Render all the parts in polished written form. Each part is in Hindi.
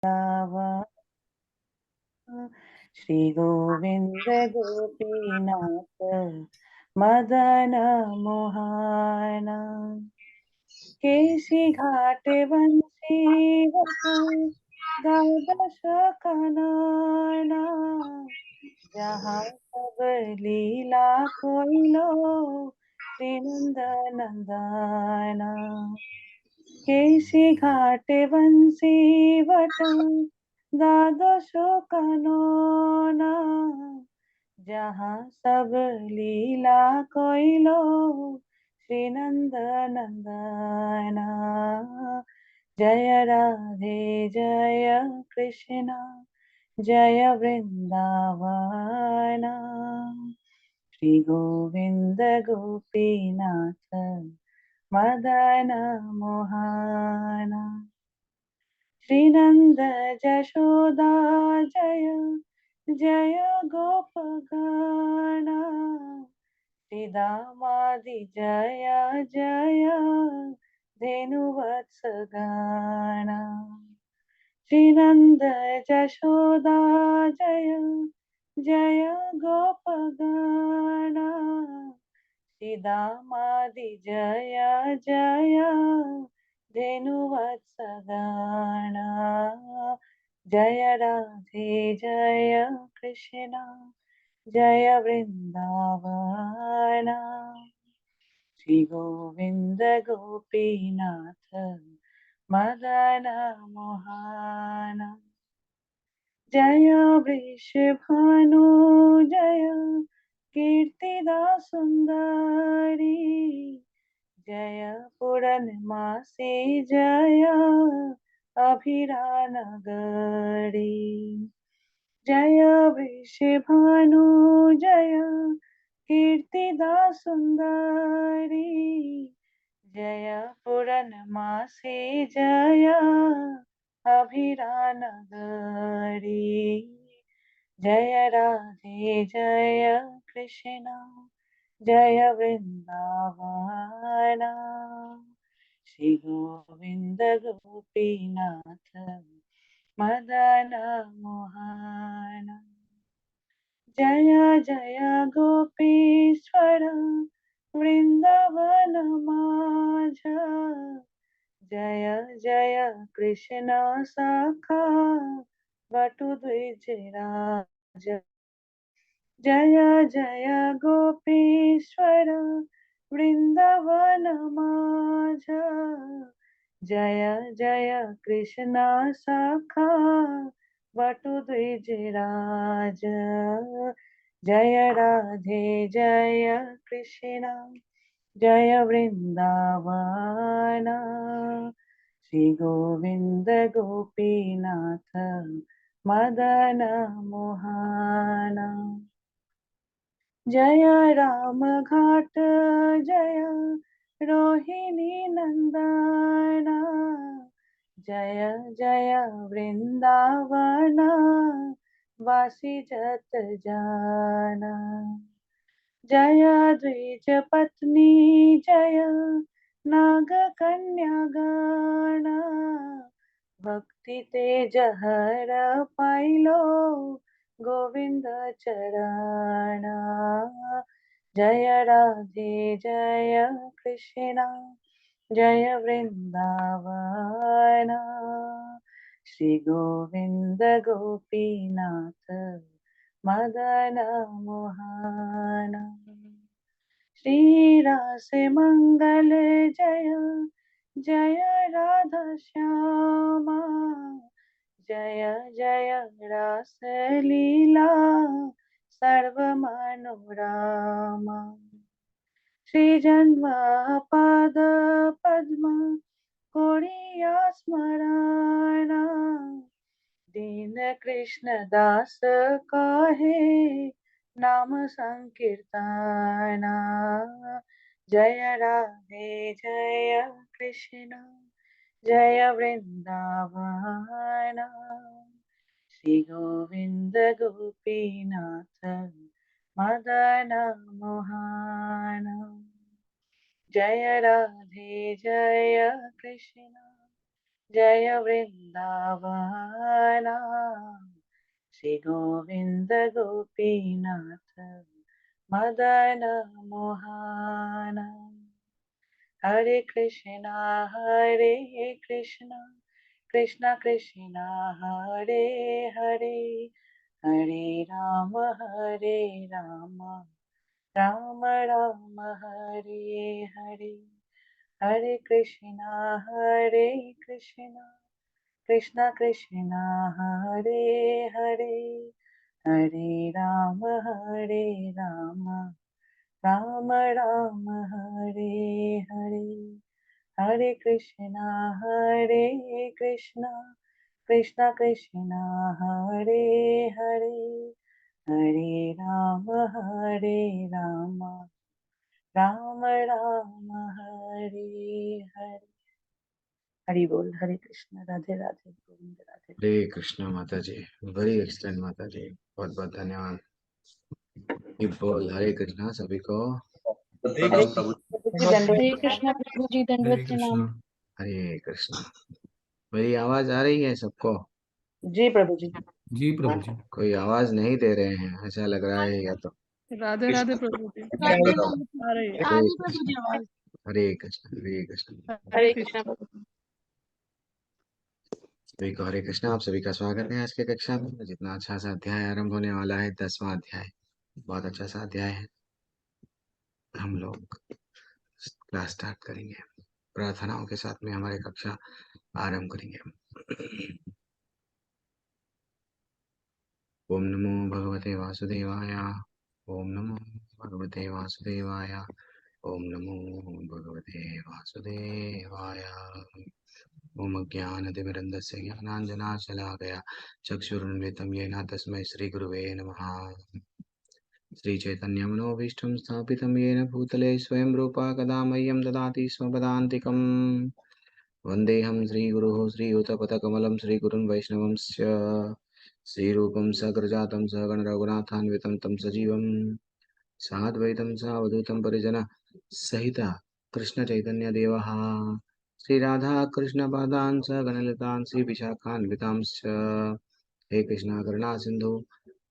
वृंदावन श्री गोविंद गोपीनाथ मदन मोहन केशी घाट बंसी बसु द्वादश कानना जहाँ सब लीला कोइलो श्री नंद नंदना केशी घाट बंसी बट द्वादश कानना जहाँ सब लीला कोइलो श्री नंद नंदना जय राधे जय कृष्णा जय वृंदावन श्री गोविंद गोपीनाथ मदन मोहन श्रीनंद जशोदा जय जय गोपगण श्रीदामादि जय जय धेनुवत्सगण श्रीनंद जशोदा जय जय गोपगण श्रीदामादि जय जय धेनुवत्सगण जय राधे जय कृष्णा जय वृंदावन श्री गोविंद गोपीनाथ मदन मोहन जय वृषभानु जय कीर्तिदा सुंदरी जय पूर्णमासी जय अभिरानगरी जय वृषभानु जय कीर्तिदा सुंदरी जय पूर्णमासी जय अभिरानगरी जय राधे जय कृष्णा जय वृंदावन श्री गोविंद गोपीनाथ मदन मोहन जय जय गोपीश्वर वृंदावन माझ जय जय कृष्ण सखा वटु द्विजराज जय जय गोपीश्वर वृंदावन माझ जय जय कृष्ण सखा वटु द्विजराज जय राधे जय कृष्ण जय वृंदावन श्री गोविंद गोपीनाथ मदन मोहन जय राम घाट जय रोहिणी नंदना जय जय वृंदावन वासी जत जाना जय द्विज पत्नी जय नाग कन्या गण भक्ति तेज हर पाइलो गोविंद चरण जय राधे जय कृष्णा जय वृंदावन श्री गोविंद गोपीनाथ मदन मोहन श्री रास मंगल जय जय राधा श्यामा जय जय रास लीला सर्व मनोरामा श्री जन्म पाद पद्म कोरिया स्मरणा दीन कृष्ण दास काहे नाम संकीर्तना जय राधे जय कृष्ण जय वृंदावन श्री गोविंद गोपीनाथ मदन मोहन जय राधे जय कृष्ण जय वृंदावन श्री गोविंद गोपीनाथ मदन मोहन। हरे कृष्णा कृष्णा कृष्णा हरे हरे, हरे राम राम राम हरे हरे। हरे कृष्णा कृष्णा कृष्णा हरे हरे, हरे राम राम राम हरे हरे। हरे कृष्णा कृष्णा कृष्णा हरे हरे, हरे राम राम राम हरे हरे। हरि बोल। हरे कृष्ण। राधे राधे। गोविंद राधे। हरे कृष्णा माता जी, वेरी एक्सटेंड माता जी, बहुत बहुत धन्यवाद। ये बोल हरे कृष्णा सभी को। हरे कृष्ण प्रभु जी, दंडवत हरे प्रणाम। कृष्णा प्रभु जी, हरे दंडवत कृष्णा। प्रणाम। हरे कृष्णा। मेरी आवाज आ रही है सबको? जी प्रभु जी। जी प्रभु जी। कोई आवाज नहीं दे रहे हैं ऐसा लग रहा है, या तो राधे राधे प्रभु जी। राधे आ रही है। हरे प्रभु जी आवाज। हरे कृष्ण हरे कृष्ण। हरे कृष्णा प्रभु जी। सभी को हरे कृष्णा। आप सभी का स्वागत है आज के कक्षा में। जितना अच्छा सा अध्याय आरंभ होने वाला है, 10वां अध्याय, बहुत अच्छा सा अध्याय है। हम लोग क्लास स्टार्ट करेंगे, प्रार्थनाओं के साथ में हमारी कक्षा आरंभ करेंगे। ओम नमो भगवते वासुदेवाय। ओम नमो भगवते वासुदेवाय। ओम नमो भगवते वासुदेवाय। ओम ज्ञानतिमिरन्दस्य ज्ञानाञ्जनाशलाकया चक्षुरुन्मिलितं येन तस्मै श्रीगुरुवे नमः। श्रीचैतन्यमनोभीष्टं स्थापितं येन भूतले स्वयं रूपा कदा मह्यं ददाति स्म पदान्तिकम्। वन्देऽहं श्रीगुरुः श्रीयुतपथकमलं श्रीगुरुन् वैष्णवंश्च श्रीरूपं सग्रजातं सहगणरघुनाथान्वितं तं सजीवं साद्वैतं सावधूतं परिजन सहित कृष्णचैतन्यदेवः श्रीराधाकृष्णपादान् सगणलतान् श्रीविशाखान्वितांश्च। हे कृष्णा करुणा सिन्धु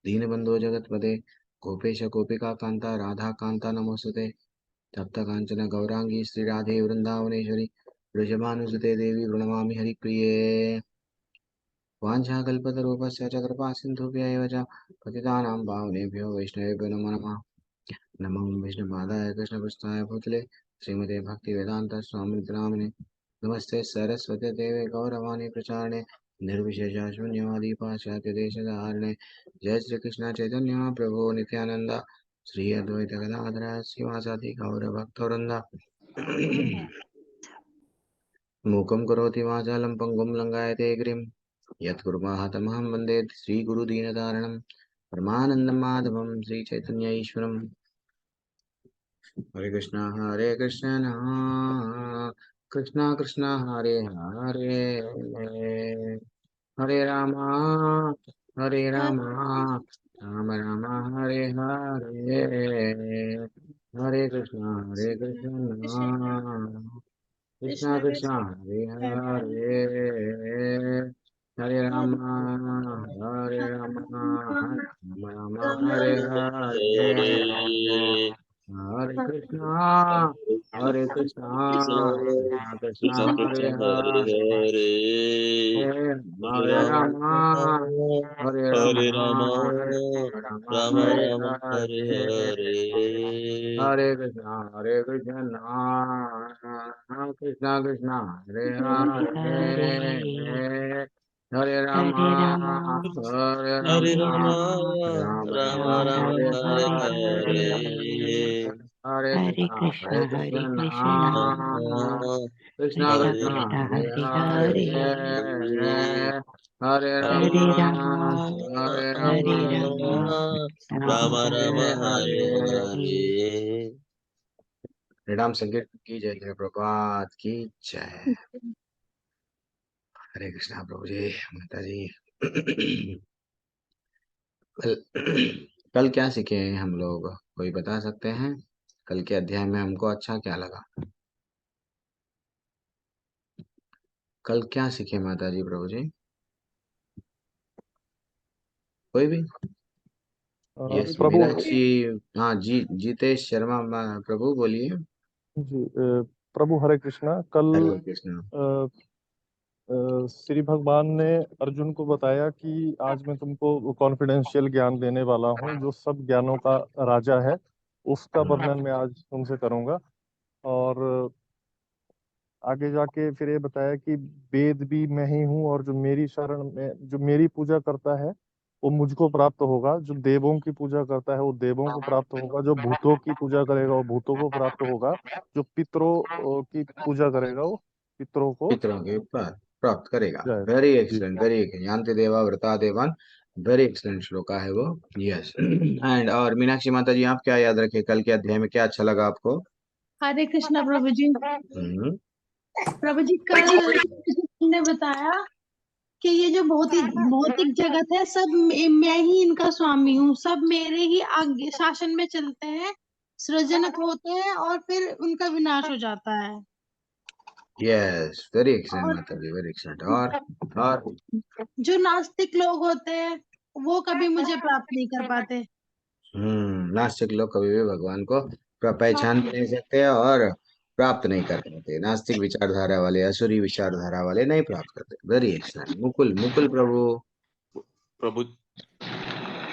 दीनबन्धो जगत्पते गोपेश गोपिका कान्ता राधा कान्ता नमोऽस्तुते। तप्त कांचन गौरांगी श्रीराधे वृंदावनेश्वरी वृषभानुसुते देवी प्रणमामि हरिप्रिये। वाञ्छाकल्पतरूपस्य च कृपा सिन्धुभ्य एव च पतितानां पावनेभ्यो वैष्णवेभ्यो नमो नमः। नमो विष्णुपादाय कृष्णपृष्ठाय भूतले श्रीमते भक्तिवेदान्त स्वामी नामिने नमस्ते सरस्वती देवे गौरवाणी प्रचारणे निर्विशेष शून्यवादी पाश्चात्य देशधारणे। जय श्री कृष्ण चैतन्य प्रभु नित्यानंद श्री अद्वैत गदाधर शिवासादि गौर भक्तवृंद। मूकं करोति वाचालं पङ्गुं लङ्घयते गिरिं यत्कुर्मः तमहं वन्दे श्रीगुरुदीनतारणं परमानन्दं माधवं श्रीचैतन्य ईश्वरम्। हरे कृष्णा कृष्णा कृष्णा हरे हरे, हरे राम राम राम हरे हरे, हरे कृष्णा कृष्णा कृष्ण कृष्णा कृष्ण हरे हरे हरे, हरे राम राम हरे हरे, हरे कृष्णा कृष्णा कृष्णा कृष्ण हरे हरे हरे, हरे हरे हरे राम हरे राम राम राम हरे राम हरे हरे, हरे हरे कृष्णा कृष्णा कृष्णा हरे हरे, हरे राम हरे राम राम राम राम राम हरे हरे हरे, हरे हरे कृष्णा कृष्णा हरे कृष्णा हरे हरे हरे, हरे हरे राम राम राम हरे हरे हरे। हरे। हरिनाम संकीर्तन की जय, जय प्रभात की जय। हरे कृष्णा प्रभु जी, माता जी। कल कल क्या सीखे हैं हम लोग, कोई बता सकते हैं? कल के अध्याय में हमको अच्छा क्या लगा? कल क्या सीखे माता जी प्रभु जी? कोई भी? यस, प्रभु मीनाक्षी। हाँ जी, जितेश शर्मा प्रभु बोलिए। जी, प्रभु हरे कृष्णा। कल हरे कृष्ण। अ, श्री भगवान ने अर्जुन को बताया कि आज मैं तुमको कॉन्फिडेंशियल ज्ञान देने वाला हूँ, जो सब ज्ञानों का राजा है। उसका वर्णन मैं आज तुमसे करूंगा। और आगे जाके फिर ये बताया कि वेद भी मैं ही हूँ, और जो मेरी शरण में जो मेरी पूजा करता है वो मुझको प्राप्त होगा, जो देवों की पूजा करता है वो देवों को प्राप्त होगा, जो भूतों की पूजा करेगा वो भूतों को प्राप्त होगा, जो पितरों की पूजा करेगा वो पितरों को पितरों के प्राप्त करेगा। जाएगा। वेरी जी। Excellent, very excellent. यान्ति देवा व्रता देवान। वेरी एक्सलेंट श्लोका है वो। यस। एंड और मीनाक्षी माता जी, आप क्या याद रखे कल के अध्याय में, क्या अच्छा लगा आपको? हरे कृष्णा प्रभु जी। हम्म। प्रभु जी कल ने बताया कि ये जो भौतिक जगत है, सब मैं ही इनका स्वामी हूँ, सब मेरे ही आज्ञा शासन में चलते हैं, सृजनक होते हैं और फिर उनका विनाश हो जाता है। यस, वेरी एक्सलेंट और माता जी, वेरी एक्सलेंट। और जो नास्तिक लोग होते हैं वो कभी मुझे प्राप्त नहीं कर पाते। नास्तिक लोग कभी भी भगवान को पहचान भी नहीं सकते और प्राप्त नहीं कर पाते। नास्तिक विचारधारा वाले, असुरी विचारधारा वाले नहीं प्राप्त करते। Very excellent. मुकुल, मुकुल प्रभु। प्रभु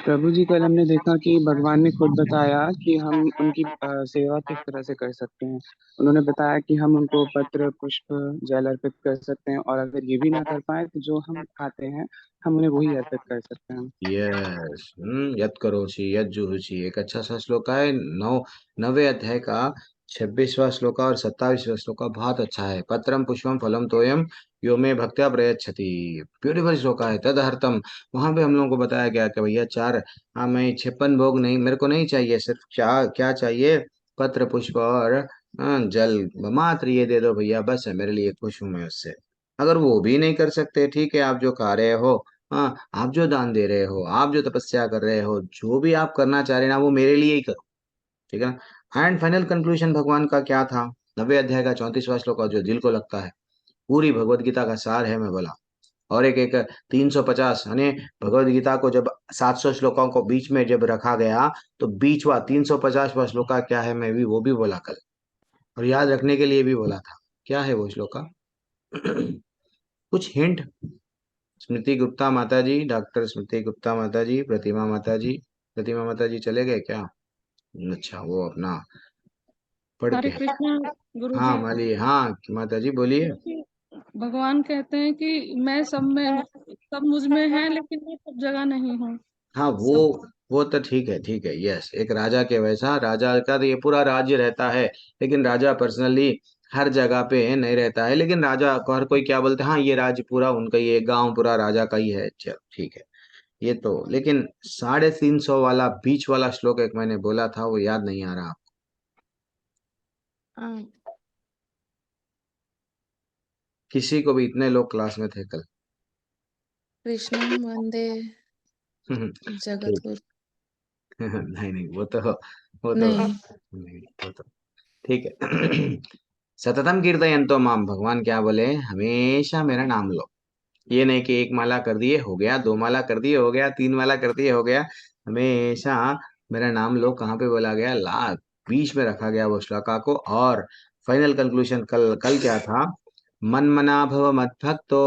प्रभु जी, कल हमने देखा कि भगवान ने खुद बताया कि हम उनकी सेवा किस तरह से कर सकते हैं। उन्होंने बताया कि हम उनको पत्र पुष्प जल अर्पित कर सकते हैं, और अगर ये भी ना कर पाए तो जो हम खाते हैं हम उन्हें वही अर्पित कर सकते हैं। यस। यत करोषि यत जुहुषि, एक अच्छा सा श्लोक है। 9वें अध्याय का 26वां श्लोक और 27वां श्लोक बहुत अच्छा है। पत्रम पुष्पम फलम तोयम यो मे भक्त्या प्रयच्छति। ब्यूटीफुल श्लोक है। तदर्थम, वहां पे हम लोगों को बताया गया कि भैया चार, हाँ, मैं 56 भोग नहीं, मेरे को नहीं चाहिए। सिर्फ क्या क्या चाहिए? पत्र पुष्प और जल मात्र, ये दे दो भैया, बस है, मेरे लिए खुश हूं मैं उससे। अगर वो भी नहीं कर सकते, ठीक है, आप जो खा रहे हो, हाँ, आप जो दान दे रहे हो, आप जो तपस्या कर रहे हो, जो भी आप करना चाह रहे हैं ना, वो मेरे लिए ही करो। ठीक है ना? एंड फाइनल कंक्लूजन भगवान का क्या था? 9वें अध्याय का 34वां श्लोक, जो दिल को लगता है, पूरी भगवत गीता का सार है, मैं बोला। और एक एक 350, यानी भगवत गीता को जब 700 श्लोकों को बीच में जब रखा गया, तो बीचवा 350वां श्लोका क्या है, मैं भी वो भी बोला कल, और याद रखने के लिए भी बोला था। क्या है वो श्लोका? कुछ हिंट? स्मृति गुप्ता माता जी, डॉक्टर स्मृति गुप्ता माता जी, प्रतिमा माता जी। प्रतिमा माता जी चले गए क्या? अच्छा, वो अपना पढ़ हरे के। कृष्णा गुरु हाँ जी। माली, हाँ माता जी बोलिए। देखिए, भगवान कहते हैं कि मैं सब में, सब मुझ में है, लेकिन मैं सब जगह नहीं हूँ। हाँ, सब वो तो ठीक है, ठीक है। यस, एक राजा के वैसा, राजा का तो ये पूरा राज्य रहता है, लेकिन राजा पर्सनली हर जगह पे नहीं रहता है। लेकिन राजा को हर कोई क्या बोलते हैं, हाँ ये राज्य पूरा उनका ही है, गांव पूरा राजा का ही है। चल ठीक है। ये तो, लेकिन 350 वाला बीच वाला श्लोक एक मैंने बोला था, वो याद नहीं आ रहा। हाँ। किसी को भी? इतने लोग क्लास में थे कल। कृष्णं वंदे ठीक। जगद्गुरु। नहीं नहीं, वो तो नहीं, नहीं, वो तो ठीक है। सततम कीर्तयन्तो माम, भगवान क्या बोले? हमेशा मेरा नाम लो। ये नहीं कि एक माला कर दिए हो गया, दो माला कर दिए हो गया, तीन माला कर दिए हो गया। हमेशा मेरा नाम लो। कहाँ पे बोला गया? बीच में रखा गया वो श्लोका को। और फाइनल कंक्लूजन कल कल क्या था? मन मना भव मद्भक्तो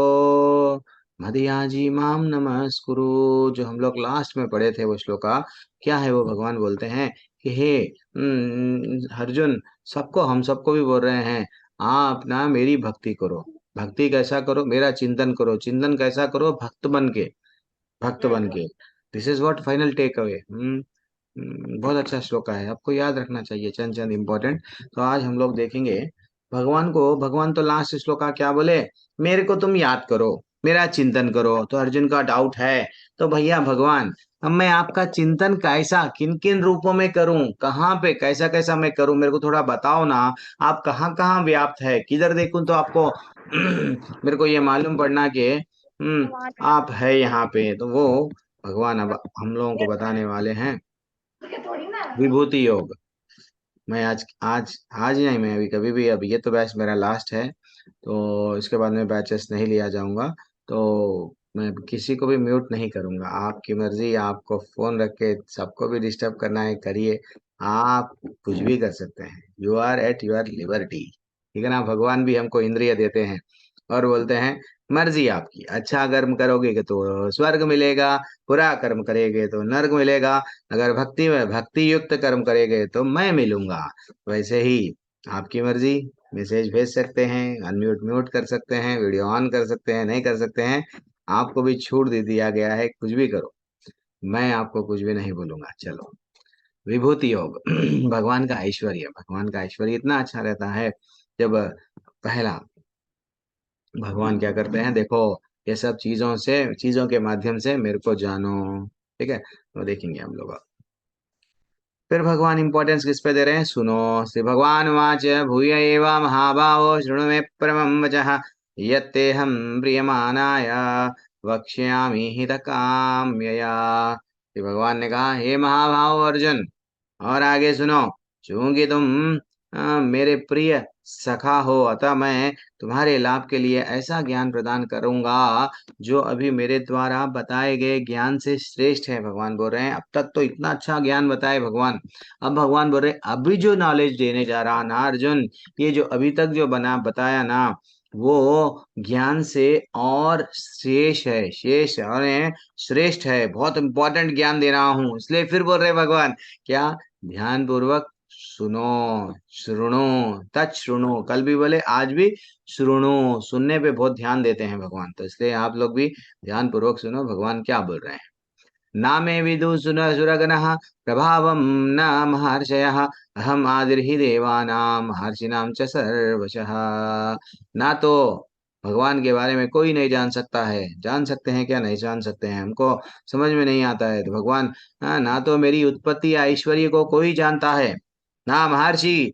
मदयाजी माम नमस्कुरु। जो हम लोग लास्ट में पढ़े थे वो श्लोका, क्या है वो? भगवान बोलते हैं कि हे अर्जुन, सबको, हम सबको भी बोल रहे हैं, आप ना मेरी भक्ति करो। भक्ति कैसा करो? मेरा चिंतन करो। चिंतन कैसा करो? भक्त बन के, भक्त बन के। This is what final takeaway. बहुत अच्छा श्लोक है, आपको याद रखना चाहिए, चंद चंद इम्पोर्टेंट। तो आज हम लोग देखेंगे भगवान को। भगवान तो लास्ट श्लोका क्या बोले? मेरे को तुम याद करो, मेरा चिंतन करो। तो अर्जुन का डाउट है, तो भैया भगवान, अब मैं आपका चिंतन कैसा, किन किन रूपों में करूं, कहाँ पे कैसा कैसा मैं करूं, मेरे को थोड़ा बताओ ना। आप कहाँ कहाँ व्याप्त है, किधर देखूं तो आपको मेरे को ये मालूम पड़ना कि आप है यहाँ पे। तो वो भगवान अब हम लोगों को बताने वाले हैं विभूति योग। मैं आज आज आज ही नहीं, मैं अभी कभी भी, अभी ये तो बैच मेरा लास्ट है, तो इसके बाद में बैचेस नहीं लिया जाऊंगा। तो मैं किसी को भी म्यूट नहीं करूंगा, आपकी मर्जी, आपको फोन रख के सबको भी डिस्टर्ब करना है करिए, आप कुछ भी कर सकते हैं, you are at your liberty, ठीक है ना। भगवान भी हमको इंद्रिय देते हैं और बोलते हैं मर्जी आपकी, अच्छा कर्म करोगे तो स्वर्ग मिलेगा, बुरा कर्म करेंगे तो नर्क मिलेगा, अगर भक्ति में भक्ति युक्त कर्म करेंगे तो मैं मिलूंगा। वैसे ही आपकी मर्जी, मैसेज भेज सकते हैं, अनम्यूट म्यूट कर सकते हैं, वीडियो ऑन कर सकते हैं, नहीं कर सकते हैं, आपको भी छूट दे दिया गया है, कुछ भी करो, मैं आपको कुछ भी नहीं बोलूंगा। चलो, विभूति योग भगवान का ऐश्वर्य, भगवान का ऐश्वर्य इतना अच्छा रहता है। जब पहला भगवान क्या करते हैं, देखो, ये सब चीजों से, चीजों के माध्यम से मेरे को जानो, ठीक है, तो देखेंगे हम लोग। फिर भगवान इंपॉर्टेंस किस पे दे रहे हैं, सुनो। श्री भगवान वाच भूय एव महाभावो शृणु मे परमं वचः यत्तेऽहं प्रीयमाणाय वक्ष्यामि हितकाम्यया। श्री भगवान ने कहा, हे महाभाव अर्जुन, और आगे सुनो, चूंकि तुम मेरे प्रिय सखा हो, अतः मैं तुम्हारे लाभ के लिए ऐसा ज्ञान प्रदान करूंगा जो अभी मेरे द्वारा बताए गए ज्ञान से श्रेष्ठ है। भगवान बोल रहे हैं, अब तक तो इतना अच्छा ज्ञान बताए भगवान, अब भगवान बोल रहे हैं अभी जो नॉलेज देने जा रहा ना अर्जुन, ये जो अभी तक जो बना बताया ना, वो ज्ञान से और शेष है, शेष और श्रेष्ठ है, बहुत इंपॉर्टेंट ज्ञान दे रहा हूं। इसलिए फिर बोल रहे भगवान, क्या, ध्यान पूर्वक सुनो, श्रुणो, तच्छृणु, कल भी बोले आज भी श्रुणु, सुनने पे बहुत ध्यान देते हैं भगवान, तो इसलिए आप लोग भी ध्यान पूर्वक सुनो भगवान क्या बोल रहे हैं। ना मे विदु सुरगणः प्रभावं न महर्षयः अहम आदिर्हि देवानां महर्षिणां च सर्वशः। ना तो भगवान के बारे में कोई नहीं जान सकता है, जान सकते हैं क्या, नहीं जान सकते हैं, हमको समझ में नहीं आता है। तो भगवान, ना तो मेरी उत्पत्ति या ऐश्वर्य को कोई जानता है, ना महर्षि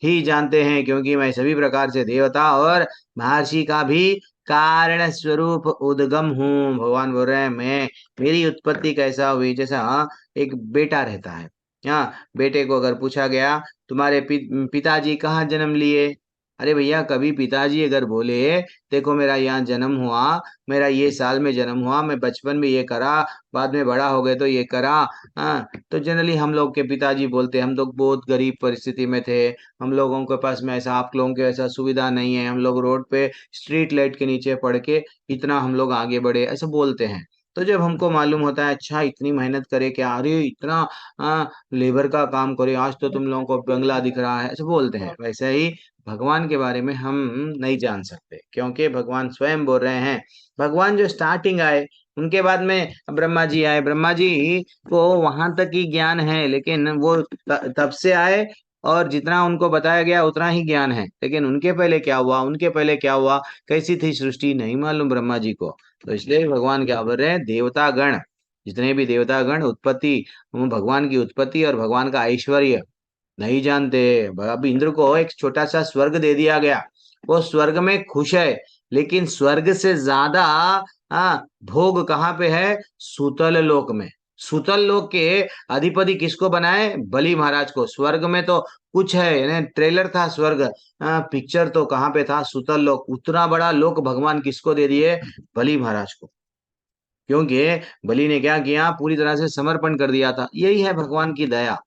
ही जानते हैं, क्योंकि मैं सभी प्रकार से देवता और महर्षि का भी कारण स्वरूप उद्गम हूँ। भगवान बोल रहे हैं, मैं, मेरी उत्पत्ति कैसा हुई, जैसा एक बेटा रहता है, हाँ, बेटे को अगर पूछा गया तुम्हारे पिताजी कहाँ जन्म लिए, अरे भैया, कभी पिताजी अगर बोले देखो मेरा यहाँ जन्म हुआ, मेरा ये साल में जन्म हुआ, मैं बचपन में ये करा, बाद में बड़ा हो गए तो ये करा, हाँ, तो जनरली हम लोग के पिताजी बोलते हम लोग बहुत गरीब परिस्थिति में थे, हम लोगों के पास में ऐसा, आप लोगों के ऐसा सुविधा नहीं है, हम लोग रोड पे स्ट्रीट लाइट के नीचे पड़ के इतना हम लोग आगे बढ़े, ऐसा बोलते हैं। तो जब हमको मालूम होता है, अच्छा इतनी मेहनत करे क्या, अरे इतना लेबर का काम करे, आज तो तुम लोगों को बंगला दिख रहा है, ऐसे बोलते हैं। वैसे ही भगवान के बारे में हम नहीं जान सकते, क्योंकि भगवान स्वयं बोल रहे हैं, भगवान जो स्टार्टिंग आए, उनके बाद में ब्रह्मा जी आए, ब्रह्मा जी को वहां तक ही ज्ञान है, लेकिन वो तब से आए और जितना उनको बताया गया उतना ही ज्ञान है, लेकिन उनके पहले क्या हुआ, उनके पहले क्या हुआ, कैसी थी सृष्टि, नहीं मालूम ब्रह्मा जी को। तो इसलिए भगवान क्या बोल रहे हैं, देवता गण, जितने भी देवता गण उत्पत्ति, भगवान की उत्पत्ति और भगवान का ऐश्वर्य नहीं जानते। अब इंद्र को एक छोटा सा स्वर्ग दे दिया गया, वो स्वर्ग में खुश है, लेकिन स्वर्ग से ज्यादा भोग कहाँ पे है, सुतल लोक में। सुतल लोक के अधिपति किसको बनाए, बलि महाराज को। स्वर्ग में तो कुछ है, ट्रेलर था स्वर्ग, पिक्चर तो कहाँ पे था, सुतल लोक। उतना बड़ा लोक भगवान किसको दे दिए, बलि महाराज को, क्योंकि बलि ने क्या किया, पूरी तरह से समर्पण कर दिया था। यही है भगवान की दया।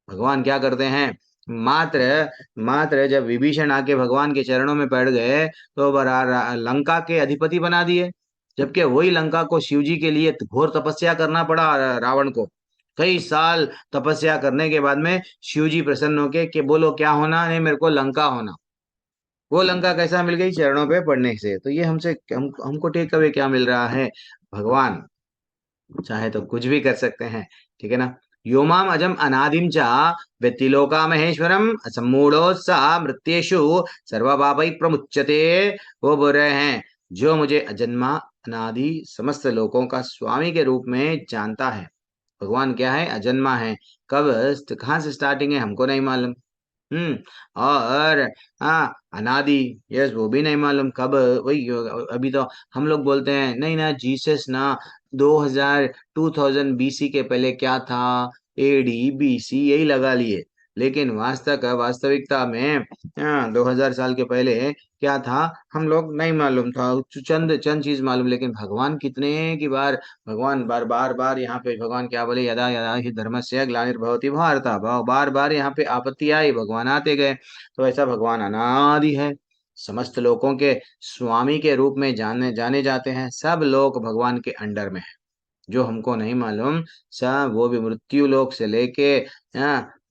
भगवान क्या करते हैं, मात्र मात्र जब विभीषण आके भगवान के चरणों में बैठ गए तो लंका के अधिपति बना दिए, जबकि वही लंका को शिव जी के लिए घोर तपस्या करना पड़ा रावण को। कई साल तपस्या करने के बाद में शिव जी प्रसन्न होके कि बोलो क्या होना, नहीं मेरे को लंका होना। वो लंका कैसा मिल गई, चरणों पे पड़ने से। तो ये हमको टेक अवे क्या मिल रहा है, भगवान चाहे तो कुछ भी कर सकते हैं, ठीक है ना। योमाम अजम अनादिम चा व्यतिलोका महेश्वरम असमूढ़ोत्सा मृत्येषु सर्वपापै प्रमुच्यते। वो बोल रहे हैं, जो मुझे अजन्मा अनादि समस्त लोकों का स्वामी के रूप में जानता है। भगवान क्या है, अजन्मा है, कब कहाँ से स्टार्टिंग है हमको नहीं मालूम, और अनादि, यस, वो भी नहीं मालूम कब। वही अभी तो हम लोग बोलते हैं नहीं ना, जीसस ना 2000 BC के पहले क्या था, एडी BC यही लगा लिए, लेकिन वास्तविकता में 2000 साल के पहले क्या था हम लोग नहीं मालूम था, चंद चंद चीज मालूम। लेकिन भगवान कितने की बार, भगवान बार बार बार यहाँ पे भगवान क्या बोले, यदा यदा ही धर्मस्य ग्लानिर्भवति भारत, बार बार यहाँ पे आपत्ति आई, भगवान आते गए। तो ऐसा भगवान अनादि है, समस्त लोगों के स्वामी के रूप में जाने जाते हैं। सब लोग भगवान के अंडर में है, जो हमको नहीं मालूम सब वो भी मृत्यु लोक से लेके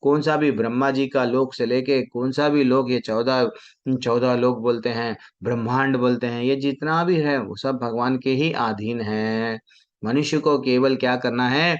कौन सा भी ब्रह्मा जी का लोक से लेके कौन सा भी लोक, ये 14 लोक बोलते हैं, ब्रह्मांड बोलते हैं, ये जितना भी है वो सब भगवान के ही अधीन है। मनुष्य को केवल क्या करना है,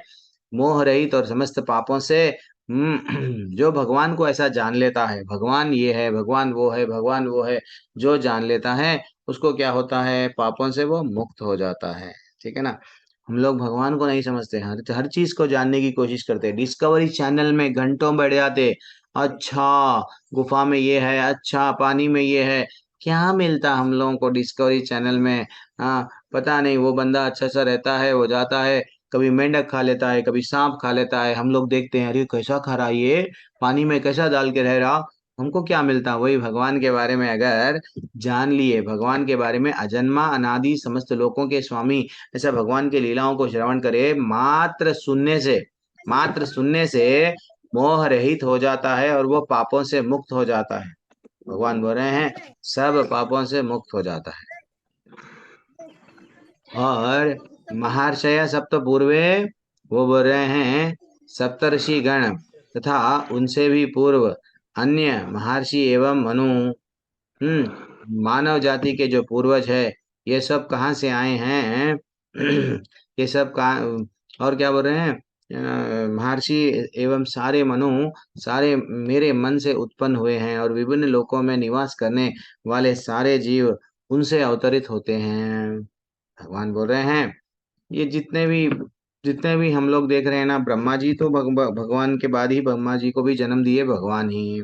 मोह रहित और समस्त पापों से जो भगवान को ऐसा जान लेता है, भगवान ये है, भगवान वो है, भगवान वो है, जो जान लेता है उसको क्या होता है, पापों से वो मुक्त हो जाता है। ठीक है ना। हम लोग भगवान को नहीं समझते, हर हर चीज को जानने की कोशिश करते हैं। डिस्कवरी चैनल में घंटों बैठ जाते, अच्छा गुफा में ये है, अच्छा पानी में ये है, क्या मिलता हम लोगों को डिस्कवरी चैनल में? हाँ, पता नहीं। वो बंदा अच्छा सा रहता है, वो जाता है, कभी मेंढक खा लेता है, कभी सांप खा लेता है, हम लोग देखते हैं अरे कैसा खा रहा है ये, पानी में कैसा डाल के रह रहा, हमको क्या मिलता? वही भगवान के बारे में अगर जान लिए, भगवान के बारे में अजन्मा अनादि समस्त लोकों के स्वामी, ऐसा भगवान के लीलाओं को श्रवण करे, मात्र सुनने से मोह रहित हो जाता है और वो पापों से मुक्त हो जाता है। भगवान बोल रहे हैं सब पापों से मुक्त हो जाता है। और महर्षय सप्त पूर्वे, वो बोल रहे हैं सप्तर्षि गण तथा उनसे भी पूर्व अन्य महर्षि एवं मनु, मानव जाति के जो पूर्वज है, ये सब कहाँ से आए हैं? ये सब कहाँ, और क्या बोल रहे हैं, महर्षि एवं सारे मनु, सारे मेरे मन से उत्पन्न हुए हैं, और विभिन्न लोकों में निवास करने वाले सारे जीव उनसे अवतरित होते हैं। भगवान बोल रहे हैं ये जितने भी हम लोग देख रहे हैं ना, ब्रह्मा जी तो भगवान के बाद ही, ब्रह्मा जी को भी जन्म दिए भगवान ही।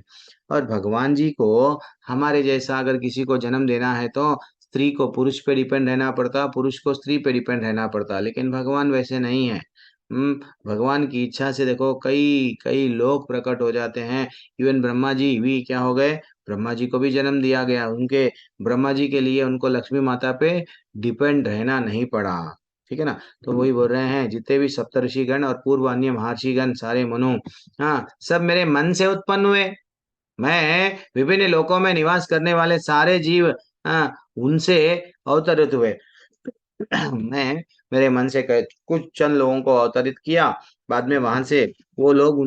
और भगवान जी को हमारे जैसा अगर किसी को जन्म देना है तो स्त्री को पुरुष पे डिपेंड रहना पड़ता, पुरुष को स्त्री पे डिपेंड रहना पड़ता, लेकिन भगवान वैसे नहीं है। भगवान की इच्छा से देखो कई कई लोग प्रकट हो जाते हैं। इवन ब्रह्मा जी भी क्या हो गए, ब्रह्मा जी को भी जन्म दिया गया, उनके ब्रह्मा जी के लिए उनको लक्ष्मी माता पे डिपेंड रहना नहीं पड़ा। ठीक है ना। तो वही बोल रहे हैं जितने भी सप्तर्षि गण और पूर्व अन्य महर्षि गण सारे मनु, हाँ सब मेरे मन से उत्पन्न हुए। मैं विभिन्न लोकों में निवास करने वाले सारे जीव, हाँ उनसे अवतरित हुए। मैं मेरे मन से कुछ चंद लोगों को अवतरित किया, बाद में वहां से वो लोग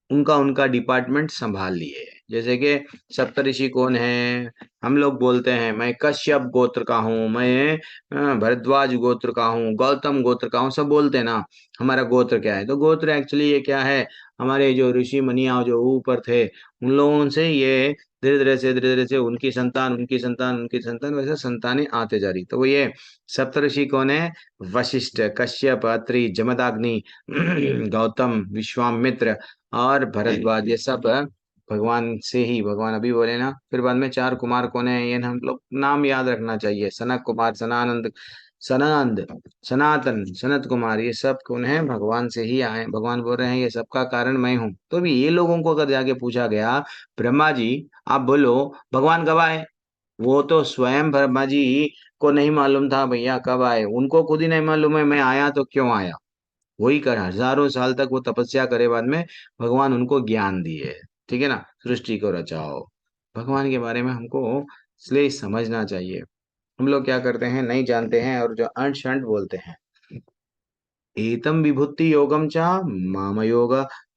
उनका उनका डिपार्टमेंट संभाल लिए। जैसे कि सप्तऋषि कौन है, हम लोग बोलते हैं मैं कश्यप गोत्र का हूँ, मैं भरद्वाज गोत्र का हूँ, गौतम गोत्र का हूँ, सब बोलते हैं ना हमारा गोत्र क्या है। तो गोत्र एक्चुअली ये क्या है, हमारे जो ऋषि मुनिया जो ऊपर थे उन लोगों से ये धीरे धीरे से उनकी संतान उनकी संतान उनकी संतान वैसे संतानें आते जा रही। तो वो ये सप्तऋषि कौन है, वशिष्ठ, कश्यप, अत्रि, जमदाग्नि, गौतम, विश्वामित्र और भरद्वाज, ये सब भगवान से ही, भगवान अभी बोले ना। फिर बाद में 4 कुमार कौन है, ये हम लोग नाम याद रखना चाहिए, सनक कुमार, सनंद, सनातन, सनत कुमार, ये सब कौन है, भगवान से ही आए। भगवान बोल रहे हैं ये सबका कारण मैं हूँ। तो भी ये लोगों को अगर जाके पूछा गया, ब्रह्मा जी आप बोलो भगवान कब आए, वो तो स्वयं ब्रह्मा जी को नहीं मालूम था भैया कब आए, उनको खुद ही नहीं मालूम है मैं आया तो क्यों आया। वही कर हजारों साल तक वो तपस्या करे, बाद में भगवान उनको ज्ञान दिए। ठीक है ना, सृष्टि को रचाओ। भगवान के बारे में हमको इसलिए समझना चाहिए। हम लोग क्या करते हैं, नहीं जानते हैं और जो अंट शंट बोलते हैं। एतम विभूति योगम च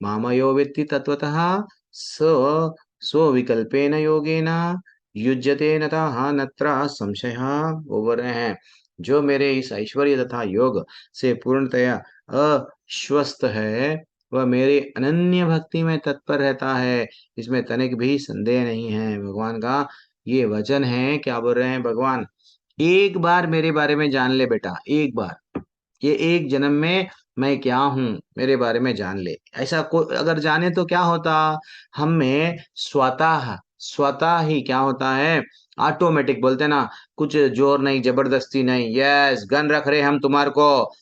मामयो वेत्ति तत्वतः स सो विकल्पेन योगेन युज्यते नतः नत्र संशय। वो बोल रहे हैं जो मेरे इस ऐश्वर्य तथा योग से पूर्णतया अश्वस्त है, वह मेरे अनन्य भक्ति में तत्पर रहता है, इसमें तनिक भी संदेह नहीं है। भगवान का ये वचन है। क्या बोल रहे हैं भगवान, एक बार मेरे बारे में जान ले बेटा, एक बार, ये एक जन्म में मैं क्या हूँ मेरे बारे में जान ले। ऐसा कोई अगर जाने तो क्या होता, हम में स्वतः स्वतः ही क्या होता है, ऑटोमेटिक बोलते ना, कुछ जोर नहीं जबरदस्ती नहीं, यस गन रख रहे हम तुम्हारे को,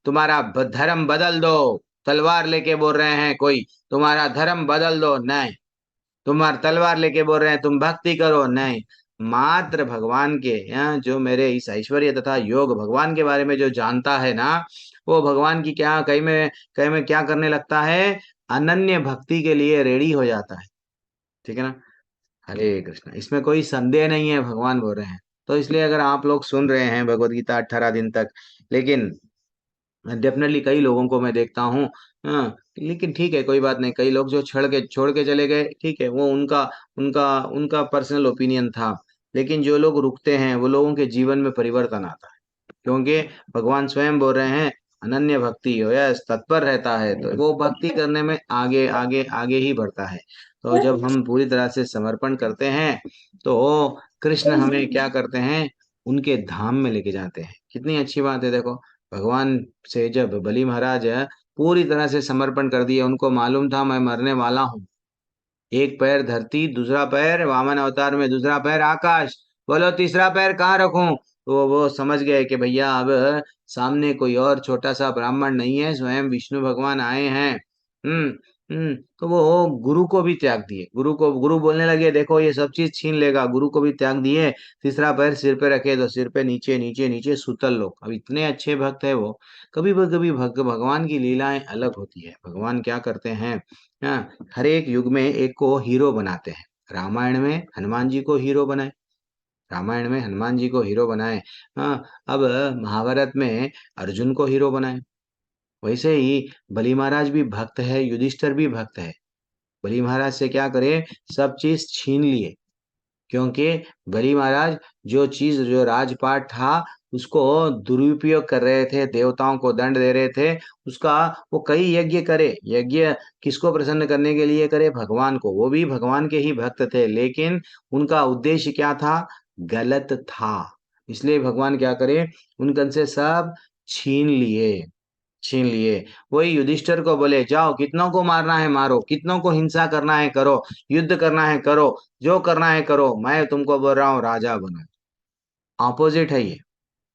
तुम्हारा धर्म बदल दो, तलवार लेके बोल रहे हैं कोई तुम्हारा धर्म बदल दो, नहीं। तुम्हारा तलवार लेके बोल रहे हैं तुम भक्ति करो, नहीं। मात्र भगवान के जो मेरे इस ऐश्वर्य तथा योग भगवान के बारे में जो जानता है ना, वो भगवान की क्या कहीं में क्या करने लगता है, अनन्य भक्ति के लिए रेडी हो जाता है। ठीक है ना। हरे कृष्ण, इसमें कोई संदेह नहीं है, भगवान बोल रहे हैं। तो इसलिए अगर आप लोग सुन रहे हैं भगवत गीता 18 दिन तक, लेकिन डेफिनेटली कई लोगों को मैं देखता हूँ, हाँ, लेकिन ठीक है, कोई बात नहीं। कई लोग जो छोड़ के चले गए, ठीक है, वो उनका उनका उनका पर्सनल ओपिनियन था। लेकिन जो लोग रुकते हैं वो लोगों के जीवन में परिवर्तन आता है, क्योंकि भगवान स्वयं बोल रहे हैं अनन्य भक्ति हो या तत्पर रहता है तो वो भक्ति करने में आगे आगे आगे ही बढ़ता है। तो जब हम पूरी तरह से समर्पण करते हैं तो कृष्ण हमें क्या करते हैं, उनके धाम में लेके जाते हैं। कितनी अच्छी बात है, देखो। भगवान से जब बलि महाराज पूरी तरह से समर्पण कर दिए, उनको मालूम था मैं मरने वाला हूँ। एक पैर धरती, दूसरा पैर वामन अवतार में, दूसरा पैर आकाश, बोलो तीसरा पैर कहाँ रखूं। तो वो समझ गए कि भैया अब सामने कोई और छोटा सा ब्राह्मण नहीं है, स्वयं विष्णु भगवान आए हैं। हम्म तो वो गुरु को भी त्याग दिए। गुरु बोलने लगे देखो ये सब चीज छीन लेगा, गुरु को भी त्याग दिए। तीसरा पैर सिर पे रखे तो सिर पे नीचे नीचे नीचे सुतल लोग। अब इतने अच्छे भक्त है वो। कभी कभी भगवान की लीलाएं अलग होती है। भगवान क्या करते हैं, हाँ, हर एक युग में एक को हीरो बनाते हैं। रामायण में हनुमान जी को हीरो बनाए, रामायण में हनुमान जी को हीरो बनाए। हाँ, अब महाभारत में अर्जुन को हीरो बनाए। वैसे ही बलि महाराज भी भक्त है, युधिष्ठिर भी भक्त है। बलि महाराज से क्या करे, सब चीज छीन लिए, क्योंकि बलि महाराज जो राजपाट था उसको दुरुपयोग कर रहे थे, देवताओं को दंड दे रहे थे उसका। वो कई यज्ञ करे, यज्ञ किसको प्रसन्न करने के लिए करे, भगवान को। वो भी भगवान के ही भक्त थे, लेकिन उनका उद्देश्य क्या था, गलत था। इसलिए भगवान क्या करे, उनकन से सब छीन लिए। वही युधिष्ठिर को बोले जाओ, कितनों को मारना है मारो, कितनों को हिंसा करना है करो, युद्ध करना है करो, जो करना है करो, मैं तुमको बोल रहा हूँ राजा बनो। ऑपोजिट है ये।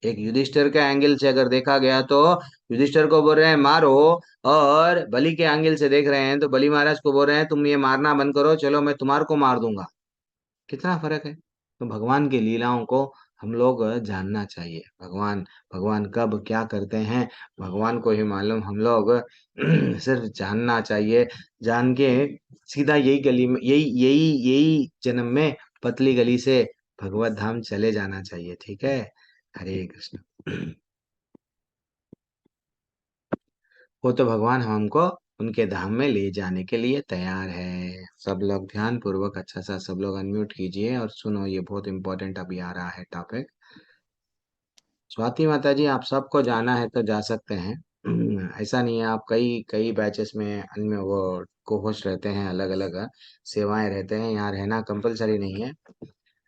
एक युधिष्ठिर के एंगल से अगर देखा गया तो युधिष्ठिर को बोल रहे हैं मारो, और बलि के एंगल से देख रहे हैं तो बलि महाराज को बोल रहे हैं तुम ये मारना बंद करो, चलो मैं तुम्हारे को मार दूंगा। कितना फर्क है। तो भगवान की लीलाओं को हम लोग जानना चाहिए। भगवान भगवान कब क्या करते हैं भगवान को ही मालूम। हम लोग सिर्फ जानना चाहिए, जान के सीधा यही गली में, यही जन्म में पतली गली से भगवत धाम चले जाना चाहिए। ठीक है। हरे कृष्ण। वो तो भगवान हमको उनके धाम में ले जाने के लिए तैयार है। सब लोग ध्यान पूर्वक अच्छा सा सब लोग अनम्यूट कीजिए और सुनो, ये बहुत इंपॉर्टेंट अभी आ रहा है टॉपिक। स्वाति माता जी, आप सबको जाना है तो जा सकते हैं। ऐसा नहीं है, आप कई कई बैचेस में अन्य वो को होस्ट रहते हैं, अलग अलग सेवाएं रहते हैं, यहाँ रहना कंपलसरी नहीं है।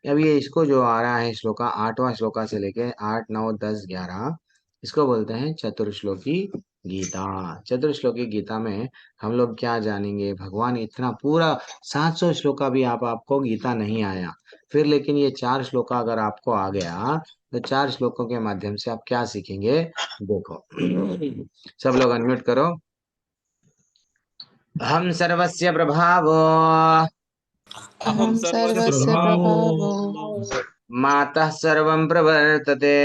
अब ये इसको जो आ रहा है श्लोका, 8वां श्लोका से लेके 8, 9, 10, 11, इसको बोलते हैं चतुर्श्लोकी गीता। चतुर्श्लोकी गीता में हम लोग क्या जानेंगे, भगवान इतना पूरा 700 श्लोका भी आपको गीता नहीं आया, फिर लेकिन ये 4 श्लोका अगर आपको आ गया तो 4 श्लोकों के माध्यम से आप क्या सीखेंगे, देखो। सब लोग अनम्यूट करो। हम सर्वस्य प्रभावो अहं सर्वस्य प्रभावो मातः सर्वं प्रवर्तते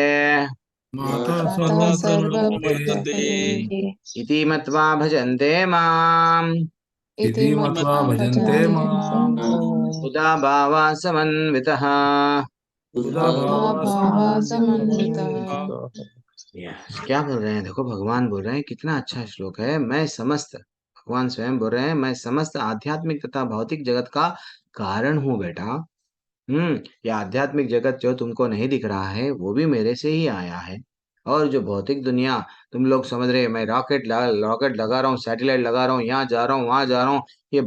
मातः मातः सर्वं सर्वं प्रवर्तते प्रवर्तते इति मत्वा भजन्ते माम् इति इति मत्वा मत्वा भजन्ते भजन्ते माम् माम् उदाभावा समन्वितः। उदा भावा समन्वितः। क्या बोल रहे हैं, देखो भगवान बोल रहे हैं, कितना अच्छा श्लोक है। मैं समस्त, भगवान स्वयं बोल रहे हैं, मैं समस्त आध्यात्मिक तथा भौतिक जगत का कारण हूँ बेटा। ये आध्यात्मिक जगत जो तुमको नहीं दिख रहा है वो भी मेरे से ही आया है। और जो भौतिक दुनिया तुम लोग समझ रहे हैं, मैं रॉकेट लगा रहा हूँ, सैटेलाइट लगा रहा हूँ, यहाँ जा रहा हूँ, वहां जा रहा हूँ, ये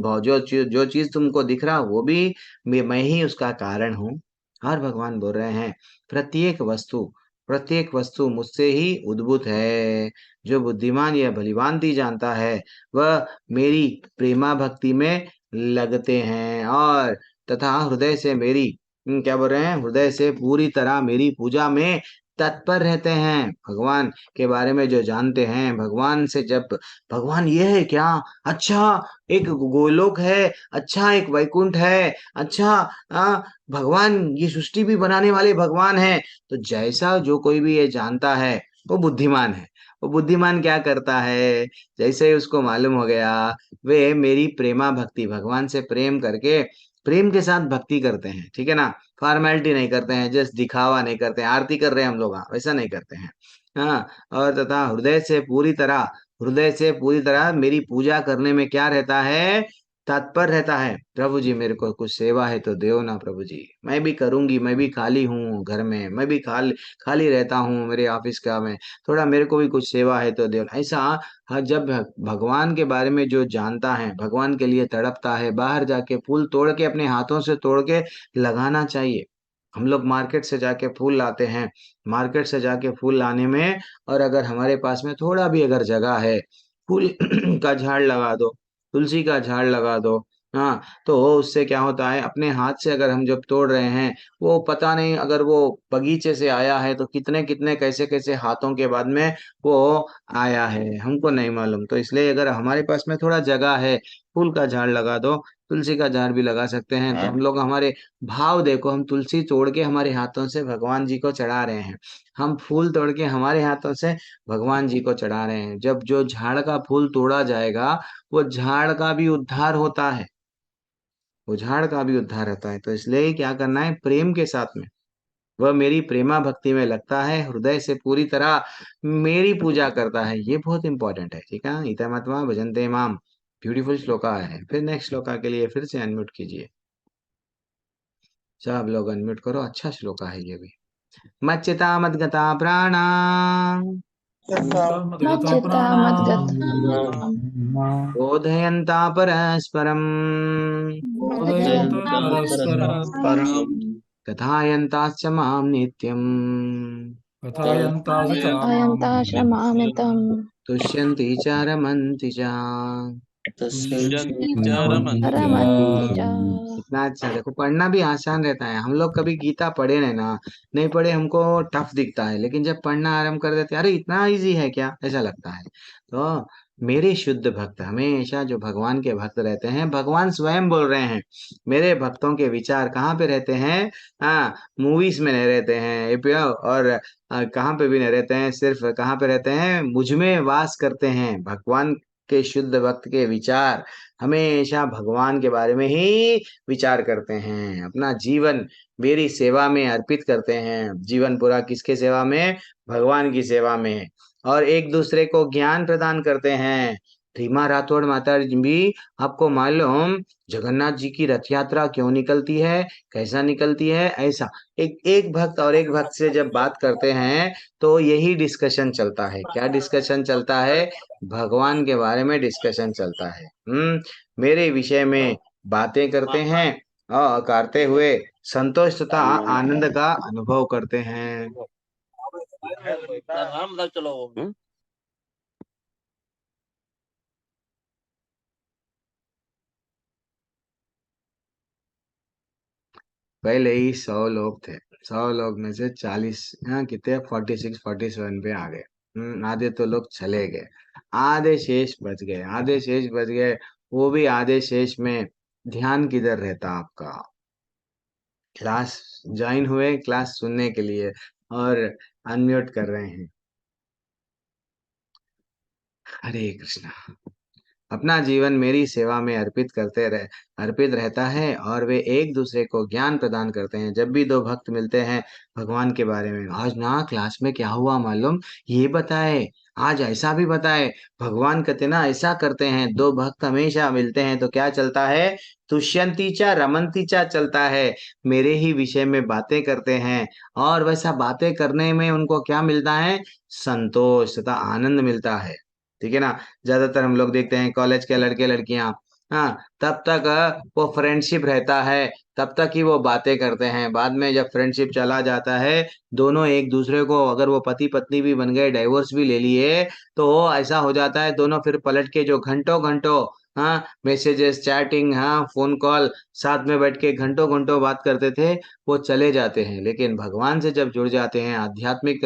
जो चीज तुमको दिख रहा वो भी मैं ही उसका कारण हूँ। और भगवान बोल रहे हैं प्रत्येक वस्तु मुझसे ही उद्भूत है। जो बुद्धिमान या भलीभांति जानता है वह मेरी प्रेमा भक्ति में लगते हैं, और तथा हृदय से मेरी क्या बोल रहे हैं, हृदय से पूरी तरह मेरी पूजा में तत्पर रहते हैं, भगवान के बारे में जो जानते हैं, भगवान से जब भगवान ये है क्या, अच्छा एक गोलोक है, अच्छा एक वैकुंठ है, अच्छा भगवान ये सृष्टि भी बनाने वाले भगवान है, तो जैसा जो कोई भी ये जानता है वो बुद्धिमान है। वो बुद्धिमान क्या करता है, जैसे ही उसको मालूम हो गया वे मेरी प्रेमा भक्ति, भगवान से प्रेम करके प्रेम के साथ भक्ति करते हैं, ठीक है ना, फॉर्मेलिटी नहीं करते हैं, जस्ट दिखावा नहीं करते हैं, आरती कर रहे हैं हम लोग, हाँ वैसा नहीं करते हैं। हाँ, और तथा हृदय से पूरी तरह मेरी पूजा करने में क्या रहता है, तत्पर रहता है। प्रभु जी मेरे को कुछ सेवा है तो दो ना प्रभु जी, मैं भी करूंगी, मैं भी खाली हूँ घर में, मैं भी खाली खाली रहता हूँ मेरे ऑफिस का में, थोड़ा मेरे को भी कुछ सेवा है तो दो, ऐसा। हाँ, जब भगवान के बारे में जो जानता है, भगवान के लिए तड़पता है, बाहर जाके फूल तोड़ के अपने हाथों से तोड़ के लगाना चाहिए। हम लोग मार्केट से जाके फूल लाते हैं, मार्केट से जाके फूल लाने में, और अगर हमारे पास में थोड़ा भी अगर जगह है, फूल का झाड़ लगा दो, तुलसी का झाड़ लगा दो। हाँ, तो उससे क्या होता है, अपने हाथ से अगर हम जब तोड़ रहे हैं, वो पता नहीं अगर वो बगीचे से आया है तो कितने कितने कैसे कैसे हाथों के बाद में वो आया है, हमको नहीं मालूम। तो इसलिए अगर हमारे पास में थोड़ा जगह है, फूल का झाड़ लगा दो, तुलसी का झाड़ भी लगा सकते हैं। तो हम लोग हमारे भाव देखो, हम तुलसी तोड़ के हमारे हाथों से भगवान जी को चढ़ा रहे हैं, हम फूल तोड़ के हमारे हाथों से भगवान जी को चढ़ा रहे हैं। जब जो झाड़ का फूल तोड़ा जाएगा, वो झाड़ का भी उद्धार होता है, वो झाड़ का भी उद्धार होता है। तो इसलिए क्या करना है, प्रेम के साथ में, वह मेरी प्रेमा भक्ति में लगता है, हृदय से पूरी तरह मेरी पूजा करता है, ये बहुत इंपॉर्टेंट है, ठीक है। इतमत्वा भजन्ते माम, ब्यूटीफुल श्लोका है। फिर नेक्स्ट श्लोका के लिए फिर से अनम्यूट कीजिए, सब लोग अनम्यूट करो, अच्छा श्लोका है ये भी। मच्चिता मद्गता प्राणा मच्चिता मद्गता बोधयन्ता परस्परम् बोधयन्ता परस्परम् कथायन्ताश्च मां नित्यम् कथायन्तास च अयन्ताश्रमामितं तुष्यन्ति च रमन्ति च। तुष्यन्ति च रमन्ति रमन्ति च। इतना अच्छा, देखो पढ़ना भी आसान रहता है। हम लोग कभी गीता पढ़े नहीं ना, नहीं पढ़े, हमको टफ दिखता है, लेकिन जब पढ़ना आरंभ कर देते हैं, अरे इतना इजी है क्या, ऐसा लगता है। तो मेरे शुद्ध भक्त, हमेशा जो भगवान के भक्त रहते हैं, भगवान स्वयं बोल रहे हैं, मेरे भक्तों के विचार कहाँ पे रहते हैं, हाँ मूवीज में नहीं रहते हैं और कहाँ पे भी नहीं रहते हैं, सिर्फ कहाँ पे रहते हैं, मुझ में वास करते हैं। भगवान के शुद्ध भक्त के विचार हमेशा भगवान के बारे में ही विचार करते हैं, अपना जीवन मेरी सेवा में अर्पित करते हैं। जीवन पूरा किसके सेवा में, भगवान की सेवा में, और एक दूसरे को ज्ञान प्रदान करते हैं। रीमा राठौड़ माता जी भी, आपको मालूम जगन्नाथ जी की रथ यात्रा क्यों निकलती है, कैसा निकलती है, ऐसा एक एक भक्त और एक भक्त से जब बात करते हैं तो यही डिस्कशन चलता है। क्या डिस्कशन चलता है, भगवान के बारे में डिस्कशन चलता है। मेरे विषय में बातें करते हैं, और करते हुए संतोष तथा आनंद का अनुभव करते हैं। चलो। पहले ही 100 लोग थे, 100 लोग में से 40, हाँ कितने, 46 47 पे आ गए। आधे तो लोग चले गए, आधे शेष बच गए, आधे शेष बच गए। वो भी आधे शेष में ध्यान किधर रहता आपका, क्लास ज्वाइन हुए क्लास सुनने के लिए और अनम्यूट कर रहे हैं। हरे कृष्णा। अपना जीवन मेरी सेवा में अर्पित रहता है, और वे एक दूसरे को ज्ञान प्रदान करते हैं। जब भी दो भक्त मिलते हैं, भगवान के बारे में, आज ना क्लास में क्या हुआ मालूम, ये बताए, आज ऐसा भी बताए, भगवान कहते ना ऐसा करते हैं। दो भक्त हमेशा मिलते हैं तो क्या चलता है, तुष्यंती चा रमंती चा चलता है, मेरे ही विषय में बातें करते हैं, और वैसा बातें करने में उनको क्या मिलता है, संतोष तथा आनंद मिलता है, ठीक है ना। ज्यादातर हम लोग देखते हैं कॉलेज के लड़के लड़कियां, हाँ तब तक वो फ्रेंडशिप रहता है, तब तक ही वो बातें करते हैं। बाद में जब फ्रेंडशिप चला जाता है, दोनों एक दूसरे को, अगर वो पति पत्नी भी बन गए, डाइवोर्स भी ले लिए, तो वो ऐसा हो जाता है, दोनों फिर पलट के जो घंटों घंटों हाँ, मैसेजेस, चैटिंग, हाँ, फोन कॉल, साथ में बैठ के घंटों घंटों बात करते थे, वो चले जाते हैं। लेकिन भगवान से जब जुड़ जाते हैं, आध्यात्मिक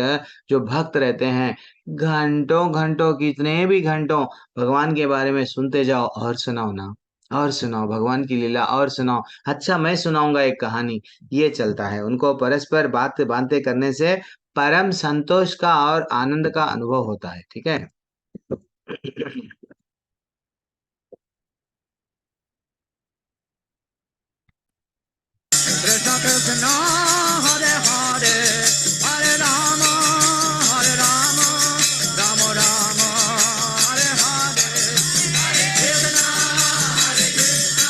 जो भक्त रहते हैं, घंटों घंटों, कितने भी घंटों भगवान के बारे में सुनते जाओ, और सुनाओ ना, और सुनाओ भगवान की लीला, और सुनाओ, अच्छा मैं सुनाऊंगा एक कहानी, ये चलता है। उनको परस्पर बात बातें करने से परम संतोष का और आनंद का अनुभव होता है। ठीक है। कृष्ण कृष्ण हरे हरे हरे राम राम राम हरे हरे कृष्ण हरे कृष्ण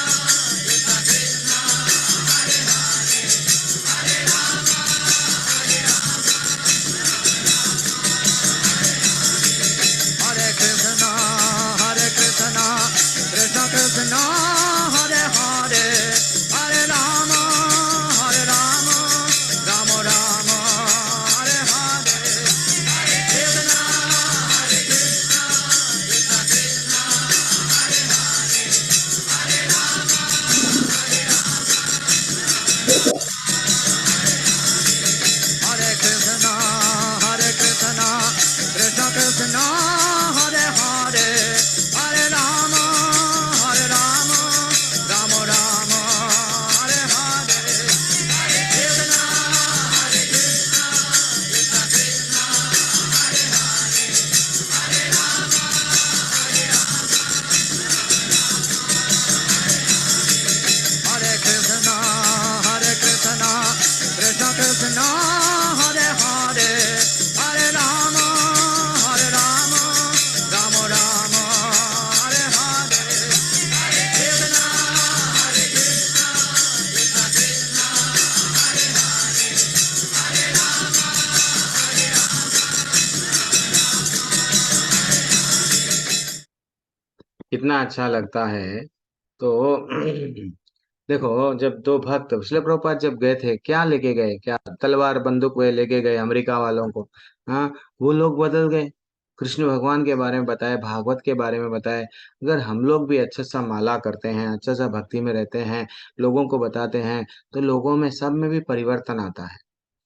कृष्ण कृष्ण हरे हरे हरे राम हरे कृष्ण कृष्ण कृष्ण हरे हरे हरे राम राम राम हरे हरे कृष्ण हरे कृष्ण कृष्ण कृष्ण हरे हरे हरे राम हरे कृष्ण कृष्ण कृष्ण हरे हरे हरे राम राम राम हरे हरे कृष्ण हरे कृष्ण कृष्ण कृष्ण हरे हरे हरे राम हरे कृष्ण कृष्ण कृष्ण हरे हरे हरे राम राम राम हरे हरे कृष्ण हरे कृष्ण कृष्ण कृष्ण हरे हरे हरे राम कितना अच्छा लगता है। तो देखो, जब दो भक्त शिल प्रभुपाद जब गए थे, क्या लेके गए? क्या तलवार बंदूक वे लेके गए अमेरिका वालों को? हाँ, वो लोग बदल गए। कृष्ण भगवान के बारे में बताए, भागवत के बारे में बताए। अगर हम लोग भी अच्छा सा माला करते हैं, अच्छा सा भक्ति में रहते हैं, लोगों को बताते हैं, तो लोगों में सब में भी परिवर्तन आता है।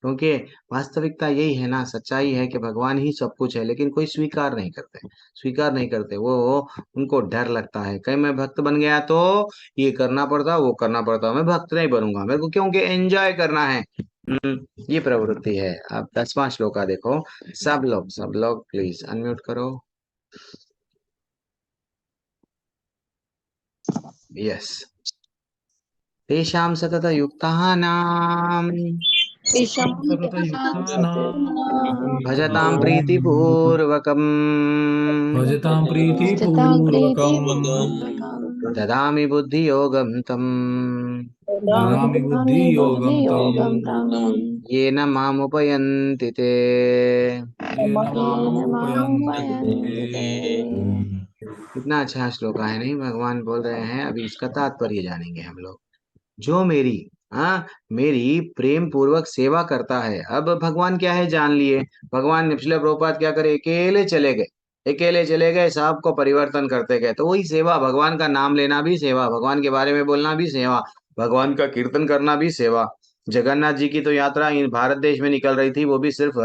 क्योंकि वास्तविकता यही है ना, सच्चाई है कि भगवान ही सब कुछ है, लेकिन कोई स्वीकार नहीं करते। स्वीकार नहीं करते वो, उनको डर लगता है कहीं मैं भक्त बन गया तो ये करना पड़ता, वो करना पड़ता, मैं भक्त नहीं बनूंगा, मेरे को क्योंकि एंजॉय करना है। ये प्रवृत्ति है। अब 10वां श्लोका देखो। सब लोग प्लीज अनम्यूट करो। यस। तेषां सततयुक्तानां तेषां सततयुक्तानां भजतां प्रीतिपूर्वकम् भजतां भजतां प्रीतिपूर्वकम् प्रीतिपूर्वकं ददामि बुद्धियोगं तम् ददामि बुद्धियोगं तं बुद्धियोगं तं येन मामुपयन्ति ते। येन येन मामुपयन्ति मामुपयन्ति ते। ते। कितना अच्छा श्लोक है नहीं? भगवान बोल रहे हैं, अभी इसका तात्पर्य जानेंगे हम लोग। जो मेरी, हाँ, मेरी प्रेम पूर्वक सेवा करता है। अब भगवान क्या है जान लिए। भगवान ने पिछले प्रभुपाद क्या करे, अकेले चले गए, अकेले चले गए, सबको परिवर्तन करते गए। तो वही सेवा, भगवान का नाम लेना भी सेवा, भगवान के बारे में बोलना भी सेवा, भगवान का कीर्तन करना भी सेवा। जगन्नाथ जी की तो यात्रा इन भारत देश में निकल रही थी, वो भी सिर्फ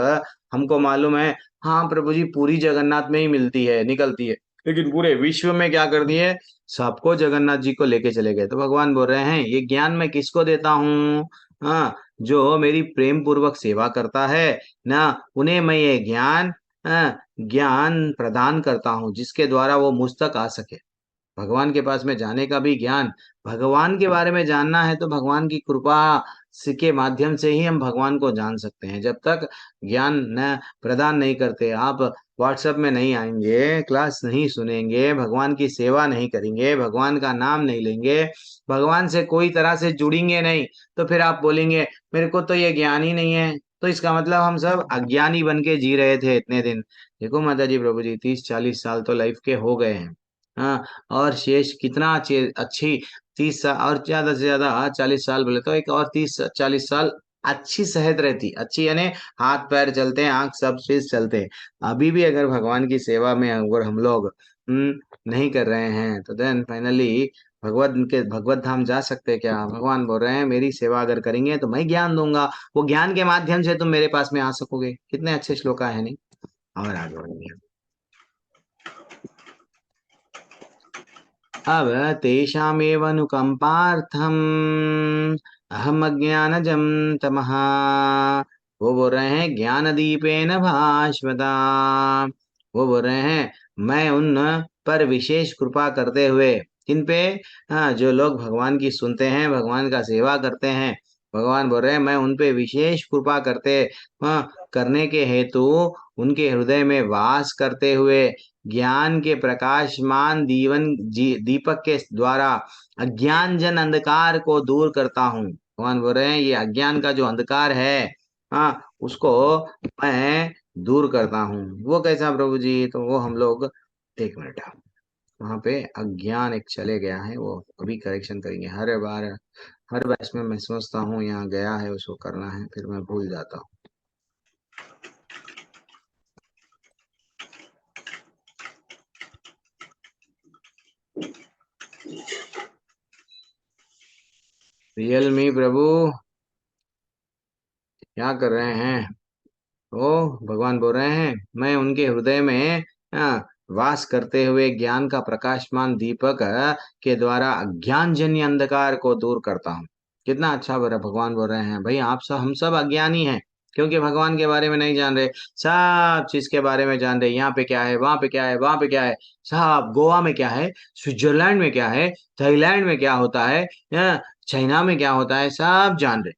हमको मालूम है, हाँ प्रभु जी, पूरी जगन्नाथ में ही मिलती है, निकलती है, लेकिन पूरे विश्व में क्या कर दिए, सबको जगन्नाथ जी को लेके चले गए। तो भगवान बोल रहे हैं, ये ज्ञान मैं किसको देता हूँ? हाँ, जो मेरी प्रेम पूर्वक सेवा करता है ना, उन्हें मैं ये ज्ञान, ज्ञान प्रदान करता हूँ, जिसके द्वारा वो मुझ तक आ सके। भगवान के पास में जाने का भी ज्ञान, भगवान के बारे में जानना है तो भगवान की कृपा के माध्यम से ही हम भगवान को जान सकते हैं। जब तक ज्ञान न प्रदान नहीं करते, आप व्हाट्सएप में नहीं आएंगे, क्लास नहीं सुनेंगे, भगवान की सेवा नहीं करेंगे, भगवान का नाम नहीं लेंगे, भगवान से कोई तरह से जुड़ेंगे नहीं, तो फिर आप बोलेंगे मेरे को तो ये ज्ञान ही नहीं है। तो इसका मतलब हम सब अज्ञानी बन के जी रहे थे इतने दिन। देखो माता जी, प्रभु जी, 30-40 साल तो लाइफ के हो गए हैं। हाँ, और शेष कितना अच्छी 30 साल और ज्यादा से ज्यादा, 40 साल बोले तो एक और 30-40 साल अच्छी सेहत रहती, अच्छी यानी हाथ पैर चलते हैं, आंख सब चीज चलते हैं। अभी भी अगर भगवान की सेवा में अगर हम लोग नहीं कर रहे हैं तो देन फाइनली भगवत धाम जा सकते हैं क्या? भगवान बोल रहे हैं मेरी सेवा अगर करेंगे तो मैं ज्ञान दूंगा, वो ज्ञान के माध्यम से तुम मेरे पास में आ सकोगे। कितने अच्छे श्लोक है नहीं? और आगे बढ़ेंगे। अब तेषामेव अनुकंपार्थम अहम अज्ञानजं तमः, वो बोल रहे हैं ज्ञान दीपेन भास्वता, वो बोल रहे हैं मैं उन पर विशेष कृपा करते हुए, किन पे? हाँ, जो लोग भगवान की सुनते हैं, भगवान का सेवा करते हैं, भगवान बोल रहे हैं मैं उन पे विशेष कृपा करने के हेतु उनके हृदय में वास करते हुए ज्ञान के प्रकाशमान दीपक के द्वारा अज्ञान जन अंधकार को दूर करता हूँ। भगवान बोल रहे हैं ये अज्ञान का जो अंधकार है, हाँ, उसको मैं दूर करता हूँ। वो कैसा प्रभु जी? तो वो हम लोग 1 मिनट, वहां पे अज्ञान एक चले गया है, वो अभी करेक्शन करेंगे। हर बैच में मैं सोचता हूँ यहाँ गया है उसको करना है, फिर मैं भूल जाता हूँ। रियल मी प्रभु क्या कर रहे हैं? ओ भगवान बोल रहे हैं मैं उनके हृदय में वास करते हुए ज्ञान का प्रकाशमान दीपक के द्वारा अज्ञान जन्य अंधकार को दूर करता हूँ। कितना अच्छा बोला। भगवान बोल रहे हैं भाई आप सब, हम सब अज्ञानी हैं, क्योंकि भगवान के बारे में नहीं जान रहे, सब चीज के बारे में जान रहे। यहाँ पे क्या है, वहां पे क्या है, वहां पे क्या है, सब गोवा में क्या है, स्विट्जरलैंड में क्या है, थाईलैंड में क्या होता है, चाइना में क्या होता है, सब जान रहे।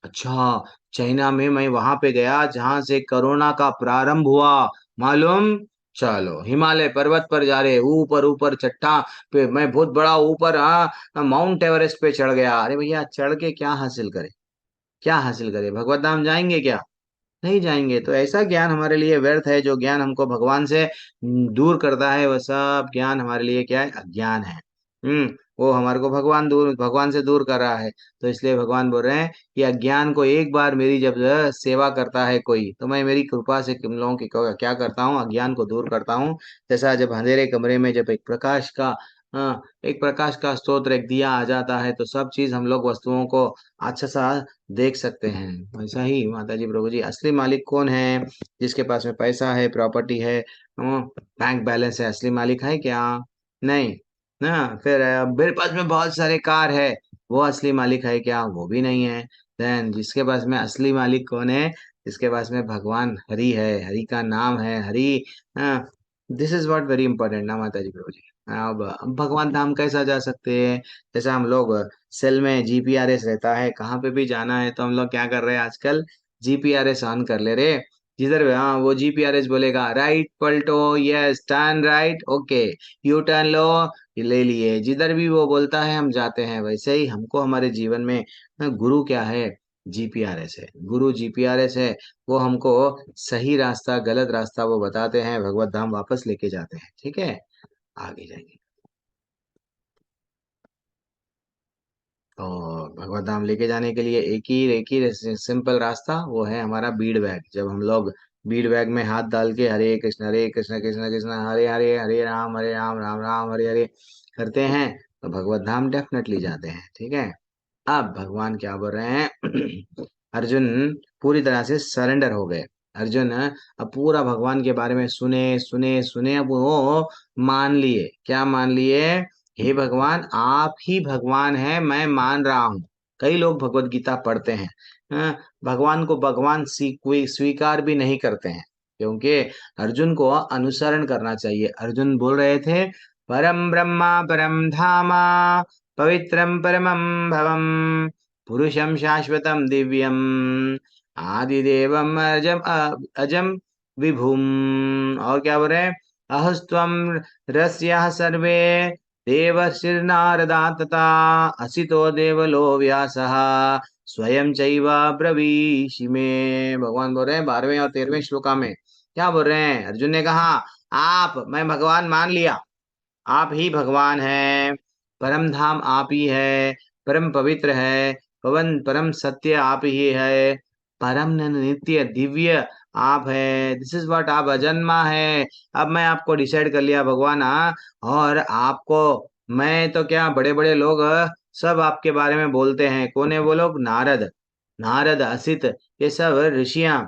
अच्छा, चाइना में मैं वहां पे गया जहां से कोरोना का प्रारंभ हुआ, मालूम? चलो हिमालय पर्वत पर जा रहे, ऊपर ऊपर चट्टान पे, मैं बहुत बड़ा ऊपर, हाँ, माउंट एवरेस्ट पे चढ़ गया। अरे भैया चढ़ के क्या हासिल करे, क्या हासिल करे? भगवत धाम जाएंगे क्या? नहीं जाएंगे। तो ऐसा ज्ञान हमारे लिए व्यर्थ है, जो ज्ञान हमको भगवान से दूर करता है, वह सब ज्ञान हमारे लिए क्या है? अज्ञान है। वो हमारे को भगवान से दूर कर रहा है। तो इसलिए भगवान बोल रहे हैं कि अज्ञान को एक बार मेरी जब सेवा करता है कोई, तो मैं मेरी कृपा से तुम लोगों की क्या करता हूँ? अज्ञान को दूर करता हूँ। जैसा जब अंधेरे कमरे में जब एक प्रकाश का स्रोत, एक दिया आ जाता है, तो सब चीज हम लोग वस्तुओं को अच्छा सा देख सकते हैं। वैसा ही माता जी प्रभु जी, असली मालिक कौन है? जिसके पास में पैसा है, प्रॉपर्टी है, बैंक बैलेंस है, असली मालिक है क्या? नहीं ना। फिर मेरे पास में बहुत सारे कार है, वो असली मालिक है क्या? वो भी नहीं है। देन जिसके पास में असली मालिक कौन है? जिसके पास में भगवान हरि है, हरि का नाम है Hari. This is what very important ना माता जी प्रभु जी। अब भगवान धाम कैसा जा सकते हैं? जैसा हम लोग सेल में जीपीआरएस रहता है, कहाँ पे भी जाना है तो हम लोग क्या कर रहे हैं आजकल? जीपीआरएस ऑन कर ले रहे। जिधर हाँ वो जीपीआरएस बोलेगा राइट पलटो, yes turn right, okay, U turn लो, ये ले लिए। जिधर भी वो बोलता है हम जाते हैं। वैसे ही हमको हमारे जीवन में गुरु क्या है? जीपीआरएस है। गुरु जीपीआरएस है, वो हमको सही रास्ता गलत रास्ता वो बताते हैं, भगवत धाम वापस लेके जाते हैं। ठीक है, आगे जाएंगे। और भगवत धाम लेके जाने के लिए एक ही सिंपल रास्ता, वो है हमारा बीड़ बैग। जब हम लोग बीड़ बैग में हाथ डाल के हरे कृष्ण कृष्ण कृष्ण हरे हरे, हरे राम राम राम हरे हरे करते हैं, तो भगवत धाम डेफिनेटली जाते हैं। ठीक है। अब भगवान क्या बोल रहे हैं? अर्जुन पूरी तरह से सरेंडर हो गए। अर्जुन अब पूरा भगवान के बारे में सुने सुने सुने, अब वो मान लिए। क्या मान लिए? हे भगवान आप ही भगवान है, मैं मान रहा हूँ। कई लोग भगवत गीता पढ़ते हैं, भगवान को भगवान कोई स्वीकार भी नहीं करते हैं, क्योंकि अर्जुन को अनुसरण करना चाहिए। अर्जुन बोल रहे थे परम ब्रह्मा परम धामा पवित्रम परमं भवम पुरुषम शाश्वतम दिव्यम आदिदेवम अजम अजम विभुम। और क्या बोल रहे हैं? अहस्त्वम रस्यः सर्वे देवर्षिर्नारदा तथा असितो देवलो व्यासः स्वयं चैव ब्रवीषि मे। भगवान बोल रहे हैं 12वें और 13वें श्लोका में क्या बोल रहे हैं? अर्जुन ने कहा मैं भगवान मान लिया, आप ही भगवान है, परम धाम आप ही है, परम पवित्र है, पवन परम सत्य आप ही है, परम नित्य दिव्य आप है। दिस इज व्हाट, आप अजन्मा है। अब मैं आपको डिसाइड कर लिया भगवान। हाँ, और आपको मैं तो क्या, बड़े बड़े लोग सब आपके बारे में बोलते हैं। कौन है वो लोग? नारद, नारद, असित, ये सब ऋषियां।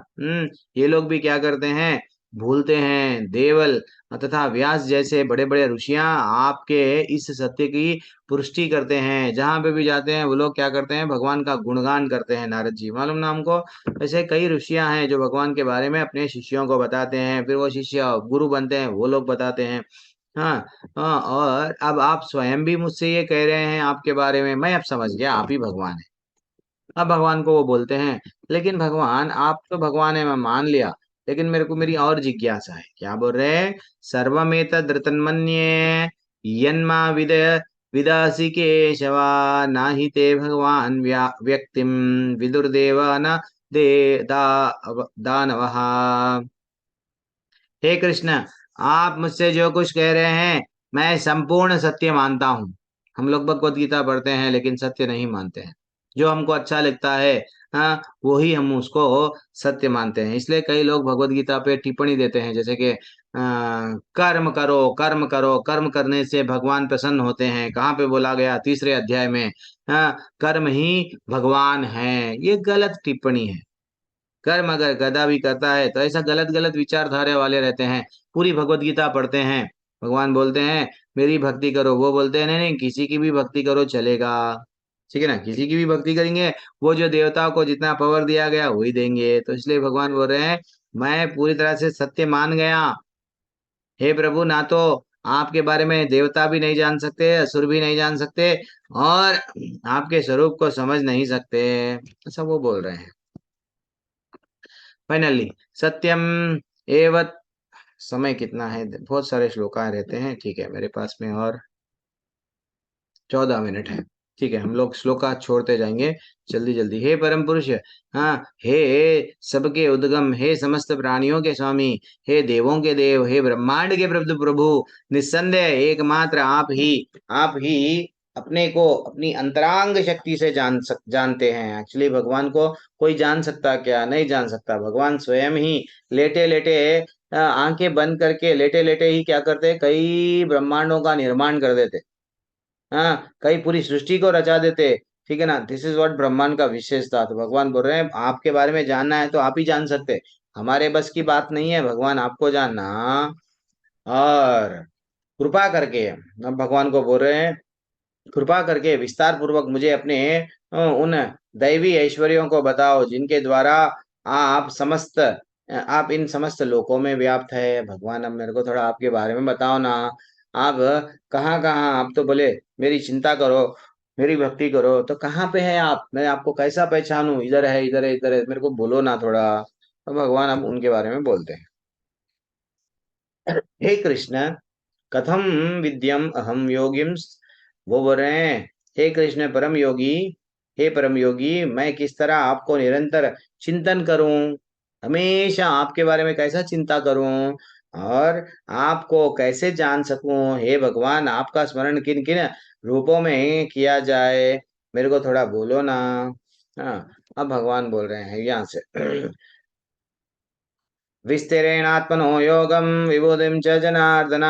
ये लोग भी क्या करते हैं? भूलते हैं। देवल तथा व्यास जैसे बड़े बड़े ऋषियां आपके इस सत्य की पुष्टि करते हैं। जहां पे भी जाते हैं वो लोग क्या करते हैं? भगवान का गुणगान करते हैं। नारद जी, मालूम ना हमको? ऐसे कई ऋषियां हैं जो भगवान के बारे में अपने शिष्यों को बताते हैं, फिर वो शिष्य गुरु बनते हैं, वो लोग बताते हैं। हाँ। हाँ, और अब आप स्वयं भी मुझसे ये कह रहे हैं आपके बारे में। मैं अब समझ गया आप ही भगवान है। अब भगवान को वो बोलते हैं, लेकिन भगवान आप तो भगवान है, मैं मान लिया, लेकिन मेरे को मेरी और जिज्ञासा है। क्या बोल रहे हैं? सर्वमेतदृतन्मन्ये यन्मा विदासी केशवा, नाहि ते भगवान व्यक्तिम विदुर्देव न दे दानवः। हे कृष्ण, आप मुझसे जो कुछ कह रहे हैं मैं संपूर्ण सत्य मानता हूँ। हम लोग भगवत गीता पढ़ते हैं लेकिन सत्य नहीं मानते हैं। जो हमको अच्छा लगता है, हाँ, वो ही हम उसको सत्य मानते हैं। इसलिए कई लोग भगवत गीता पे टिप्पणी देते हैं, जैसे कि कर्म करो, कर्म करो, कर्म करने से भगवान प्रसन्न होते हैं। कहाँ पे बोला गया? तीसरे अध्याय में। हाँ, कर्म ही भगवान है। ये गलत टिप्पणी है। कर्म अगर गधा भी करता है तो ऐसा गलत गलत विचारधारा वाले रहते हैं। पूरी भगवत गीता पढ़ते हैं, भगवान बोलते हैं मेरी भक्ति करो, वो बोलते हैं नहीं नहीं, किसी की भी भक्ति करो चलेगा। ठीक है ना? किसी की भी भक्ति करेंगे, वो जो देवताओं को जितना पावर दिया गया वही देंगे। तो इसलिए भगवान बोल रहे हैं मैं पूरी तरह से सत्य मान गया। हे प्रभु, ना तो आपके बारे में देवता भी नहीं जान सकते, असुर भी नहीं जान सकते, और आपके स्वरूप को समझ नहीं सकते। ऐसा वो बोल रहे हैं। फाइनली सत्यम एव, समय कितना है? बहुत सारे श्लोका रहते हैं। ठीक है, मेरे पास में और 14 मिनट है। ठीक है, हम लोग श्लोका छोड़ते जाएंगे जल्दी जल्दी। हे परम पुरुष, हाँ, हे सबके उद्गम, हे समस्त प्राणियों के स्वामी, हे देवों के देव, हे ब्रह्मांड के प्रभु प्रभु, निस्संदेह एकमात्र आप ही अपने को अपनी अंतरांग शक्ति से जानते हैं। एक्चुअली भगवान को कोई जान सकता क्या? नहीं जान सकता। भगवान स्वयं ही लेटे लेटे आंखें बंद करके लेटे लेटे ही क्या करते? कई ब्रह्मांडों का निर्माण कर देते। हाँ, कई पूरी सृष्टि को रचा देते। ठीक है ना? दिस इज व्हाट ब्रह्मांड का विशेषता। तो भगवान बोल रहे हैं आपके बारे में जानना है तो आप ही जान सकते, हमारे बस की बात नहीं है भगवान आपको जानना। और कृपा करके, अब भगवान को बोल रहे हैं कृपा करके विस्तार पूर्वक मुझे अपने उन दैवी ऐश्वर्यों को बताओ जिनके द्वारा आप इन समस्त लोकों में व्याप्त है। भगवान, अब मेरे को थोड़ा आपके बारे में बताओ ना। आप कहाँ कहाँ, आप तो बोले मेरी चिंता करो, मेरी भक्ति करो, तो कहाँ पे है आप? मैं आपको कैसा पहचानूं? इधर है, इधर है, इधर है, मेरे को बोलो ना थोड़ा। तो भगवान अब उनके बारे में बोलते हैं। हे कृष्ण, कथम विद्यम अहम योगिम, वो बोल रहे हैं हे कृष्ण परम योगी, हे परम योगी, मैं किस तरह आपको निरंतर चिंतन करूं, हमेशा आपके बारे में कैसा चिंता करूं, और आपको कैसे जान सकूं। हे भगवान, आपका स्मरण किन किन रूपों में किया जाए, मेरे को थोड़ा बोलो ना। हाँ, अब भगवान बोल रहे हैं यहाँ से विस्तीर्णात्मनो योगम विबुधिं च जनार्दन,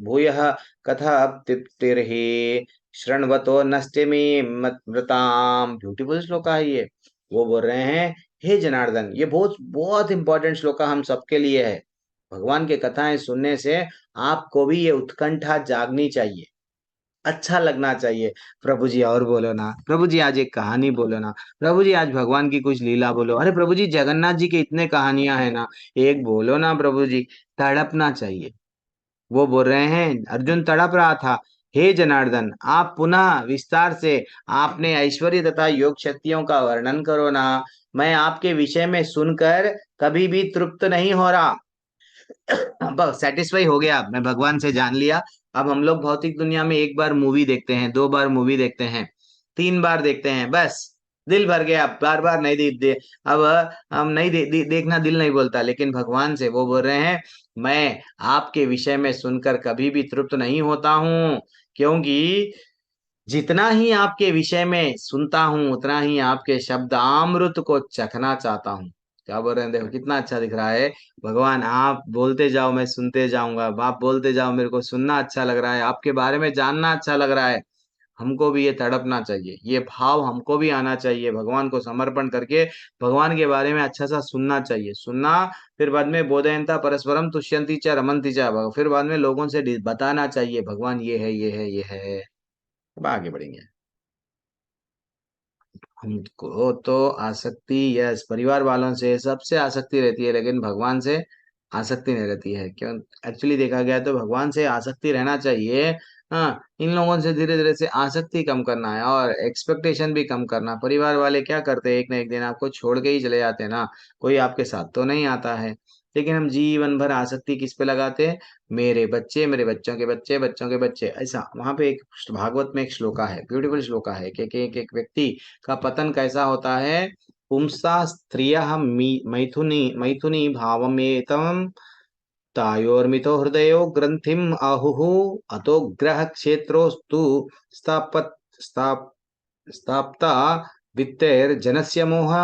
भूयः कथाप्तिर्हि शृण्वतो नष्टिमी मृताम। ब्यूटीफुल श्लोका है ये। वो बोल रहे हैं हे जनार्दन, ये बहुत बहुत इंपॉर्टेंट श्लोका हम सबके लिए है। भगवान के कथाएं सुनने से आपको भी ये उत्कंठा जागनी चाहिए, अच्छा लगना चाहिए। प्रभु जी और बोलो ना, प्रभु जी आज एक कहानी बोलो ना, प्रभु जी आज भगवान की कुछ लीला बोलो। अरे प्रभु जी, जगन्नाथ जी के इतने कहानियां है ना, एक बोलो ना प्रभु जी। तड़पना चाहिए। वो बोल रहे हैं अर्जुन तड़प रहा था, हे जनार्दन आप पुनः विस्तार से आपने ऐश्वर्य तथा योग शक्तियों का वर्णन करो ना। मैं आपके विषय में सुनकर कभी भी तृप्त नहीं हो रहा। बस सेटिस्फाई हो गया, मैं भगवान से जान लिया। अब हम लोग भौतिक दुनिया में एक बार मूवी देखते हैं, 2 बार मूवी देखते हैं, 3 बार देखते हैं, बस दिल भर गया। बार बार नहीं अब हम नहीं देखना दिल नहीं बोलता। लेकिन भगवान से वो बोल रहे हैं मैं आपके विषय में सुनकर कभी भी तृप्त नहीं होता हूँ, क्योंकि जितना ही आपके विषय में सुनता हूँ उतना ही आपके शब्द अमृत को चखना चाहता हूँ। क्या बोल रहे हैं, देखो कितना अच्छा दिख रहा है। भगवान आप बोलते जाओ मैं सुनते जाऊंगा, आप बोलते जाओ मेरे को सुनना अच्छा लग रहा है, आपके बारे में जानना अच्छा लग रहा है। हमको भी ये तड़पना चाहिए, ये भाव हमको भी आना चाहिए, भगवान को समर्पण करके भगवान के बारे में अच्छा सा सुनना चाहिए। सुनना, फिर बाद में बोधयंता परस्परम तुष्यंती च रमंती च, फिर बाद में लोगों से बताना चाहिए भगवान ये है ये है ये है। अब आगे बढ़ेंगे। हमको तो आसक्ति, यस, परिवार वालों से सबसे आसक्ति रहती है, लेकिन भगवान से आसक्ति नहीं रहती है। क्यों? एक्चुअली देखा गया तो भगवान से आसक्ति रहना चाहिए। हाँ, इन लोगों से धीरे धीरे से आसक्ति कम करना है और एक्सपेक्टेशन भी कम करना। परिवार वाले क्या करते हैं, एक ना एक दिन आपको छोड़ के ही चले जाते हैं ना, कोई आपके साथ तो नहीं आता है। लेकिन हम जीवन भर आसक्ति किस पे लगाते हैं, मेरे बच्चे, मेरे बच्चों के बच्चे, बच्चों के बच्चे, ऐसा। वहां पे एक भागवत में एक श्लोका है, ब्यूटीफुल श्लोका है कि एक व्यक्ति का पतन कैसा होता है। पुंसा स्त्रियः मैथुनी मैथुनी भावमेतम तायोर्मितो हृदयो ग्रंथिम आहुः अतो ग्रह क्षेत्रोस्तु स्थापत स्थाप स्थाप्ता वित्तेर जनस्य मोह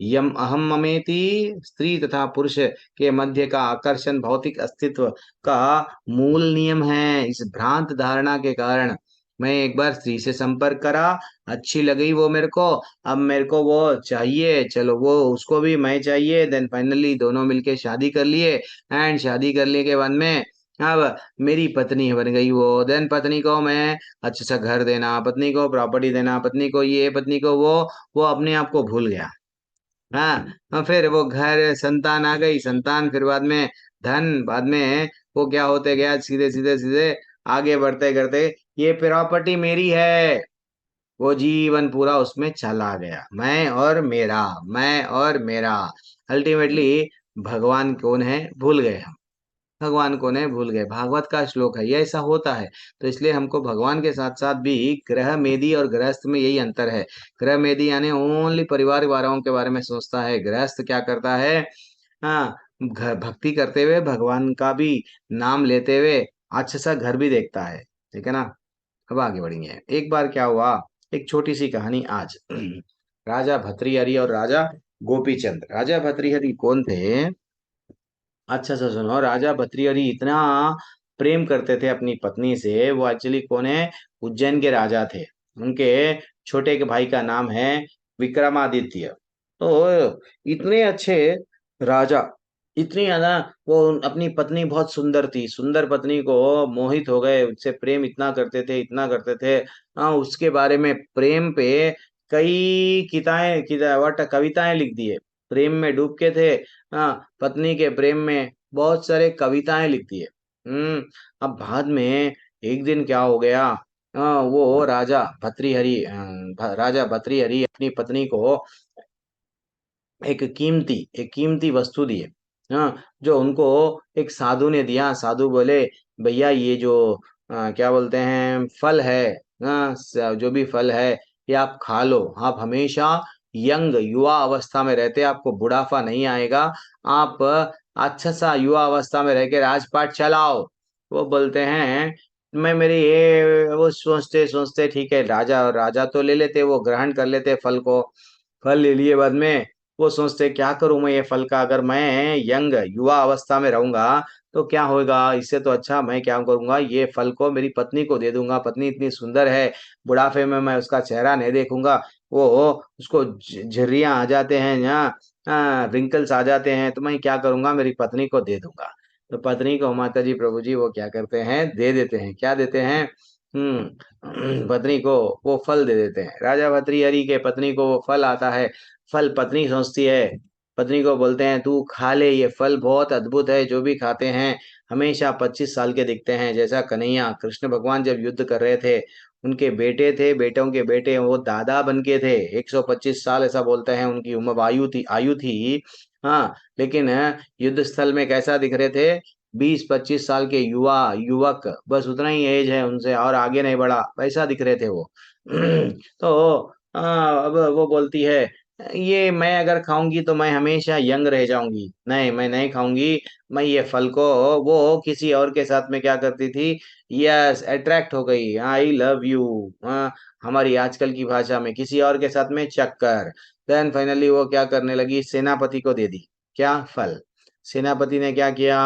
यम अहम ममेति। स्त्री तथा पुरुष के मध्य का आकर्षण भौतिक अस्तित्व का मूल नियम है। इस भ्रांत धारणा के कारण मैं एक बार स्त्री से संपर्क करा, अच्छी लगी वो मेरे को, अब मेरे को वो चाहिए, चलो वो उसको भी मैं चाहिए, देन फाइनली दोनों मिलके शादी कर लिए। एंड शादी करने के बाद में अब मेरी पत्नी बन गई वो। देन पत्नी को मैं अच्छा सा घर देना, पत्नी को प्रॉपर्टी देना, पत्नी को ये, पत्नी को वो अपने आप को भूल गया। हाँ, और फिर वो घर, संतान आ गई, संतान, फिर बाद में धन, बाद में वो क्या होते गया, सीधे सीधे सीधे आगे बढ़ते करते ये प्रॉपर्टी मेरी है। वो जीवन पूरा उसमें चला गया, मैं और मेरा, मैं और मेरा। अल्टीमेटली भगवान कौन है भूल गए हम, भगवान को नहीं भूल गए। भागवत का श्लोक है, ये ऐसा होता है। तो इसलिए हमको भगवान के साथ साथ भी ग्रह मेदी और गृहस्थ में यही अंतर है। ग्रह मेदी यानी ओनली परिवार वालों के बारे में सोचता है, गृहस्थ क्या करता है, हाँ, भक्ति करते हुए भगवान का भी नाम लेते हुए अच्छा सा घर भी देखता है। ठीक है ना। अब आगे बढ़ेंगे। एक बार क्या हुआ, एक छोटी सी कहानी आज। राजा भतृहरि और राजा गोपीचंद। राजा भतृहरि कौन थे, अच्छा सा सुनो। राजा भतृहरि इतना प्रेम करते थे अपनी पत्नी से, वो एक्चुअली कौन है, उज्जैन के राजा थे। उनके छोटे के भाई का नाम है विक्रमादित्य। तो इतने अच्छे राजा, इतनी ज्यादा, वो अपनी पत्नी बहुत सुंदर थी, सुंदर पत्नी को मोहित हो गए, उससे प्रेम इतना करते थे, इतना करते थे। हाँ, उसके बारे में प्रेम पे कई कविताएं लिख दिए। प्रेम में डूब के थे, हाँ, पत्नी के प्रेम में बहुत सारे कविताएं लिखती है। अब बाद में एक दिन क्या हो गया, वो राजा भतृहरि अपनी पत्नी को एक कीमती वस्तु दिए। हाँ, जो उनको एक साधु ने दिया। साधु बोले, भैया ये जो क्या बोलते हैं फल है, हाँ, जो भी फल है ये आप खा लो, आप हमेशा यंग युवा अवस्था में रहते, आपको बुढ़ापा नहीं आएगा, आप अच्छा सा युवा अवस्था में रह के राजपाट चलाओ। वो बोलते हैं, मैं मेरे ये, वो सोचते सोचते ठीक है, राजा राजा तो ले लेते, वो ग्रहण कर लेते फल को। फल ले लिए, बाद में वो सोचते क्या करूं मैं ये फल का, अगर मैं यंग युवा अवस्था में रहूंगा तो क्या होगा, इससे तो अच्छा मैं क्या करूंगा, ये फल को मेरी पत्नी को दे दूंगा, पत्नी इतनी सुंदर है, बुढ़ापे में मैं उसका चेहरा नहीं देखूंगा, वो उसको झुर्रियां आ जाते हैं, यहाँ रिंकल्स आ जाते हैं, तो मैं क्या करूंगा, मेरी पत्नी को दे दूंगा। तो पत्नी को माता जी प्रभु जी वो क्या करते हैं, दे देते हैं। क्या देते हैं, पत्नी को वो फल दे देते हैं। राजा भतृहरि के पत्नी को वो फल आता है। फल पत्नी सोचती है, पत्नी को बोलते हैं तू खा ले, ये फल बहुत अद्भुत है, जो भी खाते हैं हमेशा 25 साल के दिखते हैं। जैसा कन्हैया कृष्ण भगवान जब युद्ध कर रहे थे, उनके बेटे थे, बेटों के बेटे, वो दादा बन के थे। 125 साल ऐसा बोलते हैं उनकी उम्र आयु थी। हाँ, लेकिन युद्ध स्थल में कैसा दिख रहे थे, 20-25 साल के युवक, बस उतना ही एज है उनसे, और आगे नहीं बढ़ा, वैसा दिख रहे थे वो। तो अब वो बोलती है ये मैं अगर खाऊंगी तो मैं हमेशा यंग रह जाऊंगी, नहीं मैं नहीं खाऊंगी। मैं ये फल को, वो किसी और के साथ में क्या करती थी, यस अट्रैक्ट हो गई, आई लव यू, हाँ, हमारी आजकल की भाषा में किसी और के साथ में चक्कर। देन फाइनली वो क्या करने लगी, सेनापति को दे दी क्या, फल। सेनापति ने क्या किया,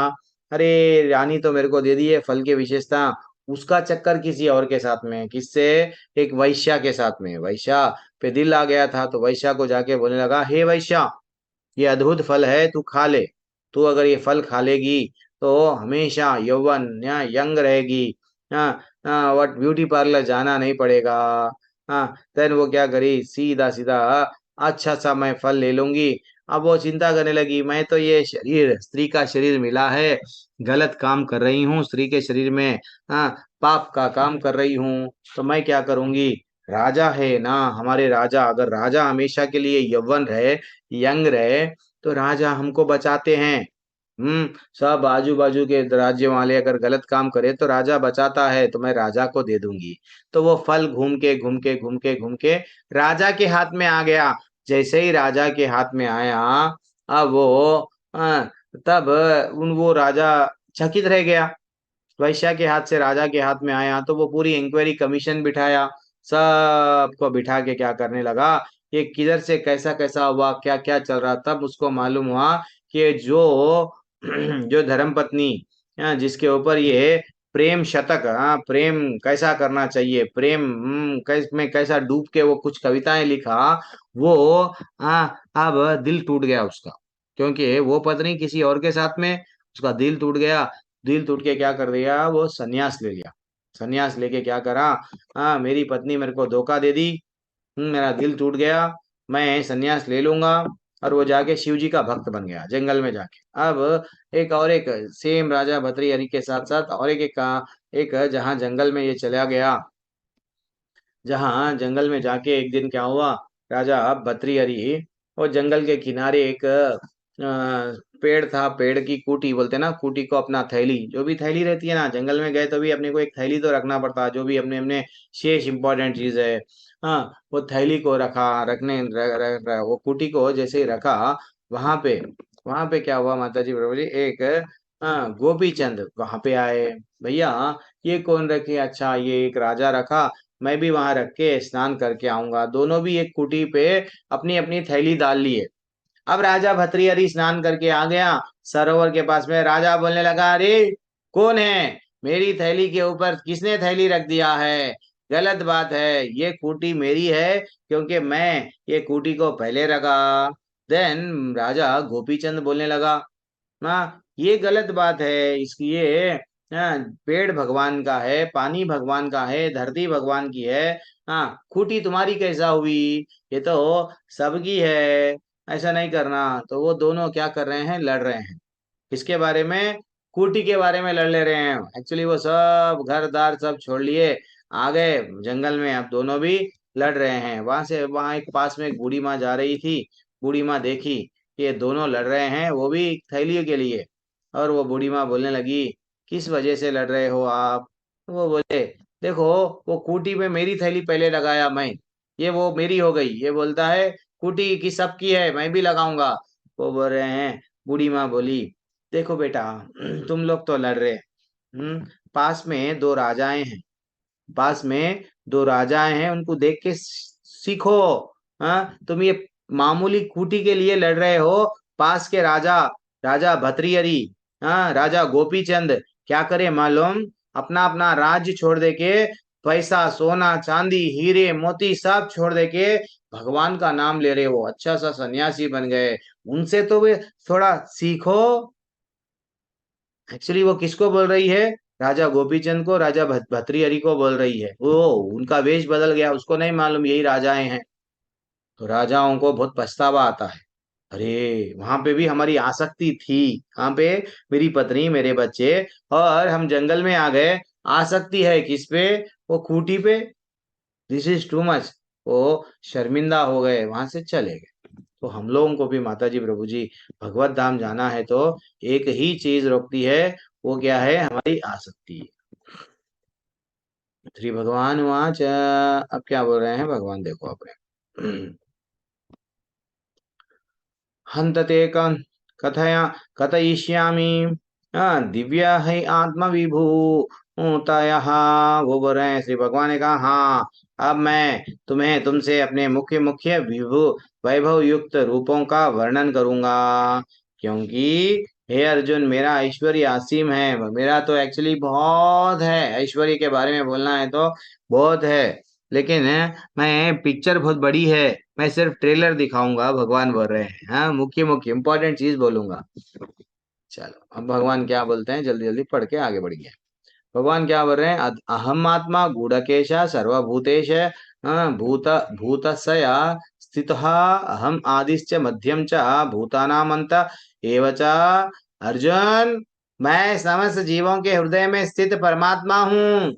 अरे रानी तो मेरे को दे दी है फल की विशेषता, उसका चक्कर किसी और के साथ में, किससे, एक वैश्या के साथ में। वैश्या पे दिल आ गया था तो वैश्या को जाके बोलने लगा, हे वैश्या, ये अद्भुत फल है, तू खा ले। तू अगर ये फल खा लेगी तो हमेशा यौवन या यंग रहेगी। हाँ हाँ, वट ब्यूटी पार्लर जाना नहीं पड़ेगा। हाँ, देन वो क्या करी, सीधा सीधा अच्छा सा मैं फल ले लूंगी। अब वो चिंता करने लगी, मैं तो ये शरीर, स्त्री का शरीर मिला है, गलत काम कर रही हूँ स्त्री के शरीर में, हाँ, पाप का काम कर रही हूँ, तो मैं क्या करूंगी। राजा है ना हमारे राजा, अगर राजा हमेशा के लिए यौवन रहे, यंग रहे, तो राजा हमको बचाते हैं। सब आजू बाजू के राज्य वाले अगर गलत काम करे तो राजा बचाता है, तो मैं राजा को दे दूंगी। तो वो फल घूम के घूम के घूम के घूम के राजा के हाथ में आ गया। जैसे ही राजा के हाथ में आया, अब वो तब उन वो राजा चकित रह गया। वैश्या के हाथ से राजा के हाथ में आया तो वो पूरी इंक्वायरी कमीशन बिठाया, सबको बिठा के क्या करने लगा, ये किधर से कैसा कैसा हुआ, क्या क्या चल रहा। तब उसको मालूम हुआ कि जो जो धर्मपत्नी, जिसके ऊपर ये प्रेम शतक, प्रेम कैसा करना चाहिए, प्रेम में कैसा डूब के वो कुछ कविताएं लिखा, वो अब दिल टूट गया उसका, क्योंकि वो पत्नी किसी और के साथ में, उसका दिल टूट गया। दिल टूट के क्या कर दिया, वो सन्यास ले लिया। सन्यास लेके क्या करा, मेरी पत्नी मेरे को धोखा दे दी, मेरा दिल टूट गया, मैं सन्यास ले लूंगा। और वो जाके शिव जी का भक्त बन गया जंगल में जाके। अब एक और एक सेम राजा भतृहरि के साथ साथ और एक जहाँ जंगल में ये चला गया, जहाँ जंगल में जाके एक दिन क्या हुआ, राजा भतृहरि और जंगल के किनारे एक पेड़ था, पेड़ की कूटी बोलते हैं ना, कूटी को अपना थैली, जो भी थैली रहती है ना, जंगल में गए तो भी अपने को एक थैली तो रखना पड़ता है, जो भी अपने अपने शेष इंपॉर्टेंट चीज है। हाँ, वो थैली को रखा, वो कूटी को जैसे ही रखा, वहां पे वहां पे क्या हुआ माता जी प्रभु जी, एक गोपी चंद वहां पे आए। भैया ये कौन रखे, अच्छा ये एक राजा रखा, मैं भी वहां रख के स्नान करके आऊंगा। दोनों भी एक कुटी पे अपनी अपनी थैली डाल लिए। अब राजा भतृहरि स्नान करके आ गया सरोवर के पास में, राजा बोलने लगा, अरे कौन है, मेरी थैली के ऊपर किसने थैली रख दिया है, गलत बात है, ये कूटी मेरी है क्योंकि मैं ये कूटी को पहले रखा। देन राजा गोपीचंद बोलने लगा, हाँ ये गलत बात है, इसकी ये, हाँ, पेड़ भगवान का है, पानी भगवान का है, धरती भगवान की है, हाँ खूटी तुम्हारी कैसा हुई, ये तो सबकी है, ऐसा नहीं करना। तो वो दोनों क्या कर रहे हैं, लड़ रहे हैं, किसके बारे में, खूटी के बारे में लड़ ले रहे हैं। एक्चुअली वो सब घर दार सब छोड़ लिए, आ गए जंगल में, अब दोनों भी लड़ रहे हैं। वहां से वहां एक पास में एक बूढ़ी माँ जा रही थी, बूढ़ी माँ देखी कि ये दोनों लड़ रहे हैं, वो भी थैलियों के लिए। और वो बूढ़ी माँ बोलने लगी, किस वजह से लड़ रहे हो आप। तो वो बोले, देखो, वो कूटी में मेरी थैली पहले लगाया मैं, ये वो मेरी हो गई, ये बोलता है कूटी की सबकी है, मैं भी लगाऊंगा। वो बोल रहे हैं, बूढ़ी माँ बोली, देखो बेटा, तुम लोग तो लड़ रहे, पास में दो राजाएं हैं, पास में दो राजाएं हैं, उनको देख के सीखो। हाँ, तुम ये मामूली कूटी के लिए लड़ रहे हो, पास के राजा, राजा भतृहरि, हाँ, राजा गोपीचंद क्या करे मालूम, अपना अपना राज्य छोड़ दे के, पैसा सोना चांदी हीरे मोती सब छोड़ दे के भगवान का नाम ले रहे हो, अच्छा सा सन्यासी बन गए, उनसे तो वे थोड़ा सीखो। एक्चुअली वो किसको बोल रही है, राजा गोपीचंद को, राजा भतृहरि को बोल रही है। वो उनका वेश बदल गया, उसको नहीं मालूम यही राजाएं हैं। तो राजाओं को बहुत पछतावा आता है, अरे वहां पे भी हमारी आसक्ति थी, वहां पे मेरी पत्नी मेरे बच्चे, और हम जंगल में आ गए, आसक्ति है किस पे, वो खूंटी पे, दिस इज टू मच। वो शर्मिंदा हो गए, वहां से चले गए। तो हम लोगों को भी माता जी प्रभु जी भगवत धाम जाना है तो एक ही चीज रोकती है, वो क्या है, हमारी आसक्ति। श्री भगवान वहां अब क्या बोल रहे हैं भगवान, देखो अपने हन्तते कथया कथयिष्यामि दिव्या है आत्मविभूतयः। वो बोल रहे हैं, श्री भगवान ने कहा हाँ, अब मैं तुमसे अपने मुख्य मुख्य विभू वैभव युक्त रूपों का वर्णन करूंगा, क्योंकि हे अर्जुन मेरा ऐश्वर्य असीम है। मेरा तो एक्चुअली बहुत है, ऐश्वर्य के बारे में बोलना है तो बहुत है, लेकिन मैं पिक्चर बहुत बड़ी है, मैं सिर्फ ट्रेलर दिखाऊंगा, भगवान बोल रहे हैं। हाँ, मुख्य मुख्य इंपॉर्टेंट चीज बोलूंगा। चलो अब भगवान क्या बोलते हैं, जल्दी जल्दी पढ़ के आगे बढ़िए। भगवान क्या बोल रहे हैं, अहम आत्मा गूढ़केश सर्वभूतेश भूत भूतस्य स्थितः अहम आदिश्च मध्यम च भूतानामंत एव च। अर्जुन, मैं समस्त जीवों के हृदय में स्थित परमात्मा हूँ।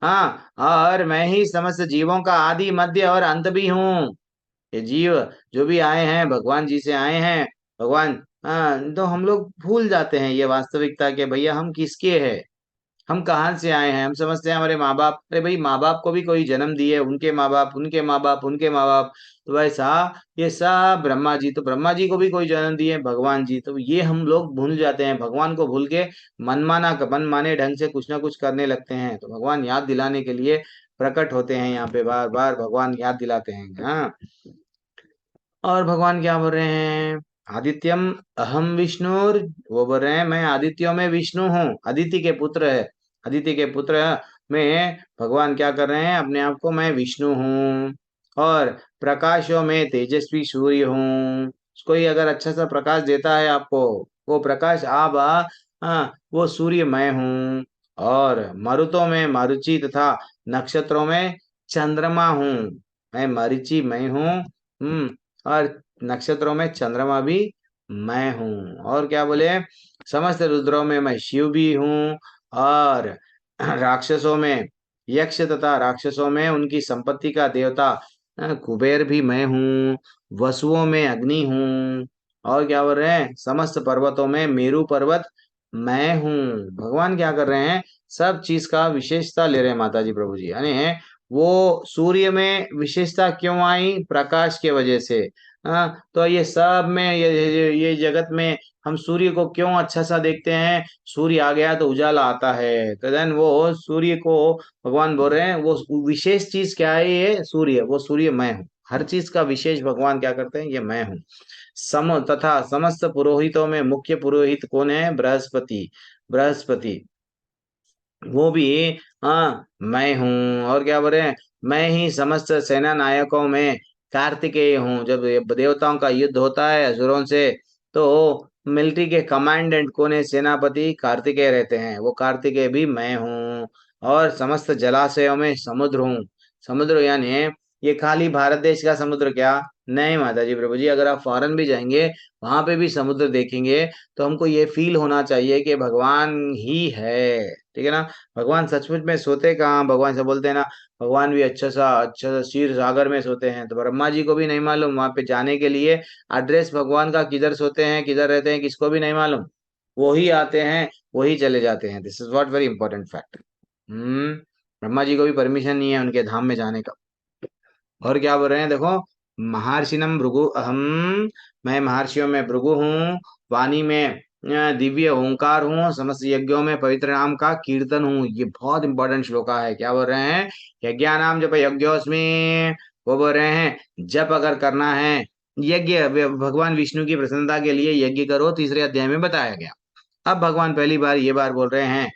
हाँ, और मैं ही समस्त जीवों का आदि मध्य और अंत भी हूँ। ये जीव जो भी आए हैं भगवान जी से आए हैं, भगवान, हाँ, तो हम लोग भूल जाते हैं ये वास्तविकता के भैया हम किसके हैं, हम कहाँ से आए हैं। हम समझते हैं हमारे माँ बाप, अरे भाई माँ बाप को भी कोई जन्म दिए, उनके माँ बाप, उनके माँ बाप, उनके माँ बाप, तो वैसा ये सब ब्रह्मा जी, तो ब्रह्मा जी को भी कोई जन्म दिए भगवान जी, तो ये हम लोग भूल जाते हैं। भगवान को भूल के मन माने ढंग से कुछ ना कुछ करने लगते हैं, तो भगवान याद दिलाने के लिए प्रकट होते हैं यहाँ पे, बार बार भगवान याद दिलाते हैं। हाँ, और भगवान क्या बोल रहे हैं, आदित्यम अहम विष्णुर, वो बोल रहे हैं मैं आदित्यों में विष्णु हूँ, अदिति के पुत्र है, अदिति के पुत्र में भगवान क्या कर रहे हैं, अपने आप को मैं विष्णु हूँ। और प्रकाशों में तेजस्वी सूर्य हूँ, कोई अगर अच्छा सा प्रकाश देता है आपको, वो प्रकाश वो सूर्य मैं हूँ। और मरुतों में मारुचि तथा नक्षत्रों में चंद्रमा हूँ, मैं मरीचि मैं हूँ। और नक्षत्रों में चंद्रमा भी मैं हूँ। और क्या बोले, समस्त रुद्रों में मैं शिव भी हूँ। और राक्षसों में यक्ष तथा राक्षसों में उनकी संपत्ति का देवता कुबेर भी मैं हूँ। वसुओं में अग्नि हूँ। और क्या बोल रहे हैं, समस्त पर्वतों में मेरु पर्वत मैं हूँ। भगवान क्या कर रहे हैं, सब चीज का विशेषता ले रहे हैं माता जी प्रभु जी, यानी वो सूर्य में विशेषता क्यों आई, प्रकाश के वजह से। तो ये सब में ये जगत में हम सूर्य को क्यों अच्छा सा देखते हैं, सूर्य आ गया तो उजाला आता है, तो देन वो सूर्य को भगवान बोल रहे हैं वो विशेष चीज क्या है, ये सूर्य, वो सूर्य मैं हूँ। हर चीज का विशेष भगवान क्या करते हैं, ये मैं हूँ। तथा समस्त पुरोहितों में मुख्य पुरोहित कौन है, बृहस्पति, बृहस्पति वो भी मैं हूँ। और क्या बोल रहे हैं, मैं ही समस्त सेना नायकों में कार्तिकेय हूँ। जब ये देवताओं का युद्ध होता है असुरों से, तो मिलिट्री के कमांडेंट कौन है, सेनापति कार्तिकेय रहते हैं, वो कार्तिकेय भी मैं हूँ। और समस्त जलाशयों में समुद्र हूँ। समुद्र यानी ये खाली भारत देश का समुद्र क्या, नहीं माता जी प्रभु जी, अगर आप फॉरेन भी जाएंगे वहां पे भी समुद्र देखेंगे तो हमको ये फील होना चाहिए कि भगवान ही है, ठीक है ना। भगवान सचमुच में सोते कहाँ, भगवान से बोलते हैं ना, भगवान भी अच्छा सा क्षीर सागर में सोते हैं, तो ब्रह्मा जी को भी नहीं मालूम वहां पे जाने के लिए एड्रेस भगवान का, किधर सोते हैं किधर रहते हैं किसको भी नहीं मालूम, वो ही आते हैं वही चले जाते हैं। This is what very important fact. Brahma ji को भी परमिशन नहीं है उनके धाम में जाने का। और क्या बोल रहे हैं देखो, महर्षिनम भृगु अहम, मैं महर्षियों में भृगु हूँ। वाणी में दिव्य ओंकार हूँ। समस्त यज्ञों में पवित्र नाम का कीर्तन हूँ। ये बहुत इंपॉर्टेंट श्लोका है। क्या बोल रहे हैं, यज्ञानाम जप यज्ञोस्मि, वो बोल रहे हैं जप अगर करना है, यज्ञ भगवान विष्णु की प्रसन्नता के लिए यज्ञ करो, तीसरे अध्याय में बताया गया। अब भगवान पहली बार ये बार बोल रहे हैं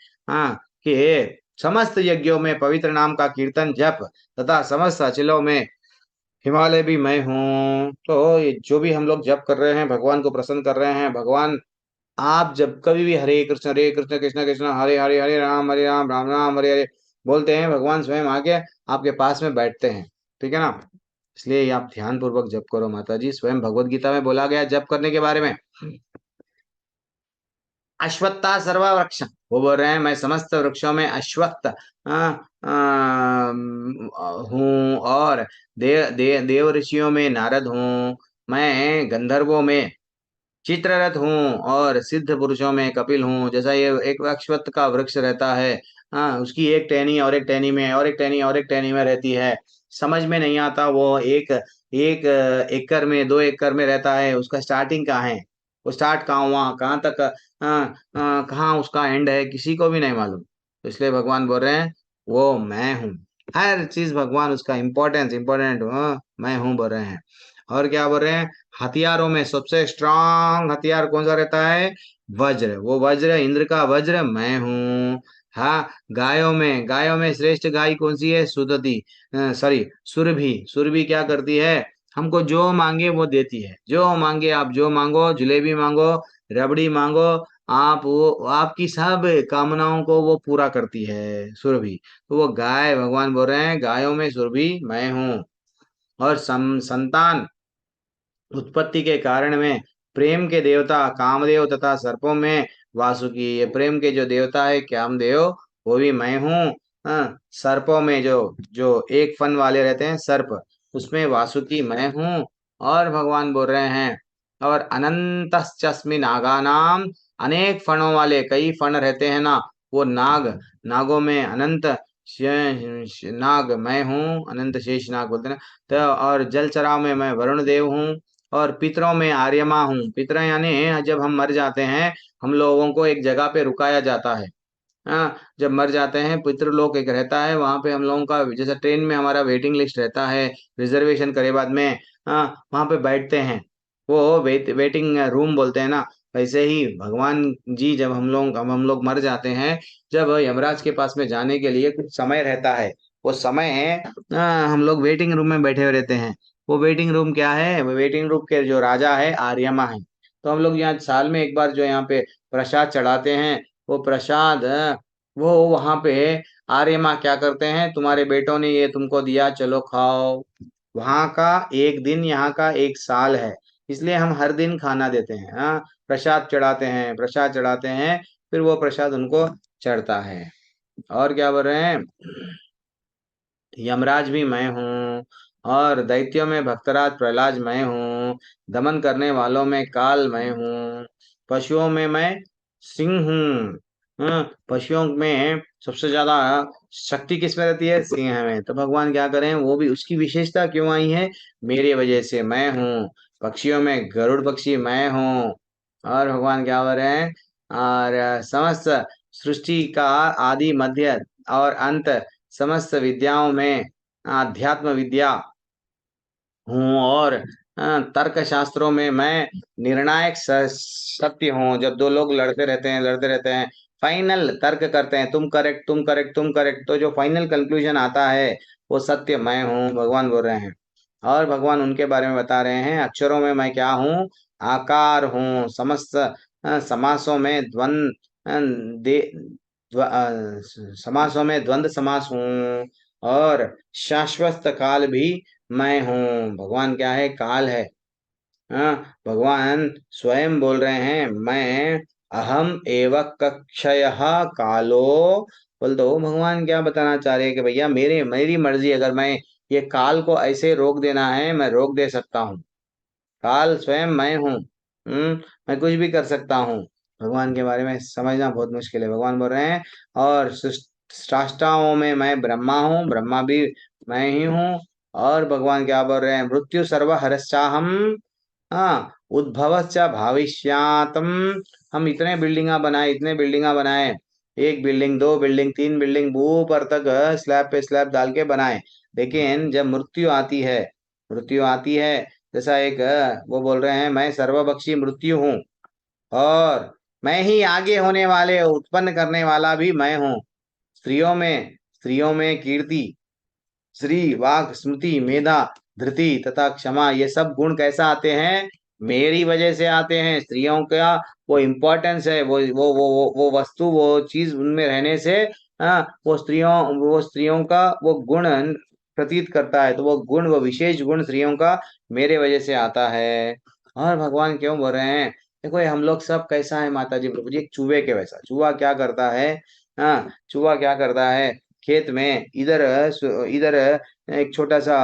कि समस्त यज्ञों में पवित्र नाम का कीर्तन जप तथा समस्त अचलों में हिमालय भी मैं हूँ। तो ये जो भी हम लोग जप कर रहे हैं, भगवान को प्रसन्न कर रहे हैं, भगवान आप जब कभी भी हरे कृष्ण कृष्ण कृष्ण हरे हरे, हरे राम राम राम हरे हरे बोलते हैं, भगवान स्वयं आके आपके पास में बैठते हैं, ठीक है ना। इसलिए आप ध्यान पूर्वक जप करो माता जी। स्वयं भगवत गीता में बोला गया जप करने के बारे में, अश्वत्था सर्व वृक्ष, वो बोल रहे हैं मैं समस्त वृक्षों में अश्वत्थ हूँ। और देव ऋषियों में नारद हूँ। मैं गंधर्वों में चित्ररथ हूँ और सिद्ध पुरुषों में कपिल हूँ। जैसा ये एक अश्वत्थ का वृक्ष रहता है, उसकी एक टहनी और एक टहनी में और एक टहनी और एक टहनी में रहती है, समझ में नहीं आता वो एक एक एकड़ में 2 एकड़ में रहता है, उसका स्टार्टिंग कहाँ है, वो स्टार्ट कहाँ हुआ, कहाँ तक कहाँ उसका एंड है, किसी को भी नहीं मालूम। तो इसलिए भगवान बोल रहे हैं वो मैं हूँ। हर चीज भगवान उसका इम्पोर्टेंस इम्पोर्टेंट मैं हूँ बोल रहे हैं। और क्या बोल रहे हैं, हथियारों में सबसे स्ट्रांग हथियार कौन सा रहता है, वज्र। वो वज्र इंद्र का वज्र मैं हूँ। हाँ, गायों में श्रेष्ठ गाय कौन सी है, सुदति, सॉरी सुरभि। सुरभि क्या करती है, हमको जो मांगे वो देती है। जो मांगे आप, जो मांगो, जलेबी मांगो, रबड़ी मांगो, आप वो आपकी सब कामनाओं को वो पूरा करती है सुरभि। तो वो गाय, भगवान बोल रहे हैं गायों में सुरभि मैं हूँ। और संतान उत्पत्ति के कारण में प्रेम के देवता कामदेव तथा सर्पों में वासुकी। ये प्रेम के जो देवता है कामदेव, वो भी मैं हूँ। सर्पों में जो जो एक फन वाले रहते हैं सर्प, उसमें वासुकी मैं हूँ। और भगवान बोल रहे हैं और अनंतश्चस्मि नागानाम, अनेक फणों वाले, कई फण रहते हैं ना, वो नागों में अनंत नाग मैं हूँ, अनंत शेष नाग बोलते हैं ना। तो और जलचराओं में मैं वरुण देव हूँ। और पितरों में आर्यमा हूँ। पितर यानी जब हम मर जाते हैं, हम लोगों को एक जगह पे रुकाया जाता है। हाँ, जब मर जाते हैं पितृलोक एक रहता है, वहां पे हम लोगों का जैसे ट्रेन में हमारा वेटिंग लिस्ट रहता है, रिजर्वेशन करे बाद में हाँ वहां पे बैठते हैं, वो वेटिंग रूम बोलते हैं ना। वैसे ही भगवान जी जब हम लोग मर जाते हैं, जब यमराज के पास में जाने के लिए कुछ समय रहता है, वो समय है हम लोग वेटिंग रूम में बैठे हुए रहते हैं। वो वेटिंग रूम क्या है, वो वेटिंग रूम के जो राजा है आर्यमा है। तो हम लोग यहाँ साल में एक बार जो यहाँ पे प्रसाद चढ़ाते हैं, वो प्रसाद वो वहां पे आर्य माँ क्या करते हैं, तुम्हारे बेटों ने ये तुमको दिया, चलो खाओ। वहां का एक दिन, यहाँ का एक साल है। इसलिए हम हर दिन खाना देते हैं। हाँ, प्रसाद चढ़ाते हैं, प्रसाद चढ़ाते हैं, फिर वो प्रसाद उनको चढ़ता है। और क्या बोल रहे हैं, यमराज भी मैं हूँ। और दैत्यों में भक्तराज प्रहलाद मैं हूँ। दमन करने वालों में काल मैं हूँ। पशुओं में मैं सिंह हूँ। पशुओं में सबसे ज्यादा शक्ति किस में रहती है, सिंह में। तो भगवान क्या करें, वो भी उसकी विशेषता क्यों आई है, मेरी वजह से मैं हूँ। पक्षियों में गरुड़ पक्षी मैं हूँ। और भगवान क्या बोल रहे हैं, और समस्त सृष्टि का आदि मध्य और अंत, समस्त विद्याओं में अध्यात्म विद्या हूँ। और तर्क शास्त्रों में मैं निर्णायक सत्य हूँ। जब दो लोग लड़ते रहते हैं, फाइनल तर्क करते हैं, तुम करेक्ट तुम करेक्ट तुम करेक्ट, तो जो फाइनल कंक्लूजन आता है वो सत्य मैं हूँ, भगवान बोल रहे हैं। और भगवान उनके बारे में बता रहे हैं, अक्षरों में मैं क्या हूँ, आकार हूँ। समस्त समासों में दे समासों में द्वंद्व समास हूँ। और शाश्वत काल भी मैं हूँ। भगवान क्या है, काल है। हाँ, भगवान स्वयं बोल रहे हैं मैं अहम एव कक्षय कालो। बोल दो भगवान क्या बताना चाह रहे हैं कि भैया मेरी मेरी मर्जी, अगर मैं ये काल को ऐसे रोक देना है, मैं रोक दे सकता हूँ। काल स्वयं मैं हूँ। मैं कुछ भी कर सकता हूँ। भगवान के बारे में समझना बहुत मुश्किल है। भगवान बोल रहे हैं और सृष्टाओं में मैं ब्रह्मा हूँ, ब्रह्मा भी मैं ही हूँ। और भगवान क्या बोल रहे हैं, मृत्यु सर्व हरश्चाहम, हाँ उद्भवश्च भाविष्यातम। हम इतने बिल्डिंगा बनाए, एक बिल्डिंग, दो बिल्डिंग, तीन बिल्डिंग, ऊपर तक स्लैब पे स्लैब डाल के बनाए। लेकिन जब मृत्यु आती है, जैसा एक वो बोल रहे हैं मैं सर्वभक्षी मृत्यु हूँ। और मैं ही आगे होने वाले उत्पन्न करने वाला भी मैं हूँ। स्त्रियों में कीर्ति, श्री, वाक, स्मृति, मेधा, धृति तथा क्षमा, ये सब गुण कैसा आते हैं, मेरी वजह से आते हैं। स्त्रियों का वो इम्पोर्टेंस है, वो वस्तु, वो चीज उनमें रहने से वो स्त्रियों का वो गुण प्रतीत करता है। तो वो गुण, वो विशेष गुण स्त्रियों का मेरे वजह से आता है। और भगवान क्यों बोल रहे हैं, देखो ये हम लोग सब कैसा है माता जी, प्रभु जी, एक चूहे के वैसा। चूहा क्या करता है, चूहा क्या करता है, खेत में इधर इधर एक छोटा सा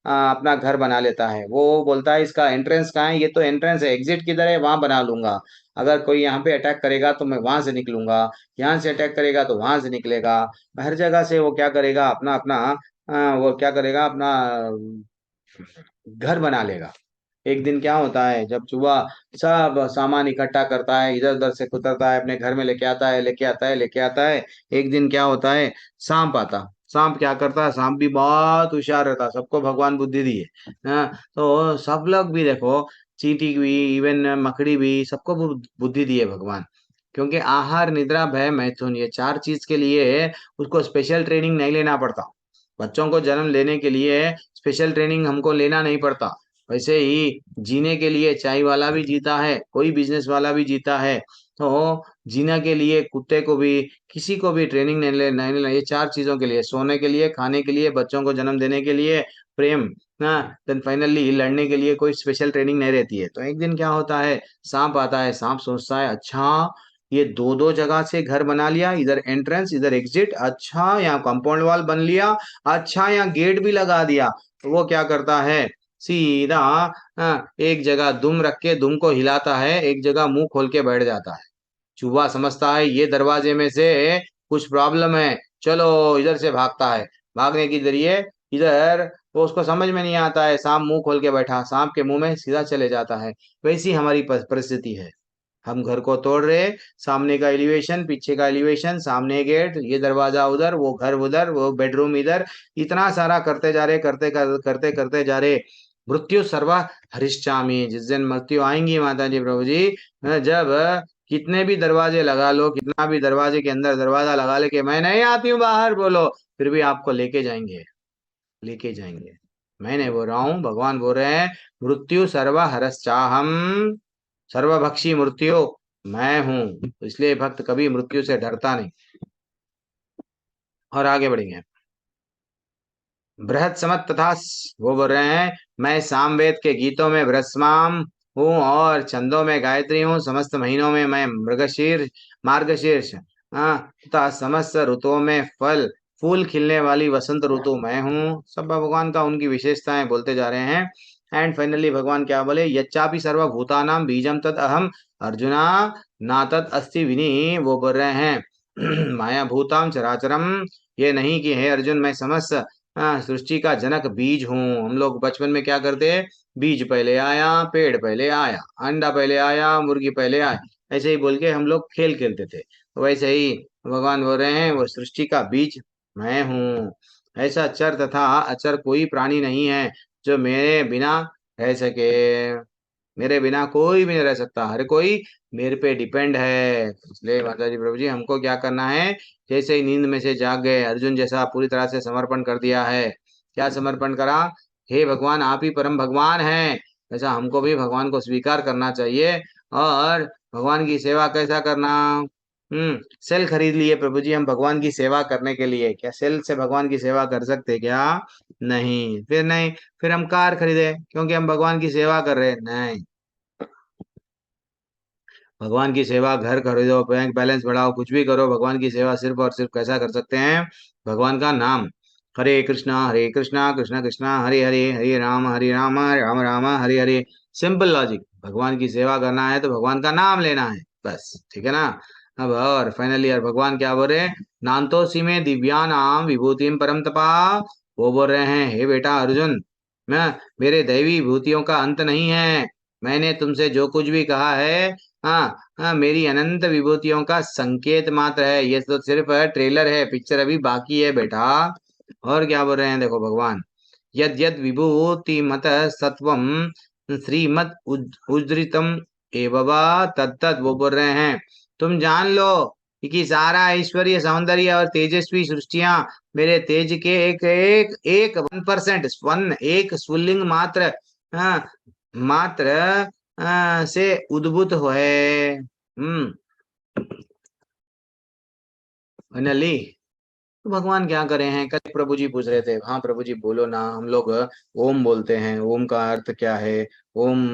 अपना घर बना लेता है। वो बोलता है इसका एंट्रेंस कहाँ है, ये तो एंट्रेंस है, एग्जिट किधर है, वहां बना लूंगा। अगर कोई यहाँ पे अटैक करेगा तो मैं वहां से निकलूंगा, यहाँ से अटैक करेगा तो वहां से निकलेगा। हर जगह से वो क्या करेगा, अपना अपना वो क्या करेगा, अपना घर बना लेगा। एक दिन क्या होता है, जब चूहा सब सामान इकट्ठा करता है, इधर उधर से कुतरता है, अपने घर में लेके आता है, लेके आता है, लेके आता है। एक दिन क्या होता है, सांप आता। सांप क्या करता है, सांप भी बहुत होशियार रहता है, सबको भगवान बुद्धि दी है। हाँ, तो सब लोग भी देखो, चींटी भी, इवन मकड़ी भी, सबको बुद्धि दी है भगवान। क्योंकि आहार, निद्रा, भय, मैथुन, ये 4 चीज के लिए उसको स्पेशल ट्रेनिंग नहीं लेना पड़ता। बच्चों को जन्म लेने के लिए स्पेशल ट्रेनिंग हमको लेना नहीं पड़ता। वैसे ही जीने के लिए चाय वाला भी जीता है, कोई बिजनेस वाला भी जीता है। तो जीने के लिए कुत्ते को भी, किसी को भी ट्रेनिंग नहीं लेना। ये 4 चीजों के लिए, सोने के लिए, खाने के लिए, बच्चों को जन्म देने के लिए, प्रेम, ना, देन फाइनली लड़ने के लिए कोई स्पेशल ट्रेनिंग नहीं रहती है। तो एक दिन क्या होता है, सांप आता है। सांप सोचता है, अच्छा ये दो दो जगह से घर बना लिया, इधर एंट्रेंस इधर एग्जिट, अच्छा यहाँ कंपाउंड वॉल बन लिया, अच्छा यहाँ गेट भी लगा दिया। तो वो क्या करता है, सीधा एक जगह दुम रख के दुम को हिलाता है, एक जगह मुंह खोल के बैठ जाता है। चूहा समझता है ये दरवाजे में से कुछ प्रॉब्लम है, चलो इधर से भागता है। भागने के जरिए इधर वो उसको समझ में नहीं आता है, सांप मुंह खोल के बैठा, सांप के मुंह में सीधा चले जाता है। वैसी हमारी परिस्थिति है। हम घर को तोड़ रहे, सामने का एलिवेशन, पीछे का एलिवेशन, सामने गेट, ये दरवाजा उधर, वो घर उधर, वो बेडरूम इधर, इतना सारा करते जा रहे, करते करते जा रहे। मृत्यु सर्वा हरिश्चामी, जिस दिन मृत्यु आएंगी माता जी, प्रभु जी, जब कितने भी दरवाजे लगा लो, कितना भी दरवाजे के अंदर दरवाजा लगा ले के मैं नहीं आती हूँ बाहर बोलो, फिर भी आपको लेके जाएंगे, लेके जाएंगे। मैं नहीं बोल रहा हूँ, भगवान बोल रहे हैं, मृत्यु सर्वा हरश्चाहम, सर्वभक्षी मृत्यु मैं हूं। तो इसलिए भक्त कभी मृत्यु से डरता नहीं। और आगे बढ़ेंगे। बृहत समत तथा, वो बोल रहे हैं, मैं सामवेद के गीतों में बृहस्माम हूँ और छंदों में गायत्री हूँ, समस्त महीनों में मैं मृगशीर्ष मार्गशीर्ष, तथा समस्त ऋतुओं में फूल खिलने वाली वसंत ऋतु मैं हूँ। सब भगवान का उनकी विशेषताएं बोलते जा रहे हैं। एंड फाइनली भगवान क्या बोले, यच्चापि सर्वभूतानां बीजम तद अहम अर्जुना ना तद अस्ति विनी, वो बोल रहे हैं माया भूताम चराचरम, ये नहीं कि हे अर्जुन मैं समस्त सृष्टि का जनक बीज हूँ। हम लोग बचपन में क्या करते हैं, बीज पहले आया, पेड़ पहले आया, अंडा पहले आया, मुर्गी पहले आया, ऐसे ही बोल के हम लोग खेल खेलते थे। तो वैसे ही भगवान बोल रहे हैं, वो सृष्टि का बीज मैं हूँ। ऐसा चर तथा अचर कोई प्राणी नहीं है जो मेरे बिना रह सके। मेरे बिना कोई भी नहीं रह सकता, हर कोई मेरे पे डिपेंड है। इसलिए माता जी, प्रभु जी, हमको क्या करना है, जैसे ही नींद में से जाग गए, अर्जुन जैसा पूरी तरह से समर्पण कर दिया है। क्या समर्पण करा, हे भगवान आप ही परम भगवान हैं, ऐसा हमको भी भगवान को स्वीकार करना चाहिए। और भगवान की सेवा कैसा करना, सेल खरीद लिए प्रभु जी हम भगवान की सेवा करने के लिए, क्या सेल से भगवान की सेवा कर सकते क्या, नहीं। फिर नहीं, फिर हम कार खरीदे क्योंकि हम भगवान की सेवा कर रहे हैं, नहीं। भगवान की सेवा, घर खरीदो, बैंक बैलेंस बढ़ाओ, कुछ भी करो, भगवान की सेवा सिर्फ और सिर्फ कैसा कर सकते हैं, भगवान का नाम, हरे कृष्णा कृष्णा कृष्णा हरे हरे, हरे राम राम राम हरे हरे। सिंपल लॉजिक, भगवान की सेवा करना है तो भगवान का नाम लेना है, बस, ठीक है ना। अब और फाइनली यार भगवान क्या बोल रहे हैं, नान्तोसी में दिव्यानाम विभूतिम परम तपा, वो बोल रहे हैं, हे बेटा अर्जुन, मैं मेरे दैवी विभूतियों का अंत नहीं है। मैंने तुमसे जो कुछ भी कहा है, मेरी अनंत विभूतियों का संकेत मात्र है। ये तो सिर्फ ट्रेलर है, पिक्चर अभी बाकी है बेटा। और क्या बोल रहे हैं, देखो भगवान, यद यद विभूति मत सत्वम श्रीमद उज्जृतम एववा तत्तत, वो बोल रहे हैं, तुम जान लो कि सारा ऐश्वर्य, सौंदर्य और तेजस्वी सृष्टियां मेरे तेज के एक 1% एक स्फुल्लिंग मात्र से उद्भूत है। फाइनली तो भगवान क्या करे हैं, कल प्रभु जी पूछ रहे थे, हाँ प्रभु जी बोलो ना, हम लोग ओम बोलते हैं, ओम का अर्थ क्या है, ओम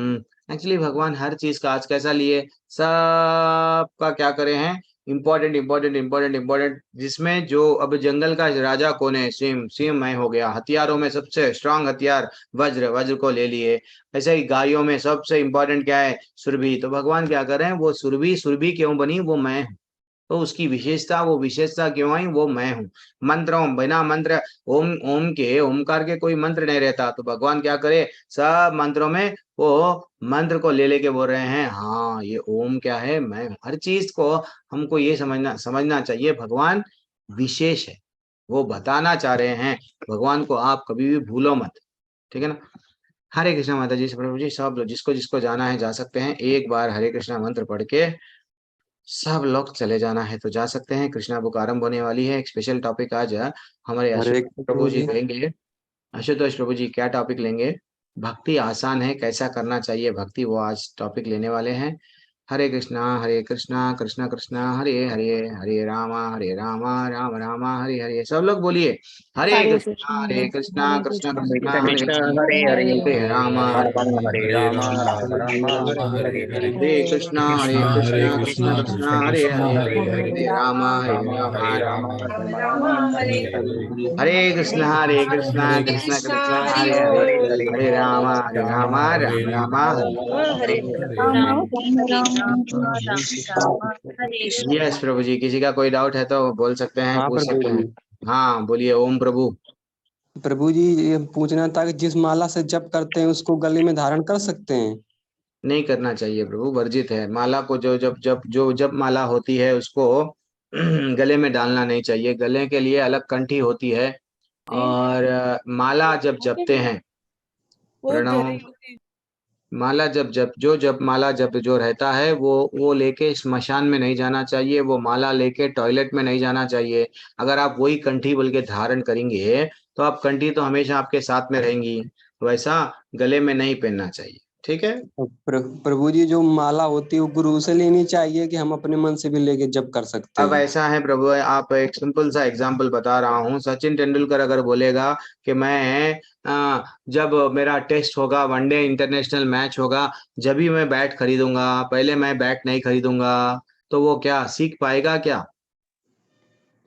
एक्चुअली भगवान हर चीज का आज कैसा लिए, सबका क्या करे हैं, इम्पोर्टेंट इम्पोर्टेंट इम्पोर्टेंट इम्पोर्टेंट, जिसमें जो अब जंगल का राजा कौन है, सिंह मैं हो गया। हथियारों में सबसे स्ट्रांग हथियार वज्र को ले लिए। ऐसे ही गायों में सबसे इम्पोर्टेंट क्या है, सुरभि। तो भगवान क्या कर रहे हैं, वो सुरभि क्यों बनी, वो मैं हूँ। तो उसकी विशेषता, वो विशेषता क्यों आई? वो मैं हूँ। मंत्रों बिना मंत्र, ओम ओम के, ओमकार के कोई मंत्र नहीं रहता, तो भगवान क्या करे, सब मंत्रों में वो मंत्र को ले लेके बोल रहे हैं, हाँ ये ओम क्या है, मैं हूँ। हर चीज को हमको ये समझना चाहिए, भगवान विशेष है, वो बताना चाह रहे हैं। भगवान को आप कभी भी भूलो मत, ठीक है ना। हरे कृष्णा माता जी, प्रभु जी, सब लोग जिसको जिसको जाना है जा सकते हैं। एक बार हरे कृष्णा मंत्र पढ़ के सब लोग चले जाना है तो जा सकते हैं। कृष्णा बुक आरंभ होने वाली है। एक स्पेशल टॉपिक आज हमारे हरे आशुतोष प्रभु जी लेंगे। आशुतोष प्रभु जी क्या टॉपिक लेंगे? भक्ति आसान है, कैसा करना चाहिए भक्ति, वो आज टॉपिक लेने वाले हैं। हरे कृष्णा कृष्णा कृष्णा हरे हरे, हरे रामा राम राम हरे हरे। सब लोग बोलिए हरे हरे कृष्णा कृष्णा कृष्णा कृष्ण कृष्णा कृष्ण हरे कृष्ण हरे, हरे हरे, हरे राम हरे राम राम हरे हरे, हरे कृष्णा हरे कृष्णा कृष्णा कृष्णा हरे कृष्णा हरे, हरे हरे, हरे राम हरे राम राम राम हरे हरे हरे, हरे कृष्णा हरे कृष्णा कृष्णा कृष्णा हरि हरे हरे, बोल। हरे राम राम हरे राम राम हरे हरे राम हरे। हरे राम राम हरे हरे। यस प्रभु जी, किसी का कोई डाउट है तो बोल सकते हैं, हाँ पूछ प्रभु सकते हैं। जी। हाँ बोलिए। ओम प्रभु। प्रभु जी, ये पूछना था कि जिस माला से जप करते हैं उसको गले में धारण कर सकते हैं? नहीं करना चाहिए प्रभु, वर्जित है। माला को जो जब माला होती है उसको गले में डालना नहीं चाहिए। गले के लिए अलग कंठी होती है। और माला जब जपते हैं, प्रणव, माला जब माला जब जो रहता है वो लेके स्मशान में नहीं जाना चाहिए, वो माला लेके टॉयलेट में नहीं जाना चाहिए। अगर आप वही कंठी बोल के धारण करेंगे तो आप कंठी तो हमेशा आपके साथ में रहेंगी, वैसा गले में नहीं पहनना चाहिए, ठीक है। प्रभु जी, जो माला होती है वो गुरु से लेनी चाहिए कि हम अपने मन से भी लेके जप कर सकते अब हैं? ऐसा है प्रभु, आप एक सिंपल सा एग्जांपल बता रहा हूँ। सचिन तेंदुलकर अगर बोलेगा कि मैं जब मेरा टेस्ट होगा, वनडे इंटरनेशनल मैच होगा, जब भी मैं बैट खरीदूंगा, पहले मैं बैट नहीं खरीदूंगा, तो वो क्या सीख पाएगा क्या?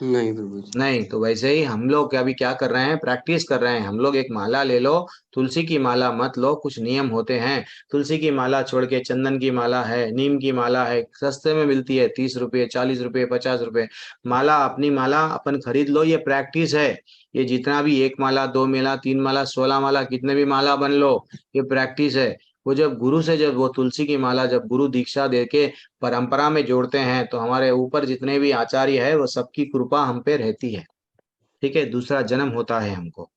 नहीं प्रभु जी। नहीं। तो वैसे ही हम लोग अभी क्या कर रहे हैं, प्रैक्टिस कर रहे हैं। हम लोग एक माला ले लो, तुलसी की माला मत लो, कुछ नियम होते हैं। तुलसी की माला छोड़ के चंदन की माला है, नीम की माला है, सस्ते में मिलती है, 30 रुपये, 40 रुपये, 50 रुपये। माला, अपनी माला अपन खरीद लो, ये प्रैक्टिस है। ये जितना भी 1 माला, 2 माला, 3 माला, 16 माला, कितने भी माला बन लो, ये प्रैक्टिस है। वो जब गुरु से, जब वो तुलसी की माला जब गुरु दीक्षा दे के परंपरा में जोड़ते हैं, तो हमारे ऊपर जितने भी आचार्य है वो सबकी कृपा हम पे रहती है, ठीक है। दूसरा जन्म होता है हमको।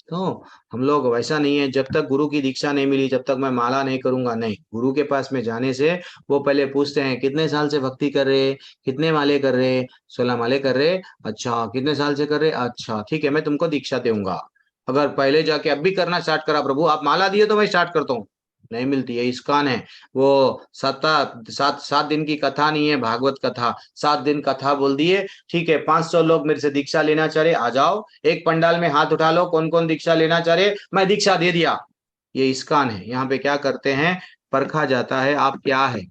तो हम लोग वैसा नहीं है, जब तक गुरु की दीक्षा नहीं मिली जब तक मैं माला नहीं करूंगा, नहीं। गुरु के पास में जाने से वो पहले पूछते हैं कितने साल से भक्ति कर रहे, कितने माले कर रहे, 16 माले कर रहे, अच्छा कितने साल से कर रहे, अच्छा ठीक है, मैं तुमको दीक्षा दूंगा। अगर पहले जाके अब भी करना स्टार्ट करा, प्रभु आप माला दिए तो मैं स्टार्ट करता हूँ, नहीं मिलती है। इस्कॉन है वो, 7 दिन की कथा नहीं है, भागवत कथा, 7 दिन कथा बोल दिए, ठीक है। 500 लोग मेरे से दीक्षा लेना चाह रहे, आ जाओ, एक पंडाल में हाथ उठा लो, कौन कौन दीक्षा लेना चाह रहे, मैं दीक्षा दे दिया। ये इस्कॉन है। यहाँ पे क्या करते हैं, परखा जाता है आप क्या है,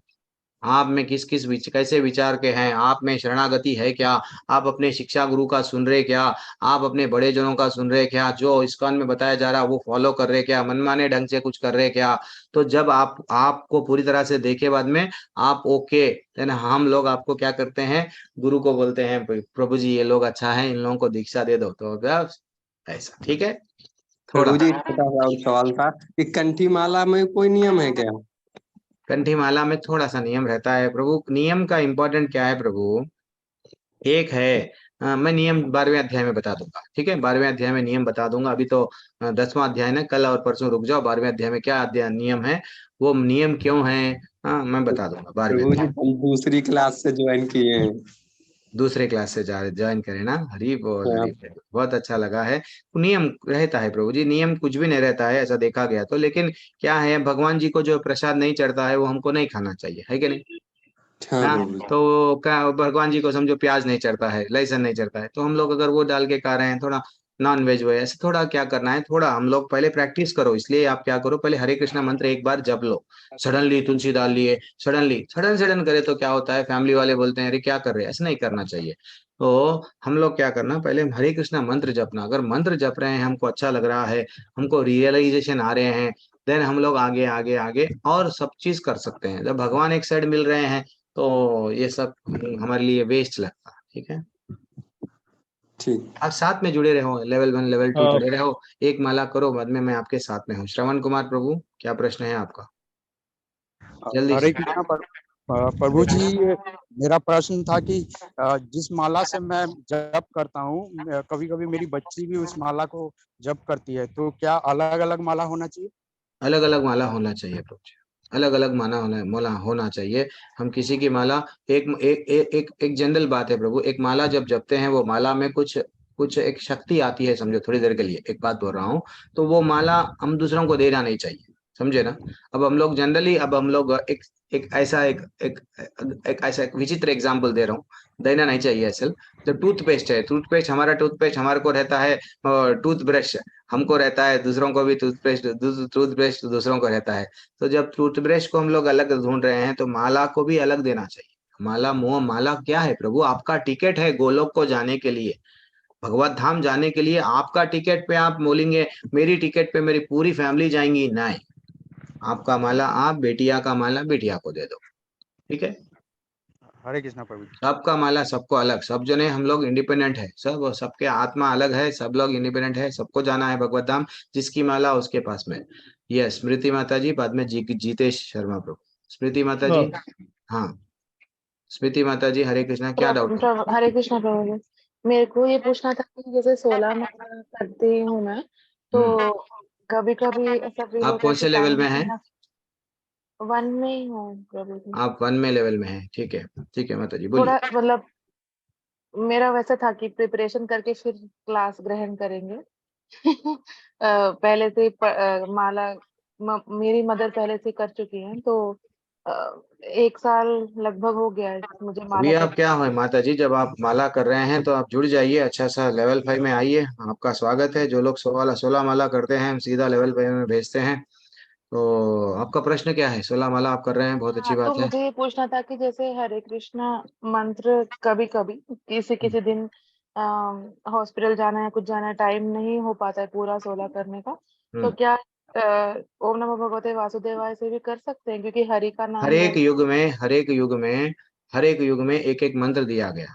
आप में किस कैसे विचार के हैं, आप में शरणागति है क्या, आप अपने शिक्षा गुरु का सुन रहे क्या, आप अपने बड़े जनों का सुन रहे क्या, जो इस्कॉन में बताया जा रहा है वो फॉलो कर रहे क्या, मनमाने ढंग से कुछ कर रहे क्या। तो जब आप आपको पूरी तरह से देखे बाद में आप ओके, देन हम लोग आपको क्या करते हैं, गुरु को बोलते हैं प्रभु जी ये लोग अच्छा है, इन लोगों को दीक्षा दे दो, तो बस ऐसा, ठीक है। थोड़ा प्रभु जी, एक छोटा सा और सवाल था कि कंठी माला में कोई नियम है क्या? कंठी माला में थोड़ा सा नियम रहता है प्रभु। नियम का इम्पोर्टेंट क्या है प्रभु, एक है, मैं नियम 12वें अध्याय में बता दूंगा, ठीक है। 12वें अध्याय में नियम बता दूंगा, अभी तो 10वां अध्याय ना, कल और परसों रुक जाओ। 12वें अध्याय में क्या अध्याय नियम है, वो नियम क्यों है, मैं बता दूंगा 12वें प्रभु जी, अध्याय। हम दूसरी क्लास से ज्वाइन किए हैं। दूसरे क्लास से ज्वाइन करें ना। हरी बोल, हाँ। हरी बोल, बहुत अच्छा लगा है। नियम रहता है प्रभु जी, नियम कुछ भी नहीं रहता है ऐसा देखा गया तो, लेकिन क्या है, भगवान जी को जो प्रसाद नहीं चढ़ता है वो हमको नहीं खाना चाहिए, है कि नहीं। हाँ हाँ, प्रभु जी। तो क्या भगवान जी को समझो प्याज नहीं चढ़ता है, लहसुन नहीं चढ़ता है, तो हम लोग अगर वो डाल के खा रहे हैं, थोड़ा नॉन वेज वो ऐसे थोड़ा क्या करना है, थोड़ा हम लोग पहले प्रैक्टिस करो। इसलिए आप क्या करो, पहले हरे कृष्णा मंत्र एक बार जप लो। सडनली तुलसी डाल लिए, सडनली सडन सडन करे तो क्या होता है, फैमिली वाले बोलते हैं अरे क्या कर रहे हैं, ऐसा नहीं करना चाहिए। तो हम लोग क्या करना, पहले हरे कृष्णा मंत्र जपना। अगर मंत्र जप रहे हैं, हमको अच्छा लग रहा है, हमको रियलाइजेशन आ रहे हैं, देन हम लोग आगे आगे आगे और सब चीज कर सकते हैं। जब भगवान एक साइड मिल रहे हैं तो ये सब हमारे लिए वेस्ट लगता। ठीक है, ठीक। आप साथ में जुड़े रहो, लेवल 1 लेवल 2 जुड़े रहो, एक माला करो, बाद में मैं आपके साथ में हूँ। श्रवण कुमार प्रभु, क्या प्रश्न है आपका? जल्दी हरे से। कृष्णा प्रभु जी, मेरा प्रश्न था कि जिस माला से मैं जप करता हूँ, कभी कभी मेरी बच्ची भी उस माला को जप करती है, तो क्या अलग अलग माला होना चाहिए? अलग अलग माला होना चाहिए प्रभु जी, अलग अलग माला होना चाहिए। हम किसी की माला एक एक एक एक, एक जनरल बात है प्रभु, एक माला जब जपते हैं वो माला में कुछ कुछ एक शक्ति आती है, समझो थोड़ी देर के लिए एक बात बोल रहा हूँ, तो वो माला हम दूसरों को देना नहीं चाहिए, समझे ना। अब हम लोग जनरली, अब हम लोग एक ऐसा एक ऐसा एक विचित्र एग्जाम्पल दे रहा हूँ, देना नहीं चाहिए असल। जो टूथपेस्ट है, टूथपेस्ट हमारा टूथपेस्ट हमारे को रहता है, टूथब्रश हमको रहता है, दूसरों को भी टूथब्रश दूसरों को रहता है। तो जब टूथब्रश को हम लोग अलग ढूंढ रहे हैं, तो माला को भी अलग देना चाहिए। माला क्या है प्रभु? आपका टिकट है गोलोक को जाने के लिए, भगवत धाम जाने के लिए। आपका टिकट पे आप बोलेंगे मेरी टिकट पे मेरी पूरी फैमिली जाएंगी, नहीं। आपका माला आप, बेटिया का माला बेटिया को दे दो, ठीक है। हरे कृष्णा प्रभु जी। सबका माला सबको अलग, सब जने हम लोग इंडिपेंडेंट है, सब सबके आत्मा अलग है, सब लोग इंडिपेंडेंट है, सबको जाना है भगवत धाम, जिसकी माला उसके पास में। ये स्मृति माता जी, बाद में जीतेश शर्मा प्रभु। स्मृति माता जी, हाँ स्मृति माता जी, हरे कृष्णा, क्या डाउट है? हरे कृष्णा प्रभु जी, मेरे को ये पूछना था कि जैसे 16 माला करती हूँ मैं, तो कभी कभी ऐसा फील आप होता कौन है कि से लेवल में टाइम हैं? इनफ 1 में ही हूँ प्रभु जी। आप 1 में लेवल में हैं, ठीक है, ठीक है माता जी थोड़ा बोलिए। मतलब मेरा वैसा था कि प्रिपरेशन करके फिर क्लास ग्रहण करेंगे। पहले से माला मेरी मदर पहले से कर चुकी हैं, तो 1 साल लगभग हो गया है मुझे माला अभी आप करते। क्या है माता जी, जब आप माला कर रहे हैं तो आप जुड़ जाइए, अच्छा सा लेवल 5 में आइए, आपका स्वागत है। जो लोग 16 माला करते हैं हम सीधा लेवल 5 में भेजते हैं। तो आपका प्रश्न क्या है? 16 माला आप कर रहे हैं, बहुत अच्छी हाँ, तो बात है। मुझे ये पूछना था कि जैसे हरे कृष्णा मंत्र कभी कभी किसी किसी दिन हॉस्पिटल जाना है, कुछ जाना है, टाइम नहीं हो पाता है पूरा 16 करने का, तो हम्म। क्या ओम नमो भगवते वासुदेवाय से भी कर सकते हैं, क्योंकि हरि का नाम हरेक लेना। युग में, हरेक युग में एक एक मंत्र दिया गया,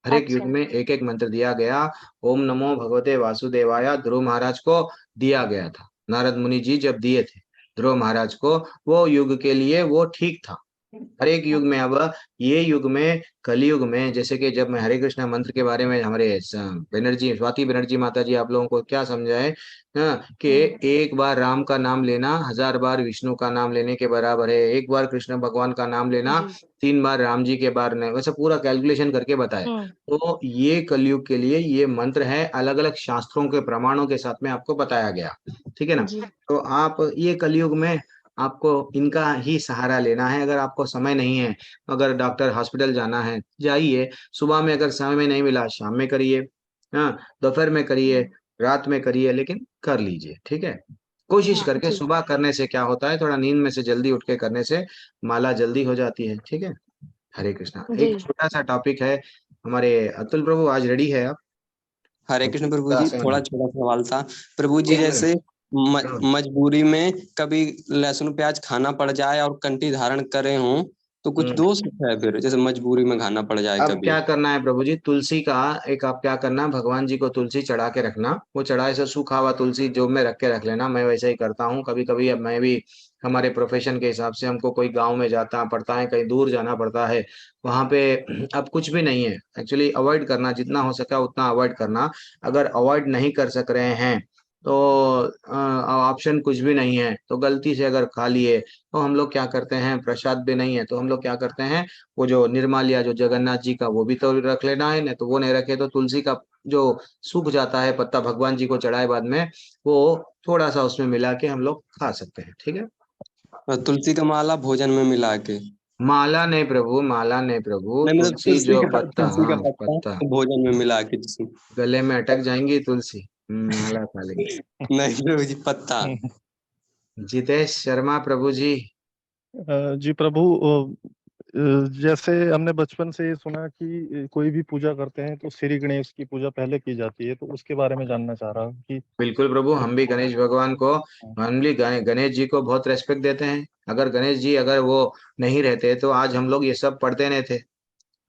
हरेक युग अच्छा। में एक एक मंत्र दिया गया। ओम नमो भगवते वासुदेवाय ध्रुव महाराज को दिया गया था, नारद मुनि जी जब दिए थे ध्रुव महाराज को, वो युग के लिए वो ठीक था। हर एक युग में, अब ये युग में, कलयुग में, जैसे कि जब मैं हरे कृष्णा मंत्र के बारे में हमारे बनर्जी, स्वाति बनर्जी माता जी आप लोगों को क्या समझाए, कि एक बार राम का नाम लेना 1000 बार विष्णु का नाम लेने के बराबर है, एक बार कृष्ण भगवान का नाम लेना 3 बार राम जी के बार नहीं, वैसे पूरा कैलकुलेशन करके बताया। तो ये कलयुग के लिए ये मंत्र है, अलग अलग शास्त्रों के प्रमाणों के साथ में आपको बताया गया, ठीक है ना। तो आप ये कलयुग में आपको इनका ही सहारा लेना है। अगर आपको समय नहीं है, अगर डॉक्टर हॉस्पिटल जाना है जाइए, सुबह में अगर समय नहीं मिला शाम में करिए, हाँ दोपहर में करिए, रात में करिए, लेकिन कर लीजिए, ठीक है। कोशिश करके सुबह करने से क्या होता है, थोड़ा नींद में से जल्दी उठ के करने से माला जल्दी हो जाती है, ठीक है। हरे कृष्णा। एक छोटा सा टॉपिक है, हमारे अतुल प्रभु आज रेडी है आप? हरे कृष्ण प्रभु जी, थोड़ा छोटा सवाल था प्रभु जी, जैसे मजबूरी में कभी लहसुन प्याज खाना पड़ जाए और कंठी धारण करे हों, तो कुछ दोष है फिर, जैसे मजबूरी में खाना पड़ जाए अब कभी? क्या करना है प्रभु जी, तुलसी का एक आप क्या करना, भगवान जी को तुलसी चढ़ा के रखना, वो चढ़ाए से सूखा हुआ तुलसी जो में रख के रख लेना। मैं वैसे ही करता हूँ कभी कभी, अब मैं भी हमारे प्रोफेशन के हिसाब से हमको कोई गांव में जाता पड़ता है, कहीं दूर जाना पड़ता है, वहां पे अब कुछ भी नहीं है, एक्चुअली अवॉइड करना, जितना हो सका उतना अवॉइड करना। अगर अवॉइड नहीं कर सक रहे हैं तो ऑप्शन कुछ भी नहीं है, तो गलती से अगर खा लिए तो हम लोग क्या करते हैं, प्रसाद भी नहीं है तो हम लोग क्या करते हैं, वो जो निर्माल्या जो जगन्नाथ जी का वो भी तो रख लेना है, नहीं तो वो नहीं रखे तो तुलसी का जो सूख जाता है पत्ता भगवान जी को चढ़ाए बाद में, वो थोड़ा सा उसमें मिला के हम लोग खा सकते हैं, ठीक है। और तुलसी का माला भोजन में मिला के? माला नहीं प्रभु, माला नहीं प्रभु, नहीं, मतलब तुलसी जो पत्ता, तुलसी का हाँ पत्ता पत्ता भोजन में मिला के जिसमें गले में अटक जाएंगी तुलसी, माला खा लेंगे। नहीं प्रभु जी, पत्ता। जितेश शर्मा प्रभु जी। जी प्रभु, जैसे हमने बचपन से ये सुना कि कोई भी पूजा करते हैं तो श्री गणेश की पूजा पहले की जाती है, तो उसके बारे में जानना चाह रहा हूँ कि बिल्कुल प्रभु, हम भी गणेश भगवान को, हम भी गणेश जी को बहुत रेस्पेक्ट देते हैं। अगर गणेश जी अगर वो नहीं रहते तो आज हम लोग ये सब पढ़ते नहीं थे,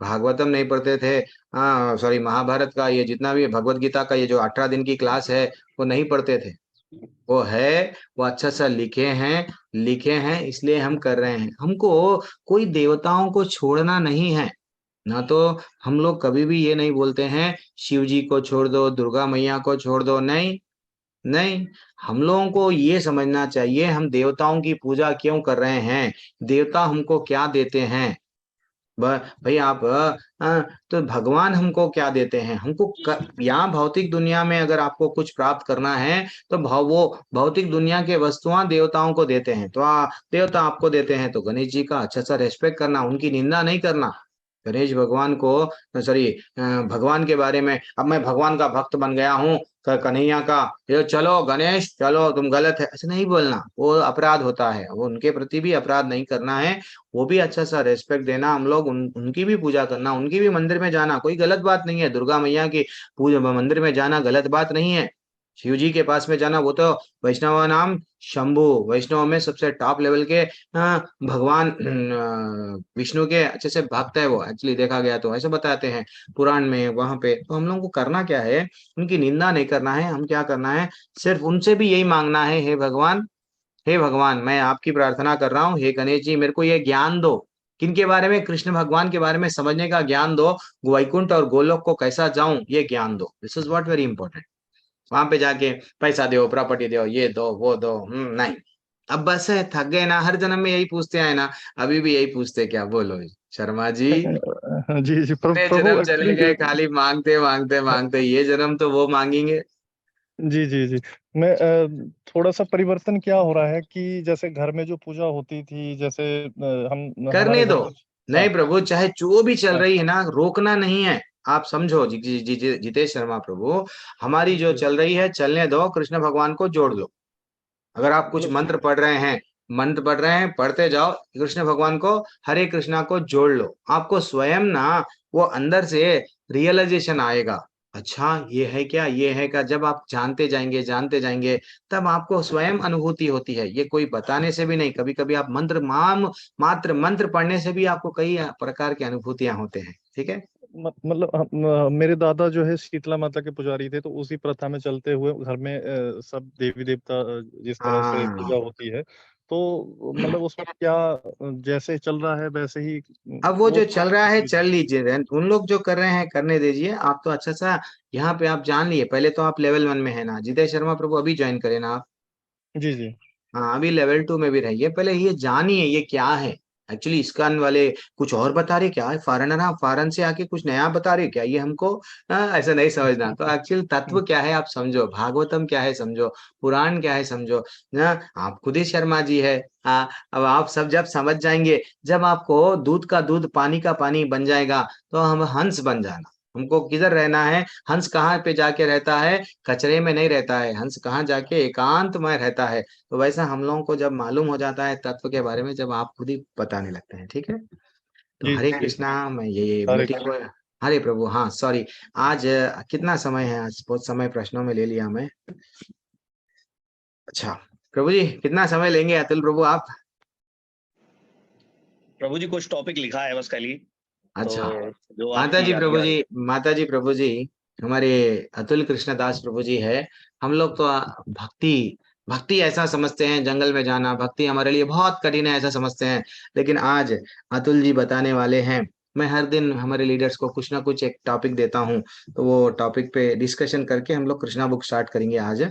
भागवतम नहीं पढ़ते थे, हाँ सॉरी महाभारत का ये जितना भी भगवत गीता का ये जो 18 दिन की क्लास है वो नहीं पढ़ते थे। वो है, वो अच्छा सा लिखे हैं इसलिए हम कर रहे हैं। हमको कोई देवताओं को छोड़ना नहीं है ना, तो हम लोग कभी भी ये नहीं बोलते हैं शिव जी को छोड़ दो, दुर्गा मैया को छोड़ दो, नहीं नहीं। हम लोगों को ये समझना चाहिए हम देवताओं की पूजा क्यों कर रहे हैं, देवता हमको क्या देते हैं। भाई आप तो भगवान हमको क्या देते हैं, हमको यहाँ भौतिक दुनिया में अगर आपको कुछ प्राप्त करना है तो वो भौतिक दुनिया के वस्तुएं देवताओं को देते हैं, तो देवता आपको देते हैं तो गणेश जी का अच्छा सा रेस्पेक्ट करना, उनकी निंदा नहीं करना। गणेश भगवान को, सॉरी भगवान के बारे में, अब मैं भगवान का भक्त बन गया हूँ कन्हैया का, ये चलो गणेश चलो तुम गलत है, ऐसे नहीं बोलना, वो अपराध होता है। वो उनके प्रति भी अपराध नहीं करना है, वो भी अच्छा सा रेस्पेक्ट देना, हम लोग उनकी भी पूजा करना, उनकी भी मंदिर में जाना कोई गलत बात नहीं है। दुर्गा मैया की पूजा मंदिर में जाना गलत बात नहीं है, शिव जी के पास में जाना, वो तो वैष्णव नाम शंभु, वैष्णव में सबसे टॉप लेवल के भगवान विष्णु के अच्छे से भक्त है वो, एक्चुअली देखा गया तो ऐसे बताते हैं पुराण में वहां पे। तो हम लोगों को करना क्या है, उनकी निंदा नहीं करना है, हम क्या करना है सिर्फ उनसे भी यही मांगना है, हे भगवान मैं आपकी प्रार्थना कर रहा हूँ, हे गणेश जी मेरे को ये ज्ञान दो, किनके बारे में, कृष्ण भगवान के बारे में समझने का ज्ञान दो, वैकुंठ और गोलोक को कैसा जाऊं ये ज्ञान दो, this is what very important. वहां पे जाके पैसा दो, प्रॉपर्टी दो, ये दो वो दो, नहीं। अब बस है, थक गए ना, हर जन्म में यही पूछते आए ना, अभी भी यही पूछते क्या, बोलो शर्मा जी। जी जी इतने प्रभु जन्म चले एक्चुअली गए खाली मांगते मांगते मांगते, ये जन्म तो वो मांगेंगे। जी जी जी मैं थोड़ा सा परिवर्तन क्या हो रहा है कि जैसे घर में जो पूजा होती थी, जैसे हम करने हमारे दो, घर में। नहीं हाँ प्रभु चाहे जो भी चल हाँ रही है ना, रोकना नहीं है। आप समझो जितेश शर्मा प्रभु, हमारी जो जी चल रही है चलने दो, कृष्ण भगवान को जोड़ लो। अगर आप कुछ मतलब मंत्र पढ़ रहे हैं, मंत्र पढ़ रहे हैं, पढ़ते जाओ, कृष्ण भगवान को, हरे कृष्णा को जोड़ लो, आपको स्वयं ना वो अंदर से रियलाइजेशन आएगा, अच्छा ये है क्या, ये है क्या। जब आप जानते जाएंगे तब आपको स्वयं अनुभूति होती है, ये कोई बताने से भी नहीं। कभी कभी आप मात्र मंत्र पढ़ने से भी आपको कई प्रकार की अनुभूतियां होते हैं, ठीक है। मतलब मेरे दादा जो है शीतला माता के पुजारी थे, तो उसी प्रथा में चलते हुए घर में सब देवी देवता जिस तरह से हाँ, पूजा होती है, तो मतलब उसमें क्या जैसे चल रहा है वैसे ही अब वो वो जो चल रहा है जी चल लीजिए, उन लोग जो कर रहे हैं करने दीजिए, आप तो अच्छा सा यहाँ पे आप जान लिए। पहले तो आप लेवल 1 में है ना, जितेश शर्मा प्रभु, अभी ज्वाइन करें ना आप। जी जी हाँ अभी लेवल 2 में भी रहिए, पहले ये जानिए ये क्या है। एक्चुअली इस्कॉन वाले कुछ और बता रहे, क्या है फॉरेनर, हाँ फॉरेन से आके कुछ नया बता रहे क्या, ये हमको ऐसा नहीं समझना। तो एक्चुअल तत्व क्या है आप समझो, भागवतम क्या है समझो, पुराण क्या है समझो ना। आप खुद ही शर्मा जी है। हाँ अब आप सब जब समझ जाएंगे, जब आपको दूध का दूध पानी का पानी बन जाएगा, तो हम हंस बन जाना। हमको किधर रहना है, हंस कहाँ पे जाके रहता है, कचरे में नहीं रहता है, हंस कहाँ जाके एकांत में रहता है। तो वैसा हम लोगों को जब मालूम हो जाता है तत्व के बारे में, जब आप खुद ही बताने लगते हैं, ठीक है। तो जी हरे जी कृष्णा, मैं ये हरे मीटिंग को, हरे प्रभु, हाँ सॉरी, आज कितना समय है, आज बहुत समय प्रश्नों में ले लिया मैं। अच्छा प्रभु जी कितना समय लेंगे अतुल प्रभु आप। प्रभु जी कुछ टॉपिक लिखा है बस खाली, अच्छा तो जो माता आपकी जी प्रभु आज्ञा जी, हो। माता जी प्रभु जी, हमारे अतुल कृष्णदास प्रभु जी है। हम लोग तो भक्ति, भक्ति ऐसा समझते हैं, जंगल में जाना भक्ति हमारे लिए बहुत कठिन है ऐसा समझते हैं। लेकिन आज अतुल जी बताने वाले हैं। मैं हर दिन हमारे लीडर्स को कुछ ना कुछ एक टॉपिक देता हूँ, तो वो टॉपिक पे डिस्कशन करके हम लोग कृष्णा बुक स्टार्ट करेंगे आज।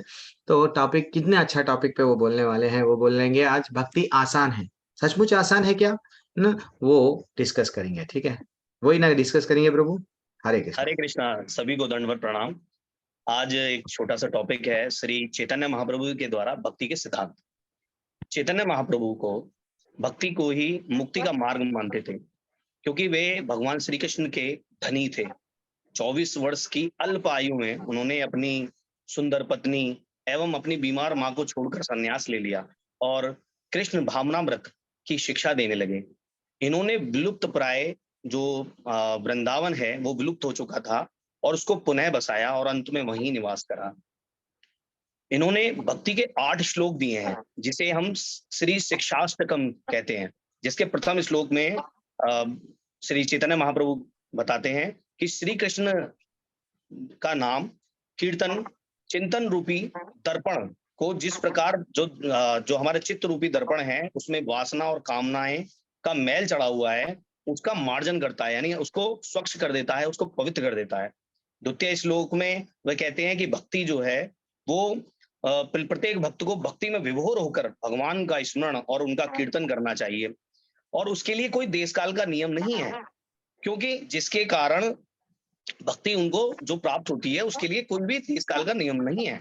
तो टॉपिक कितने अच्छा टॉपिक पे वो बोलने वाले हैं, वो बोलेंगे आज भक्ति आसान है, सचमुच आसान है क्या ना, वो डिस्कस करेंगे, ठीक है। वही ना डिस्कस करेंगे प्रभु। हरे कृष्णा। हरे कृष्णा, सभी को दंडवत प्रणाम। आज एक छोटा सा टॉपिक है श्री चैतन्य महाप्रभु के द्वारा भक्ति के सिद्धांत। चैतन्य महाप्रभु को भक्ति को ही मुक्ति का मार्ग मानते थे, क्योंकि वे भगवान श्री कृष्ण के धनी थे। 24 वर्ष की अल्प आयु में उन्होंने अपनी सुंदर पत्नी एवं अपनी बीमार मां को छोड़कर संन्यास ले लिया और कृष्ण भावनामृत की शिक्षा देने लगे। इन्होंने विलुप्त प्राय जो वृंदावन है वो विलुप्त हो चुका था और उसको पुनः बसाया और अंत में वहीं निवास करा। इन्होंने भक्ति के 8 श्लोक दिए हैं जिसे हम श्री शिक्षाष्टकम कहते हैं, जिसके प्रथम श्लोक में श्री चैतन्य महाप्रभु बताते हैं कि श्री कृष्ण का नाम कीर्तन चिंतन रूपी दर्पण को जिस प्रकार जो हमारे चित्त रूपी दर्पण है उसमें वासना और कामनाएं का मैल चढ़ा हुआ है उसका मार्जन करता है, यानी उसको स्वच्छ कर देता है, उसको पवित्र कर देता है। द्वितीय श्लोक में वह कहते हैं कि भक्ति जो है वो प्रत्येक भक्त को भक्ति में विभोर होकर भगवान का स्मरण और उनका कीर्तन करना चाहिए, और उसके लिए कोई देश काल का नियम नहीं है, क्योंकि जिसके कारण भक्ति उनको जो प्राप्त होती है उसके लिए कोई भी देश काल का नियम नहीं है।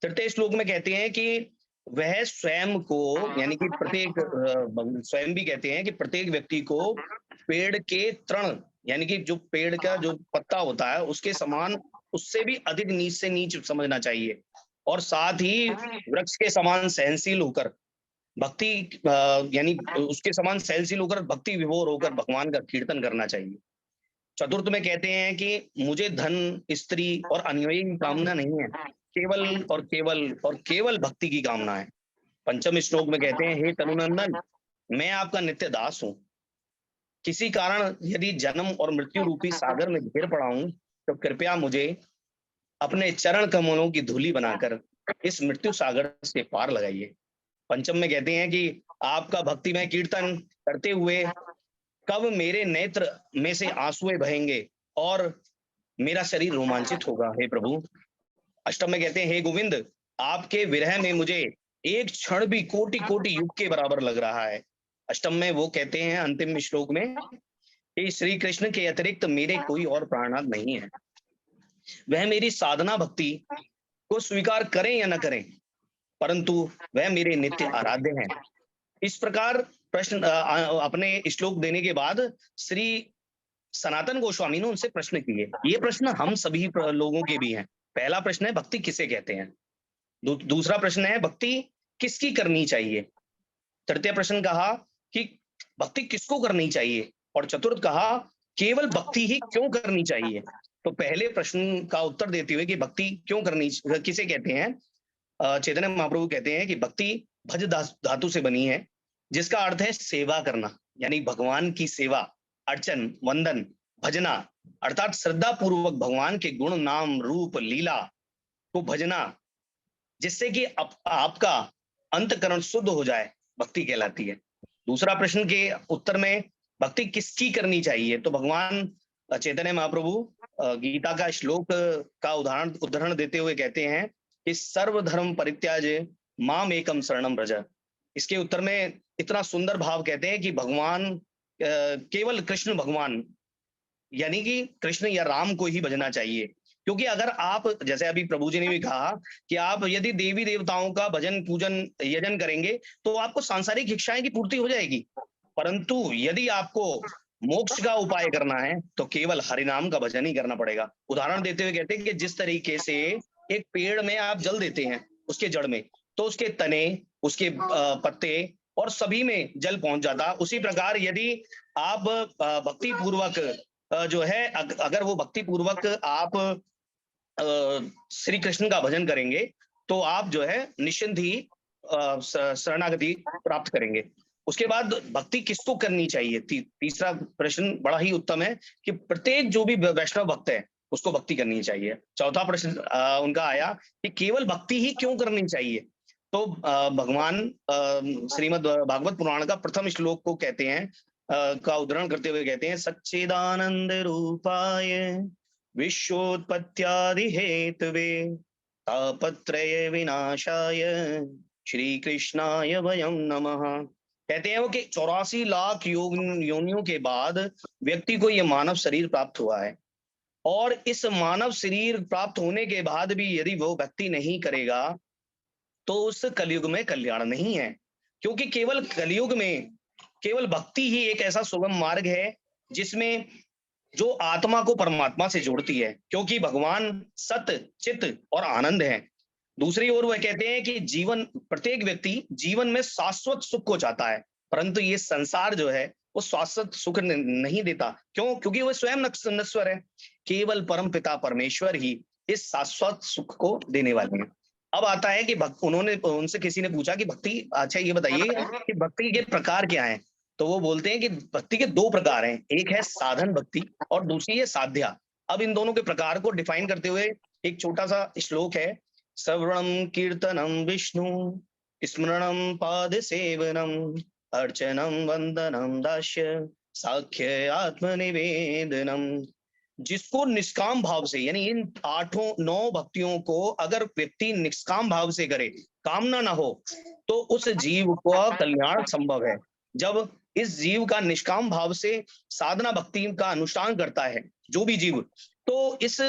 तृतीय श्लोक में कहते हैं कि वह स्वयं को, यानी कि प्रत्येक स्वयं भी कहते हैं कि प्रत्येक व्यक्ति को पेड़ के तृण, यानी कि जो पेड़ का जो पत्ता होता है उसके समान, उससे भी अधिक नीच से नीच समझना चाहिए, और साथ ही वृक्ष के समान सहनशील होकर भक्ति यानी उसके समान सहनशील होकर भक्ति विभोर होकर भगवान का कीर्तन करना चाहिए। चतुर्थ में कहते हैं कि मुझे धन, स्त्री और अनुयायी की कामना नहीं है, केवल और केवल और केवल भक्ति की कामना है। पंचम श्लोक में कहते हैं, हे तनुनंदन, मैं आपका नित्य दास हूं। किसी कारण यदि जन्म और मृत्यु रूपी सागर में घिर पड़ा हूं तो कृपया मुझे अपने चरण कमलों की धूली बनाकर इस मृत्यु सागर से पार लगाइए। पंचम में कहते हैं कि आपका भक्तिमय कीर्तन करते हुए कब मेरे नेत्र में से आंसुएं बहेंगे और मेरा शरीर रोमांचित होगा, हे प्रभु। अष्टम में कहते हैं, हे गोविंद, आपके विरह में मुझे एक क्षण भी कोटि कोटि युग के बराबर लग रहा है। अष्टम में वो कहते हैं अंतिम श्लोक में कि श्री कृष्ण के अतिरिक्त मेरे कोई और प्राणनाथ नहीं है। वह मेरी साधना भक्ति को स्वीकार करें या न करें, परंतु वह मेरे नित्य आराध्य हैं। इस प्रकार प्रश्न अपने श्लोक देने के बाद श्री सनातन गोस्वामी ने उनसे प्रश्न किए। ये प्रश्न हम सभी लोगों के भी हैं। पहला प्रश्न है, भक्ति किसे कहते हैं? दूसरा प्रश्न है, भक्ति किसकी करनी चाहिए? तृतीय प्रश्न कहा कि भक्ति किसको करनी चाहिए? और चतुर्थ कहा केवल भक्ति ही क्यों करनी चाहिए? तो पहले प्रश्न का उत्तर देते हुए कि भक्ति क्यों करनी, किसे कहते हैं, चैतन्य महाप्रभु कहते हैं कि भक्ति भज धातु से बनी है, जिसका अर्थ है सेवा करना, यानी भगवान की सेवा, अर्चन, वंदन, भजना, अर्थात श्रद्धा पूर्वक भगवान के गुण, नाम, रूप, लीला को भजना, जिससे कि आपका अंतकरण शुद्ध हो जाए, भक्ति कहलाती है। दूसरा प्रश्न के उत्तर में भक्ति किसकी करनी चाहिए, तो भगवान चैतन्य महाप्रभु गीता का श्लोक का उदाहरण देते हुए कहते हैं कि सर्वधर्म परित्याज्य माम एकम शरणम व्रज। इसके उत्तर में इतना सुंदर भाव कहते हैं कि भगवान केवल कृष्ण भगवान, यानी कि कृष्ण या राम को ही भजना चाहिए, क्योंकि अगर आप, जैसे अभी प्रभु जी ने भी कहा कि आप यदि देवी देवताओं का भजन पूजन यजन करेंगे तो आपको सांसारिक इच्छाएं की पूर्ति हो जाएगी, परंतु यदि आपको मोक्ष का उपाय करना है तो केवल हरिनाम का भजन ही करना पड़ेगा। उदाहरण देते हुए कहते हैं कि जिस तरीके से एक पेड़ में आप जल देते हैं उसके जड़ में, तो उसके तने, उसके पत्ते और सभी में जल पहुंच जाता, उसी प्रकार यदि आप भक्ति पूर्वक जो है, अगर वो भक्ति पूर्वक आप श्री कृष्ण का भजन करेंगे तो आप जो है निश्चिंत ही शरणागति प्राप्त करेंगे। उसके बाद भक्ति किसको करनी चाहिए, तीसरा प्रश्न बड़ा ही उत्तम है कि प्रत्येक जो भी वैष्णव भक्त है उसको भक्ति करनी चाहिए। चौथा प्रश्न उनका आया कि केवल भक्ति ही क्यों करनी चाहिए, तो भगवान श्रीमद् भागवत पुराण का प्रथम श्लोक को कहते हैं, का उदाहरण करते हुए कहते हैं, सच्चिदानंद रूपाय विश्वोत्पत्त्यादि हेतवे तापत्रय विनाशाय श्री कृष्णाय वयम नमः। कहते हैं वो कि 84 लाख योनियों के बाद व्यक्ति को यह मानव शरीर प्राप्त हुआ है, और इस मानव शरीर प्राप्त होने के बाद भी यदि वो भक्ति नहीं करेगा तो उस कलयुग में कल्याण नहीं है, क्योंकि केवल कलयुग में केवल भक्ति ही एक ऐसा सुगम मार्ग है जिसमें जो आत्मा को परमात्मा से जोड़ती है, क्योंकि भगवान सत्य, चित्त और आनंद है। दूसरी ओर वह कहते हैं कि प्रत्येक व्यक्ति जीवन में शाश्वत सुख को चाहता है, परंतु ये संसार जो है वो शाश्वत सुख नहीं देता। क्यों? क्योंकि वो स्वयं नश्वर है। केवल परम पिता परमेश्वर ही इस शाश्वत सुख को देने वाले हैं। अब आता है कि उन्होंने उनसे किसी ने पूछा कि भक्ति, अच्छा ये बताइए कि भक्ति के प्रकार क्या हैं? तो वो बोलते हैं कि भक्ति के 2 प्रकार हैं, एक है साधन भक्ति और दूसरी है साध्या। अब इन दोनों के प्रकार को डिफाइन करते हुए एक छोटा सा श्लोक है। श्रवणम कीर्तनम विष्णु स्मरणम पाद सेवनम अर्चनम वंदनम दास्य साख्य आत्मनिवेदनम। जिसको निष्काम भाव से, यानी इन 8-9 भक्तियों को अगर व्यक्ति निष्काम भाव से करे, कामना ना हो, तो उस जीव को कल्याण संभव है। जब इस जीव का निष्काम भाव से साधना भक्ति का अनुष्ठान करता है जो भी जीव, तो इस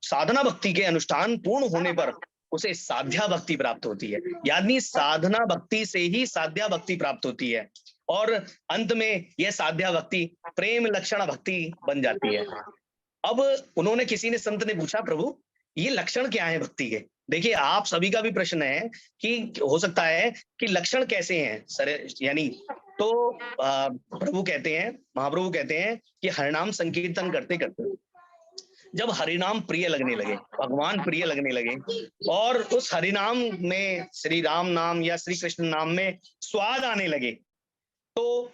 साधना भक्ति के अनुष्ठान पूर्ण होने पर उसे साध्या भक्ति प्राप्त होती है। यानी साधना भक्ति से ही साध्या भक्ति प्राप्त होती है और अंत में यह साध्या भक्ति प्रेम लक्षण भक्ति बन जाती है। अब उन्होंने, किसी ने, संत ने पूछा, प्रभु ये लक्षण क्या है भक्ति के? देखिए, आप सभी का भी प्रश्न है कि हो सकता है कि लक्षण कैसे हैं सर, यानी तो प्रभु कहते हैं, महाप्रभु कहते हैं कि हरिनाम संकीर्तन करते करते जब हरिनाम प्रिय लगने लगे, भगवान प्रिय लगने लगे और उस हरिनाम में, श्री राम नाम या श्री कृष्ण नाम में स्वाद आने लगे, तो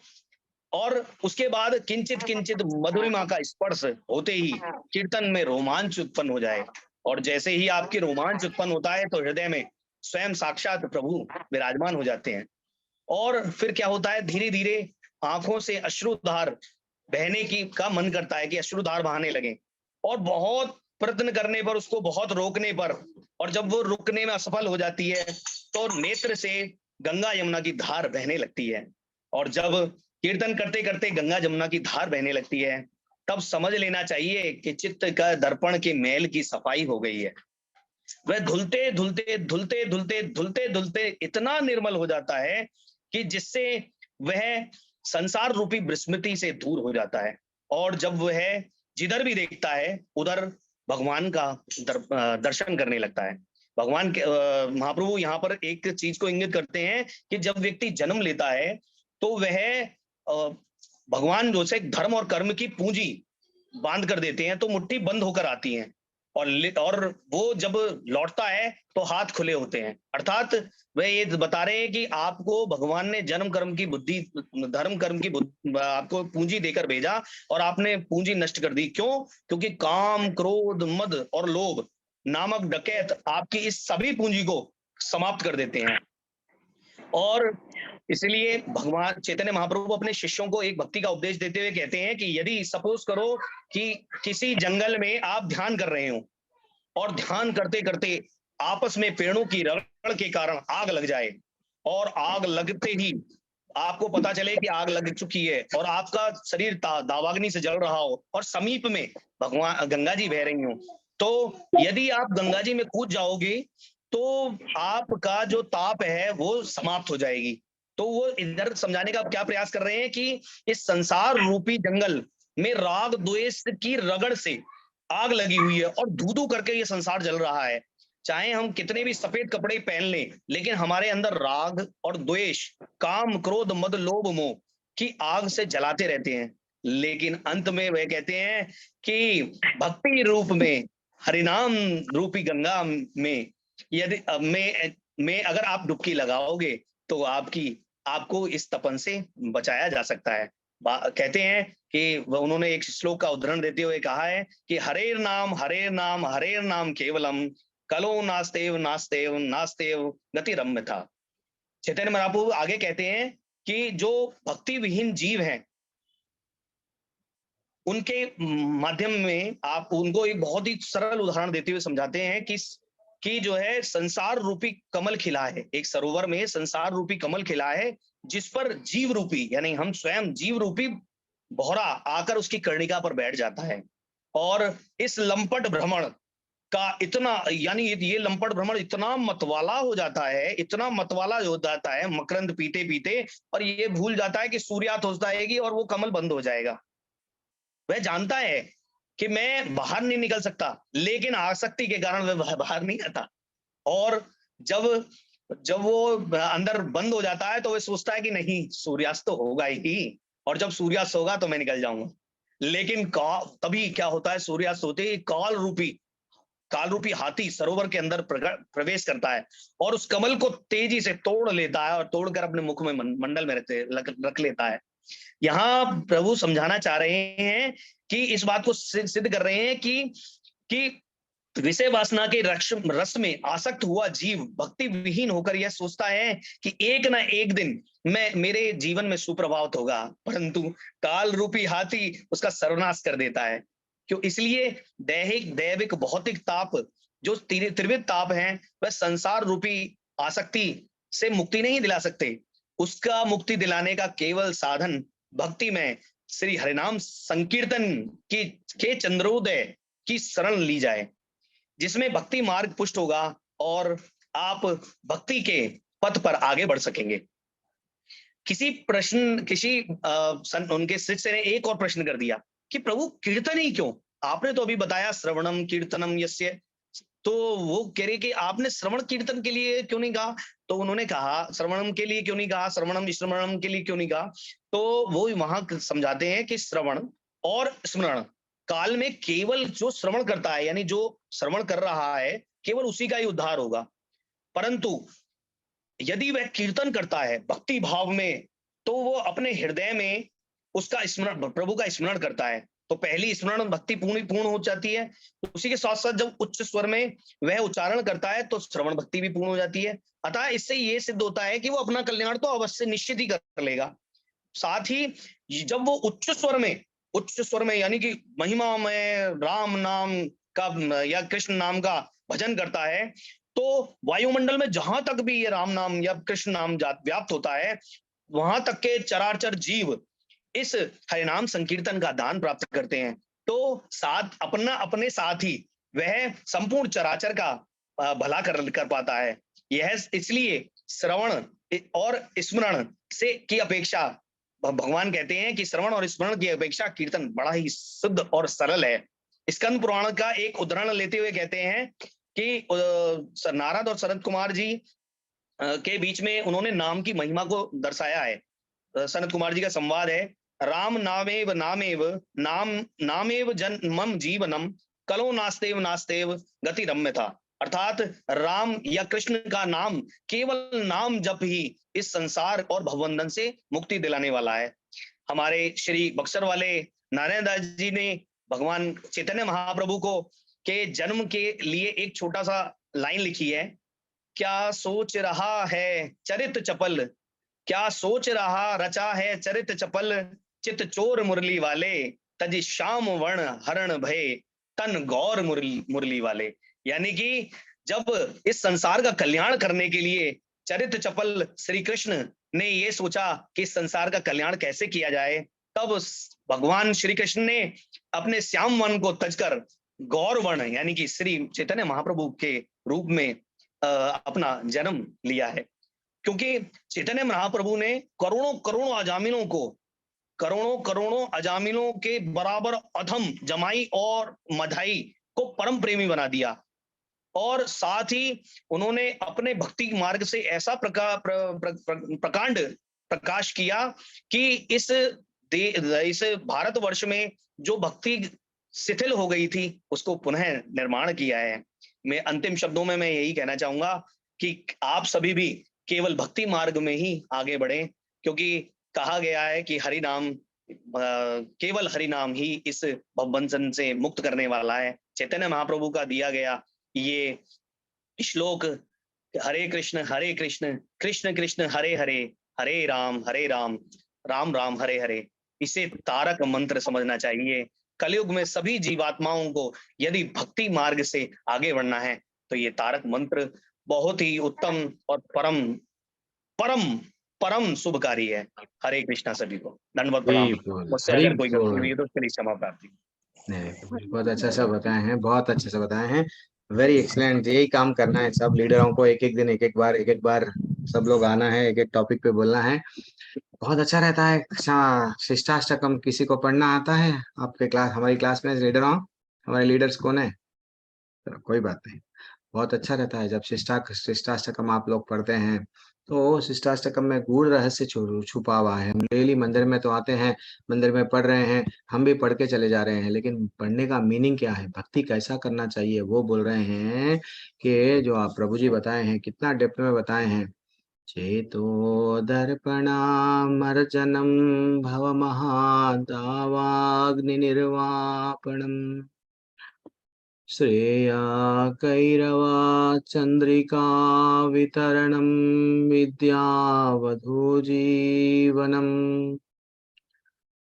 और उसके बाद किंचित किंचित मधुरिमा का स्पर्श होते ही कीर्तन में रोमांच उत्पन्न हो जाए। और जैसे ही आपकी रोमांच उत्पन्न होता है तो हृदय में स्वयं साक्षात प्रभु विराजमान हो जाते हैं। और फिर क्या होता है, धीरे धीरे आंखों से अश्रुधार बहने की का मन करता है कि अश्रुधार बहाने लगे, और बहुत प्रयत्न करने पर, उसको बहुत रोकने पर, और जब वो रुकने में असफल हो जाती है तो नेत्र से गंगा यमुना की धार बहने लगती है। और जब कीर्तन करते करते गंगा जमुना की धार बहने लगती है, तब समझ लेना चाहिए कि चित्त का दर्पण के मैल की सफाई हो गई है। वह धुलते धुलते धुलते धुलते धुलते धुलते इतना निर्मल हो जाता है कि जिससे वह संसार रूपी विस्मृति से दूर हो जाता है। और जब वह जिधर भी देखता है उधर भगवान का दर्शन करने लगता है। भगवान के महाप्रभु यहाँ पर एक चीज को इंगित करते हैं कि जब व्यक्ति जन्म लेता है तो वह भगवान जो से धर्म और कर्म की पूंजी बांध कर देते हैं, तो मुट्ठी बंद होकर आती हैं, और वो जब लौटता है तो हाथ खुले होते हैं। अर्थात वह ये बता रहे हैं कि आपको भगवान ने जन्म कर्म की बुद्धि, धर्म कर्म की आपको पूंजी देकर भेजा और आपने पूंजी नष्ट कर दी। क्यों? क्योंकि काम, क्रोध, मद और लोभ नामक डकैत आपकी इस सभी पूंजी को समाप्त कर देते हैं। और इसलिए भगवान चैतन्य महाप्रभु अपने शिष्यों को एक भक्ति का उपदेश देते हुए कहते हैं कि यदि सपोज करो कि किसी जंगल में आप ध्यान कर रहे हो और ध्यान करते करते आपस में पेड़ों की रगड़ के कारण आग लग जाए, और आग लगते ही आपको पता चले कि आग लग चुकी है और आपका शरीर दावाग्नि से जल रहा हो और समीप में भगवान गंगा जी बह रही हो, तो यदि आप गंगा जी में कूद जाओगे तो आपका जो ताप है वो समाप्त हो जाएगी। तो वो इधर समझाने का क्या प्रयास कर रहे हैं कि इस संसार रूपी जंगल में राग द्वेष की रगड़ से आग लगी हुई है और धू-धू करके ये संसार जल रहा है। चाहे हम कितने भी सफेद कपड़े पहन लें, लेकिन हमारे अंदर राग और द्वेष, काम, क्रोध, मद, लोभ, मोह की आग से जलाते रहते हैं। लेकिन अंत में वह कहते हैं कि भक्ति रूप में, हरिनाम रूपी गंगा में यदि में अगर आप डुबकी लगाओगे तो आपको इस तपन से बचाया जा सकता है। कहते हैं कि उन्होंने एक श्लोक का उदाहरण देते हुए कहा है कि हरेर नाम हरेर नाम हरेर नाम केवलम कलो नास्तेव नास्तेव नास्तेव गतिरम्य था। चैतन्य महाप्रभु आगे कहते हैं कि जो भक्ति विहीन जीव हैं उनके माध्यम में आप उनको एक बहुत ही सरल उदाहरण देते हुए समझाते हैं कि जो है संसार रूपी कमल खिला है, एक सरोवर में संसार रूपी कमल खिला है जिस पर जीव रूपी, यानी हम स्वयं जीव रूपी भौरा आकर उसकी कर्णिका पर बैठ जाता है। और इस लंपट भ्रमण का इतना, यानी ये लंपट भ्रमण इतना मतवाला हो जाता है, इतना मतवाला हो जाता है मकरंद पीते पीते, और ये भूल जाता है कि सूर्यास्त हो जाएगी और वो कमल बंद हो जाएगा। वह जानता है कि मैं बाहर नहीं निकल सकता, लेकिन आसक्ति के कारण वह बाहर नहीं आता। और जब वो अंदर बंद हो जाता है तो वह सोचता है कि नहीं, सूर्यास्त तो होगा ही और जब सूर्यास्त होगा तो मैं निकल जाऊंगा। लेकिन तभी क्या होता है, सूर्यास्त होते ही काल रूपी हाथी सरोवर के अंदर प्रवेश करता है और उस कमल को तेजी से तोड़ लेता है और तोड़कर अपने मुख में मंडल में रख लेता है। यहाँ प्रभु समझाना चाह रहे हैं कि इस बात को सिद्ध कर रहे हैं कि विषय वासना के रस में आसक्त हुआ जीव भक्ति विहीन होकर यह सोचता है कि एक ना एक दिन मेरे जीवन में सुप्रभात होगा, परंतु काल रूपी हाथी उसका सर्वनाश कर देता है। क्यों? इसलिए दैविक भौतिक ताप जो त्रिविध ताप हैं वह संसार रूपी आसक्ति से मुक्ति नहीं दिला सकते। उसका मुक्ति दिलाने का केवल साधन भक्ति में श्री हरिनाम संकीर्तन के चंद्रोदय की शरण ली जाए, जिसमें भक्ति मार्ग पुष्ट होगा और आप भक्ति के पथ पर आगे बढ़ सकेंगे। उनके शिष्य ने एक और प्रश्न कर दिया कि प्रभु कीर्तन ही क्यों? आपने तो अभी बताया श्रवणम कीर्तनम यस्य, तो वो कह रहे कि आपने श्रवण कीर्तन के लिए क्यों नहीं कहा? तो उन्होंने कहा श्रवणम के लिए क्यों नहीं कहा, श्रवणम स्मरणम के लिए क्यों नहीं कहा? तो वो वहां समझाते हैं कि श्रवण और स्मरण काल में केवल जो श्रवण करता है, यानी जो श्रवण कर रहा है, केवल उसी का ही उद्धार होगा। परंतु यदि वह कीर्तन करता है भक्ति भाव में, तो वो अपने हृदय में उसका स्मरण, प्रभु का स्मरण करता है, तो पहली स्मरण भक्ति पूर्ण हो जाती है। उसी के साथ साथ जब उच्च स्वर में वह उच्चारण करता है तो श्रवण भक्ति भी पूर्ण हो जाती है। अतः इससे ये सिद्ध होता है कि वो अपना कल्याण तो अवश्य निश्चित ही कर लेगा। साथ ही जब वो उच्च स्वर में यानी कि महिमा में राम नाम का या कृष्ण नाम का भजन करता है, तो वायुमंडल में जहां तक भी ये राम नाम या कृष्ण नाम व्याप्त होता है, वहां तक के चराचर जीव इस हरिनाम संकीर्तन का दान प्राप्त करते हैं। तो अपने साथ ही वह संपूर्ण चराचर का भला कर पाता है। यह इसलिए श्रवण और स्मरण से की अपेक्षा, भगवान कहते हैं कि श्रवण और स्मरण की अपेक्षा कीर्तन बड़ा ही शुद्ध और सरल है। स्कंद पुराण का एक उदाहरण लेते हुए कहते हैं कि नारद और सनत कुमार जी के बीच में उन्होंने नाम की महिमा को दर्शाया है। सनत कुमार जी का संवाद है, राम नामेव जन्मम जीवनम कलो नास्तेव गति रम्य था। अर्थात राम या कृष्ण का नाम, केवल नाम जप ही इस संसार और भवबंधन से मुक्ति दिलाने वाला है। हमारे श्री बक्सर वाले नारायण दास जी ने भगवान चैतन्य महाप्रभु को के जन्म के लिए एक छोटा सा लाइन लिखी है, क्या सोच रहा है चरित चपल, क्या सोच रहा रचा है चरित चपल, चित चोर मुरली वाले तज श्याम वर्ण हरण भय तन गौर मुरली वाले। यानी कि जब इस संसार का कल्याण करने के लिए चरित चपल श्री कृष्ण ने ये सोचा कि इस संसार का कल्याण कैसे किया जाए, तब भगवान श्री कृष्ण ने अपने श्याम वन को तजकर गौर वर्ण यानी कि श्री चैतन्य महाप्रभु के रूप में अपना जन्म लिया है। क्योंकि चैतन्य महाप्रभु ने करोड़ों अजामिलों के बराबर अधम जमाई और मधाई को परम प्रेमी बना दिया, और साथ ही उन्होंने अपने भक्ति मार्ग से ऐसा प्रकांड प्रकाश किया कि इस भारतवर्ष में जो भक्ति शिथिल हो गई थी उसको पुनः निर्माण किया है। मैं अंतिम शब्दों में मैं यही कहना चाहूंगा कि आप सभी भी केवल भक्ति मार्ग में ही आगे बढ़ें, क्योंकि कहा गया है कि हरि नाम, केवल हरि नाम ही इस भवबंधन से मुक्त करने वाला है। चैतन्य महाप्रभु का दिया गया ये श्लोक, हरे कृष्ण कृष्ण कृष्ण हरे हरे, हरे राम राम राम हरे हरे, इसे तारक मंत्र समझना चाहिए। कलयुग में सभी जीवात्माओं को यदि भक्ति मार्ग से आगे बढ़ना है तो ये तारक मंत्र बहुत ही उत्तम और परम परम परम शुभकारी है। हरे कृष्णा सभी को दंडवत प्रणाम। मुझसे अगर कोई गलती हुई है तो उसके लिए क्षमा प्रार्थी। बहुत अच्छा सा बताए हैं, बहुत अच्छे से बताए हैं, वेरी एक्सलेंट। यही काम करना है सब लीडरों को, एक एक दिन एक एक बार सब लोग आना है, एक एक टॉपिक पे बोलना है, बहुत अच्छा रहता है। शिष्टाष्टकम किसी को पढ़ना आता है आपके क्लास, हमारी क्लास में लीडरों, हमारे लीडर्स कौन है? कोई बात नहीं, बहुत अच्छा रहता है जब शिष्टाष्टकम आप लोग पढ़ते हैं तो शिष्टाष्टकम में गूढ़ रहस्य छुपा हुआ है। हम डेली मंदिर में तो आते हैं, मंदिर में पढ़ रहे हैं, हम भी पढ़ के चले जा रहे हैं, लेकिन पढ़ने का मीनिंग क्या है, भक्ति कैसा करना चाहिए, वो बोल रहे हैं कि जो आप प्रभु जी बताए हैं, कितना डेप्थ में बताए हैं। चेतो दर्पणामर्जनम भवमहादावाग्निर्वापणम् श्रेया कैरवाचन्द्रिका वितरणं विद्यावधूजीवनम्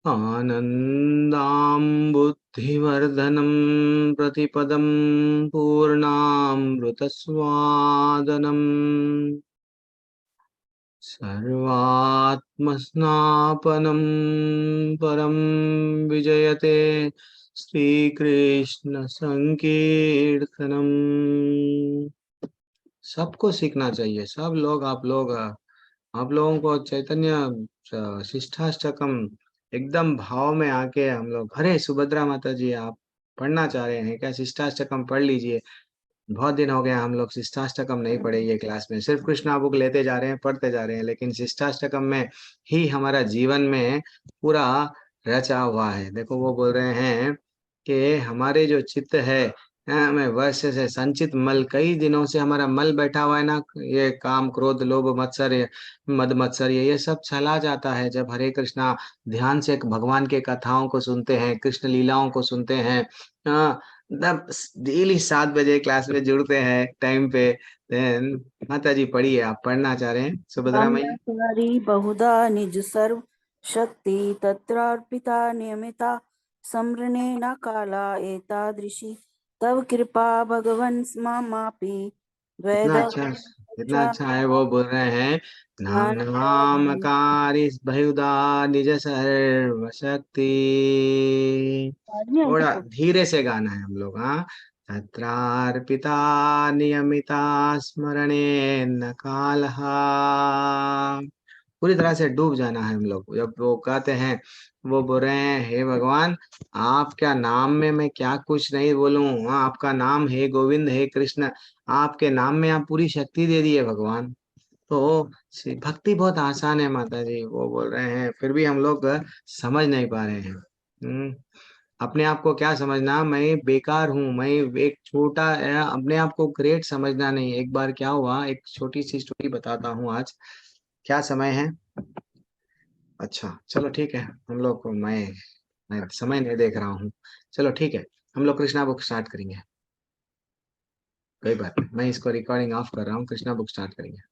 आनन्दाम्बुद्धिवर्धनं प्रतिपदं पूर्णामृतस्वादनम् सर्वात्मस्नापनं परं विजयते श्रीकृष्ण संकीर्तनम। सबको सीखना चाहिए, सब लोग, आप लोगों को चैतन्य शिष्टाष्टकम एकदम भाव में आके हम लोग, अरे सुभद्रा माता जी आप पढ़ना चाह रहे हैं क्या, शिष्टाष्टकम पढ़ लीजिए। बहुत दिन हो गया हम लोग शिष्टाष्टकम नहीं पढ़े ये क्लास में, सिर्फ कृष्णा बुक लेते जा रहे हैं, पढ़ते जा रहे हैं, लेकिन शिष्टाष्टकम में ही हमारा जीवन में पूरा रचा हुआ है। देखो वो बोल रहे हैं कि हमारे जो चित्त है हमें वर्ष से संचित मल, कई दिनों से हमारा मल बैठा हुआ है ना, ये काम क्रोध लोभ मत्सर मद मत्सर ये सब चला जाता है जब हरे कृष्णा ध्यान से भगवान के कथाओं को सुनते हैं, कृष्ण लीलाओं को सुनते हैं। डेली 7 बजे क्लास में जुड़ते हैं टाइम पे। देन माता जी पढ़िए, आप पढ़ना चाह रहे हैं सुभद्रा मैया। ब्रह्मचारी बहुधा निज सर्व शक्ति तत्रार्पिता नियमिता स्मरणे न काला एतादृशी तव कृपा भगवन् मापि इतना अच्छा है। वो बोल रहे हैं नामकारी बहुधा निज सर्व शक्ति। थोड़ा धीरे से गाना है हम लोग। हाँ, तत्रार्पिता नियमिता स्मरणे न कालहा। पूरी तरह से डूब जाना है हम लोग। जब वो कहते हैं, वो बोल रहे हैं हे भगवान आपका नाम में मैं क्या कुछ नहीं बोलूं। हाँ, आपका नाम हे गोविंद हे कृष्ण, आपके नाम में आप पूरी शक्ति दे दी है भगवान। तो भक्ति बहुत आसान है माता जी, वो बोल रहे हैं, फिर भी हम लोग समझ नहीं पा रहे हैं। अपने आप को क्या समझना, मैं बेकार हूँ, मैं एक छोटा, अपने आप को ग्रेट समझना नहीं। एक बार क्या हुआ, एक छोटी सी स्टोरी बताता हूँ। आज क्या समय है, अच्छा चलो ठीक है, हम लोग को मैं समय नहीं देख रहा हूँ। चलो ठीक है, हम लोग कृष्णा बुक स्टार्ट करेंगे। कोई बात नहीं, मैं इसको रिकॉर्डिंग ऑफ कर रहा हूँ, कृष्णा बुक स्टार्ट करेंगे।